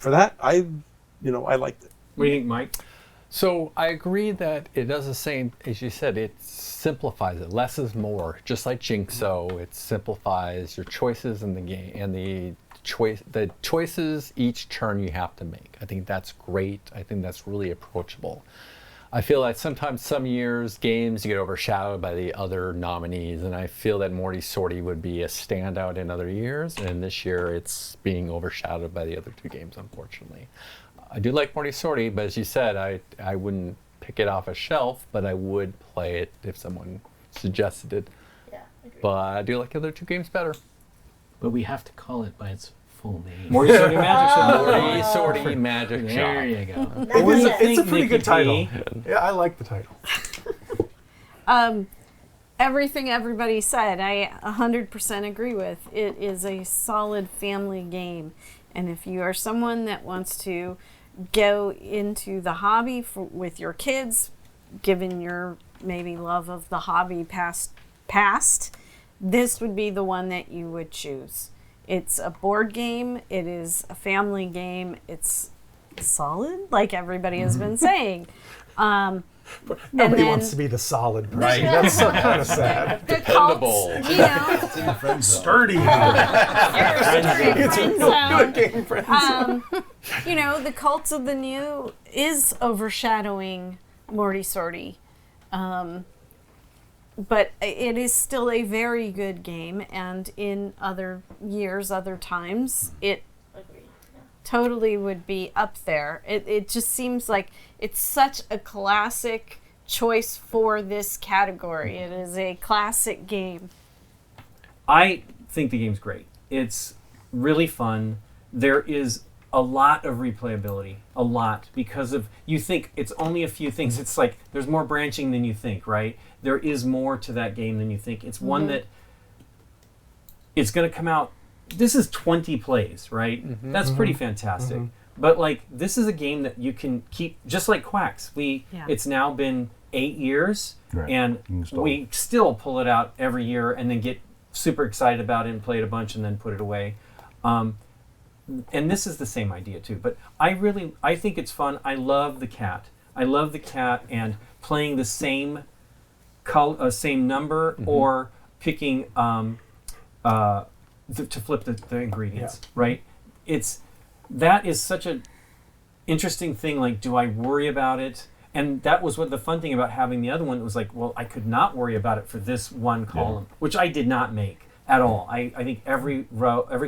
liked it. What do you think, Mike? So I agree that it does the same, as you said, it simplifies it. Less is more, just like Jinxo. It simplifies your choices in the game and the choices each turn you have to make. I think that's great. I think that's really approachable. I feel like sometimes some years games get overshadowed by the other nominees, and I feel that Morty Sortie would be a standout in other years, and this year it's being overshadowed by the other two games, unfortunately. I do like Morty Sortie, but as you said, I wouldn't pick it off a shelf, but I would play it if someone suggested it. Yeah, I agree. But I do like the other two games better. But we have to call it by its full name. Morty Sortie Magic Shop. Morty Sortie Magic Shop. There you go. It's a pretty good title. Yeah, I like the title. Everything everybody said, I 100% agree with. It is a solid family game. And if you are someone that wants to go into the hobby with your kids, given your maybe love of the hobby past, this would be the one that you would choose. It's a board game. It is a family game. It's solid, like everybody has been saying. Nobody wants to be the solid person. Right. That's so kind of sad. The cults, It's in the friend zone. Sturdy. It's Good game friends. The Cults of the New is overshadowing Morty Sortie. But it is still a very good game, and in other years, other times, it totally would be up there. It just seems like it's such a classic choice for this category. It is a classic game. I think the game's great. It's really fun. There is a lot of replayability, a lot, because of, you think it's only a few things. It's like there's more branching than you think, right? There is more to that game than you think. It's one that it's going to come out. This is 20 plays, right? That's pretty fantastic. But like, this is a game that you can keep, just like Quacks. It's now been 8 years, and we still pull it out every year and then get super excited about it and play it a bunch and then put it away. And this is the same idea too. But I think it's fun. I love the cat. And playing the same same number or picking to flip the ingredients, right? That is such a interesting thing. Like, do I worry about it? And that was what the fun thing about having the other one was like, well, I could not worry about it for this one column, which I did not make at all. I think every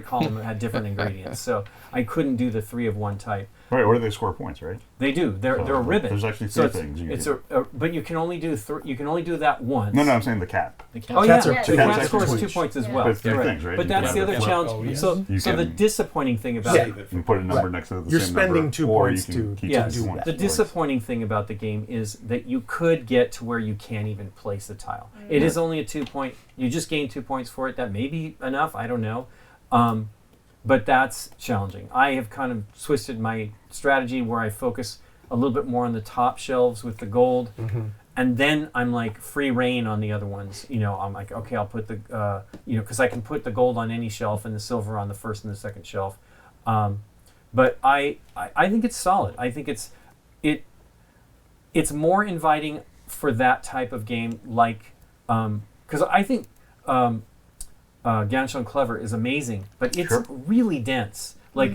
column had different ingredients, so I couldn't do the 3 of one type. Right, or do they score points, right? They do. They're a ribbon. There's actually 3 things. But you can only do that once. No, I'm saying the cat. Oh Cats yeah, are the cat scores 2 points. points as well. But it's 3 things, right? But that's the other challenge. So the disappointing thing about it, you put a number next to the You're same spending number, 2 or points you can to keep yes, 2 points. the disappointing thing about the game is that you could get to where you can't even place the tile. It is only a 2 point. You just gain 2 points for it. That may be enough. I don't know. But that's challenging. I have kind of twisted my strategy where I focus a little bit more on the top shelves with the gold, and then I'm like free reign on the other ones. I'm like, okay, I'll put the, because I can put the gold on any shelf and the silver on the first and the second shelf. But I think it's solid. I think it's more inviting for that type of game, like, because I think. Ganz Schön Clever is amazing, but it's really dense. Like,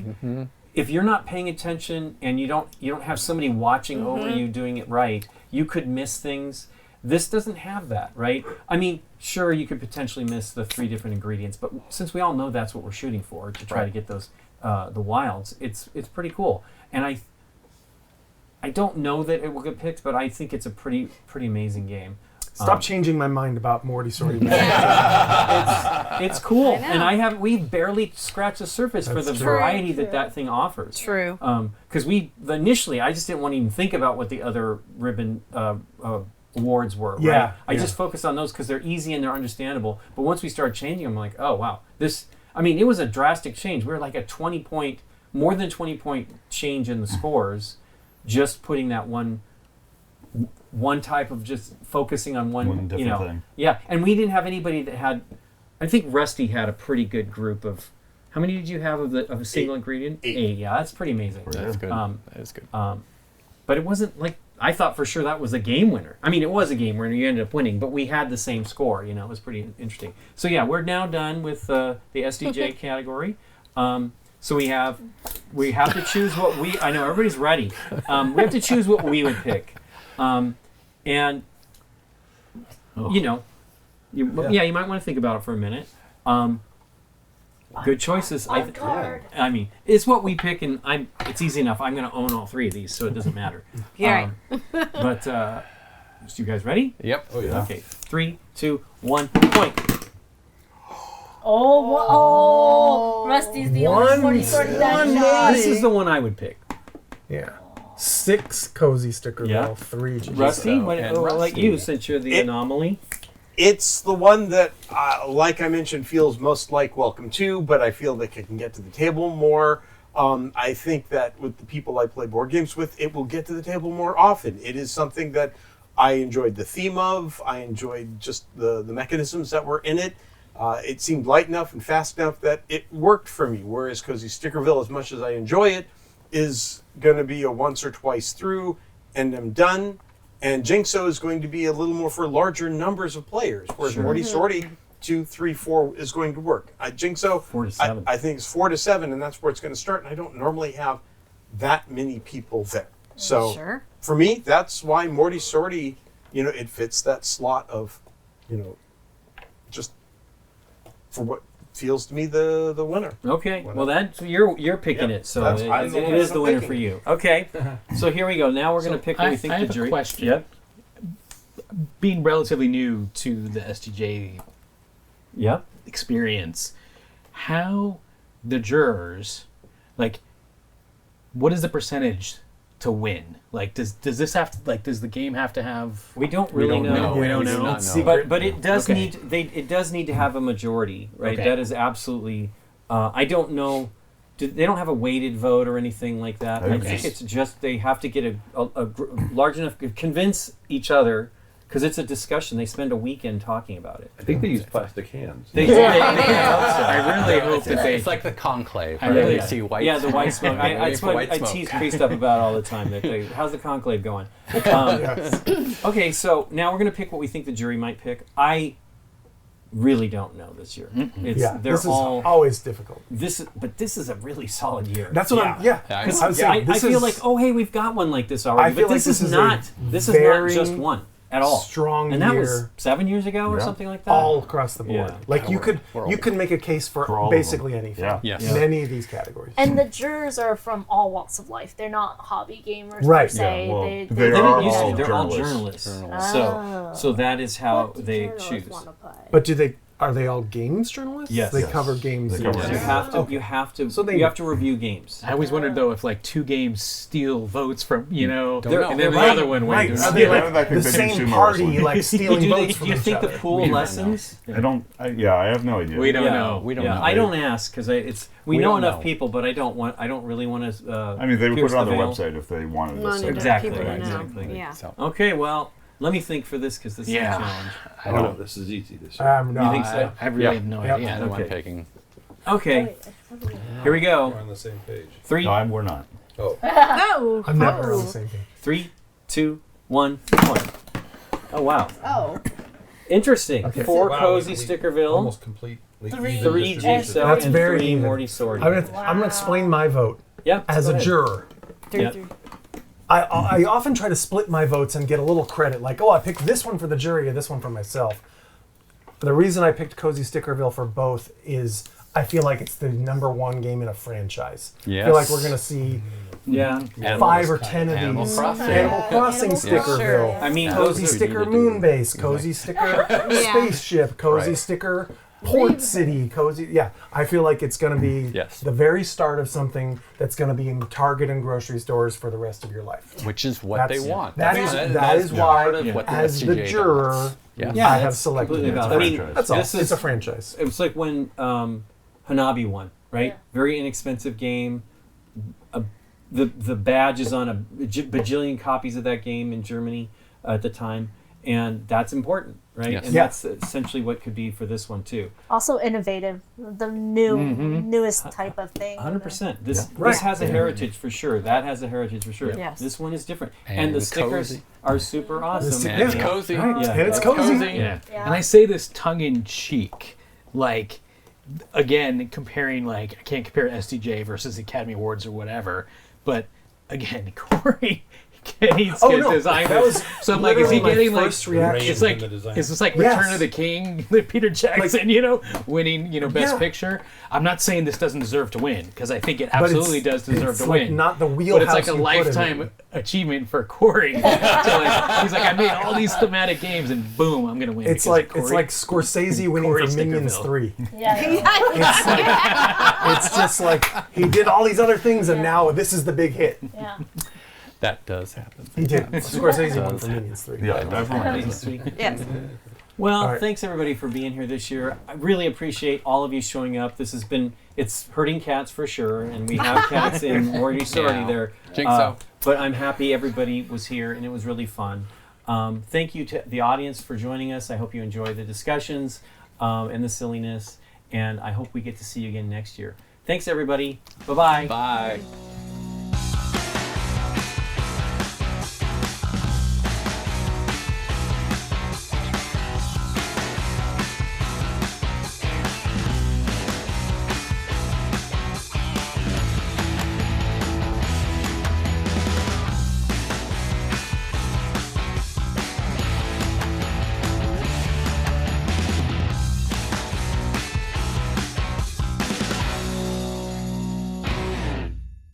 if you're not paying attention and you don't have somebody watching over you doing it right, you could miss things. This doesn't have that, right? I mean, sure, you could potentially miss the 3 different ingredients, but since we all know that's what we're shooting for, to try to get those the wilds, it's pretty cool. And I don't know that it will get picked, but I think it's a pretty amazing game. Stop changing my mind about Morty Sorty. It's cool, and we barely scratched the surface for the variety that thing offers. True. Because initially I just didn't want to even think about what the other ribbon awards were. Yeah, right? I just focused on those because they're easy and they're understandable. But once we started changing them, I'm like, oh wow, it was a drastic change. We were like a more than 20 point change in the scores, just putting that one type of just focusing on one different thing. Yeah, and we didn't have anybody that had. I think Rusty had a pretty good group of. How many did you have of a single ingredient? 8. Yeah, that's pretty amazing. That's good. That is good. But it wasn't like I thought for sure that was a game winner. I mean, it was a game winner. You ended up winning, but we had the same score. It was pretty interesting. So yeah, we're now done with the SDJ category. So we have to choose what we. I know everybody's ready. We have to choose what we would pick. You might want to think about it for a minute. Good choices. I mean, it's what we pick, and it's easy enough. I'm going to own all 3 of these, so it doesn't matter. Yeah. But you guys ready? Yep. Oh yeah. Okay. 3, 2, 1, point. Rusty's the only 40-39 shot. This is the one I would pick. Yeah. 6 cozy Stickerville, 3 GG. Rusty, I'll let you, since you're the anomaly. It's the one that, like I mentioned, feels most like Welcome To, but I feel like it can get to the table more. I think that with the people I play board games with, it will get to the table more often. It is something that I enjoyed the theme of. I enjoyed just the mechanisms that were in it. It seemed light enough and fast enough that it worked for me, whereas Cozy Stickerville, as much as I enjoy it, is going to be a once or twice through, and I'm done. And Jinxo is going to be a little more for larger numbers of players, whereas Morty Sorty 2, 3, 4 is going to work. Jinxo, 4 to 7. I think it's 4 to 7, and that's where it's going to start. And I don't normally have that many people there, so for me, that's why Morty Sorty, it fits that slot of, just for what feels to me the winner. Okay, well you're picking it, so it is the winner for you. Okay, so here we go. Now we're going to pick what we think I the have jury. a question. Yep. Being relatively new to the SDJ experience, how the jurors, what is the percentage to win? Does this have to, does the game have to have? We don't really know. We don't know. But it does need it does need to have a majority, right? Okay. That is absolutely. I don't know. They don't have a weighted vote or anything like that. Okay. I think it's just they have to get a large enough convince each other. Because it's a discussion. They spend a weekend talking about it. I think they use plastic hands. They I really hope that they. It's like the conclave. I really You see white. Yeah, the white smoke. That's what I tease Priest up about all the time. How's the conclave going? Okay, so now we're going to pick what we think the jury might pick. really don't know this year. It's, Yeah, they're this is all always difficult. But this is a really solid year. That's what I'm. Yeah, Yeah, I Because I was saying, I this feel is like, oh hey, we've got one like this already. I feel But like this this is is a not. This is very not just one at all. strong and that year. was 7 years ago or Yeah. something like that. all across the board. Yeah. Like you could make a case for For all of basically them. anything. Yeah. Yes. In any of these categories. And the jurors are from all walks of life. They're not hobby gamers Right. per se. Yeah, well, they they They are didn't used to all be. They're all journalists. journalists. Oh. So that is how What do they journalists choose. wanna play? But are they all games journalists? Yes. They Yes. cover games. They cover You games. have to. You have to. So they- you have to review games. I always wondered though if like 2 games steal votes from know. and then the Right, other one right. wins. Are they Yeah, like that could the finish same sumo party, wrestling. like stealing do votes from you each think other? the pool don't know. lessons? I don't. I have no idea. We don't Yeah. know. We don't Yeah, know. I don't ask because we We know don't enough know. people, but I don't really want to. I mean, they would pierce put it on the their veil. website if they wanted to. Wanted say that. Exactly, people to know. exactly. Yeah. So, Okay, well, let me think for this because this Yeah. is a challenge. I Oh, don't. no, this is easy this year. No, You think so? I really have no Yep. idea. I know I'm Okay. picking. Okay, here we go. We're on the same page. Three, No, we're not. Oh, No. I'm never on the same thing. 3, 2, 1, 1. Oh wow, Oh. interesting. Okay. 4 Wow, cozy we Stickerville, almost completely Three. even 3 distribution. Jigsaw, That's and very 3 even. Morty Sorty. I'm gonna explain my vote Yeah, as go a ahead. juror. Yeah. I often try to split my votes and get a little credit, like, oh, I picked this one for the jury and this one for myself. The reason I picked Cozy Stickerville for both is I feel like it's the #1 game in a franchise. I Yes. feel like we're gonna see Yeah, 5 or 10 of Animal these. Crossing. Animal Crossing Animal Stickerville. Crossing. I mean, Cozy those are, Sticker you need to do. Moonbase, Cozy Sticker Yeah. Spaceship, Cozy Right. Sticker Port City, Cozy. Yeah, I feel like it's going to be Yes. the very start of something that's going to be in Target and grocery stores for the rest of your life. Which is what they That's- want. that That's- is- that that is is why, part of what the as the SCJ juror, does. Yeah. Yeah, I have that's selected completely it. valid. It's a I mean, franchise. That's all. This is- It's a franchise. it was like when Hanabi won, right? Yeah. Very inexpensive game. The badge is on a bajillion copies of that game in Germany at the time, and that's important, right? Yes. And Yeah. that's essentially what could be for this one too. Also innovative. The newest type of thing. 100%. This Right. has a heritage for sure. That has a heritage for sure. Yes. This one is different, And and the stickers cozy. are super awesome. stick- And it's Yeah. cozy. Right. Yeah. And it's cozy. Yeah. Yeah. And I say this tongue in cheek, like, again, comparing, like, I can't compare SDJ versus Academy Awards or whatever, but again, Corey Kenny's Oh, no, designed that it. was So I'm like, is he literally my getting like, first reaction. it's like, in the design. is this like Yes. Return of the King, Peter Jackson, winning, Best Yeah. Picture? I'm not saying this doesn't deserve to win, because I think it But absolutely it's- does deserve it's to like win. not the But wheelhouse it's like a you put it in. lifetime achievement for Corey. So, like, he's like, I made all these thematic games, and boom, I'm gonna win. It's because like of it's Corey. like Scorsese winning Corey for Minions Stickerville. 3. Yeah. It's like it's just like he did all these other things and now this is the big hit. Yeah. That does happen. He did. Scorsese won for Minions 3. Yeah, definitely. Nice, sweet. Yes. Well, All right. thanks everybody for being here this year. I really appreciate all of you showing up. This has been, it's hurting cats for sure, and we have cats in Morty Sorority Yeah. there. Jigsaw. But I'm happy everybody was here, and it was really fun. Thank you to the audience for joining us. I hope you enjoy the discussions and the silliness, and I hope we get to see you again next year. Thanks everybody. Bye-bye. Bye.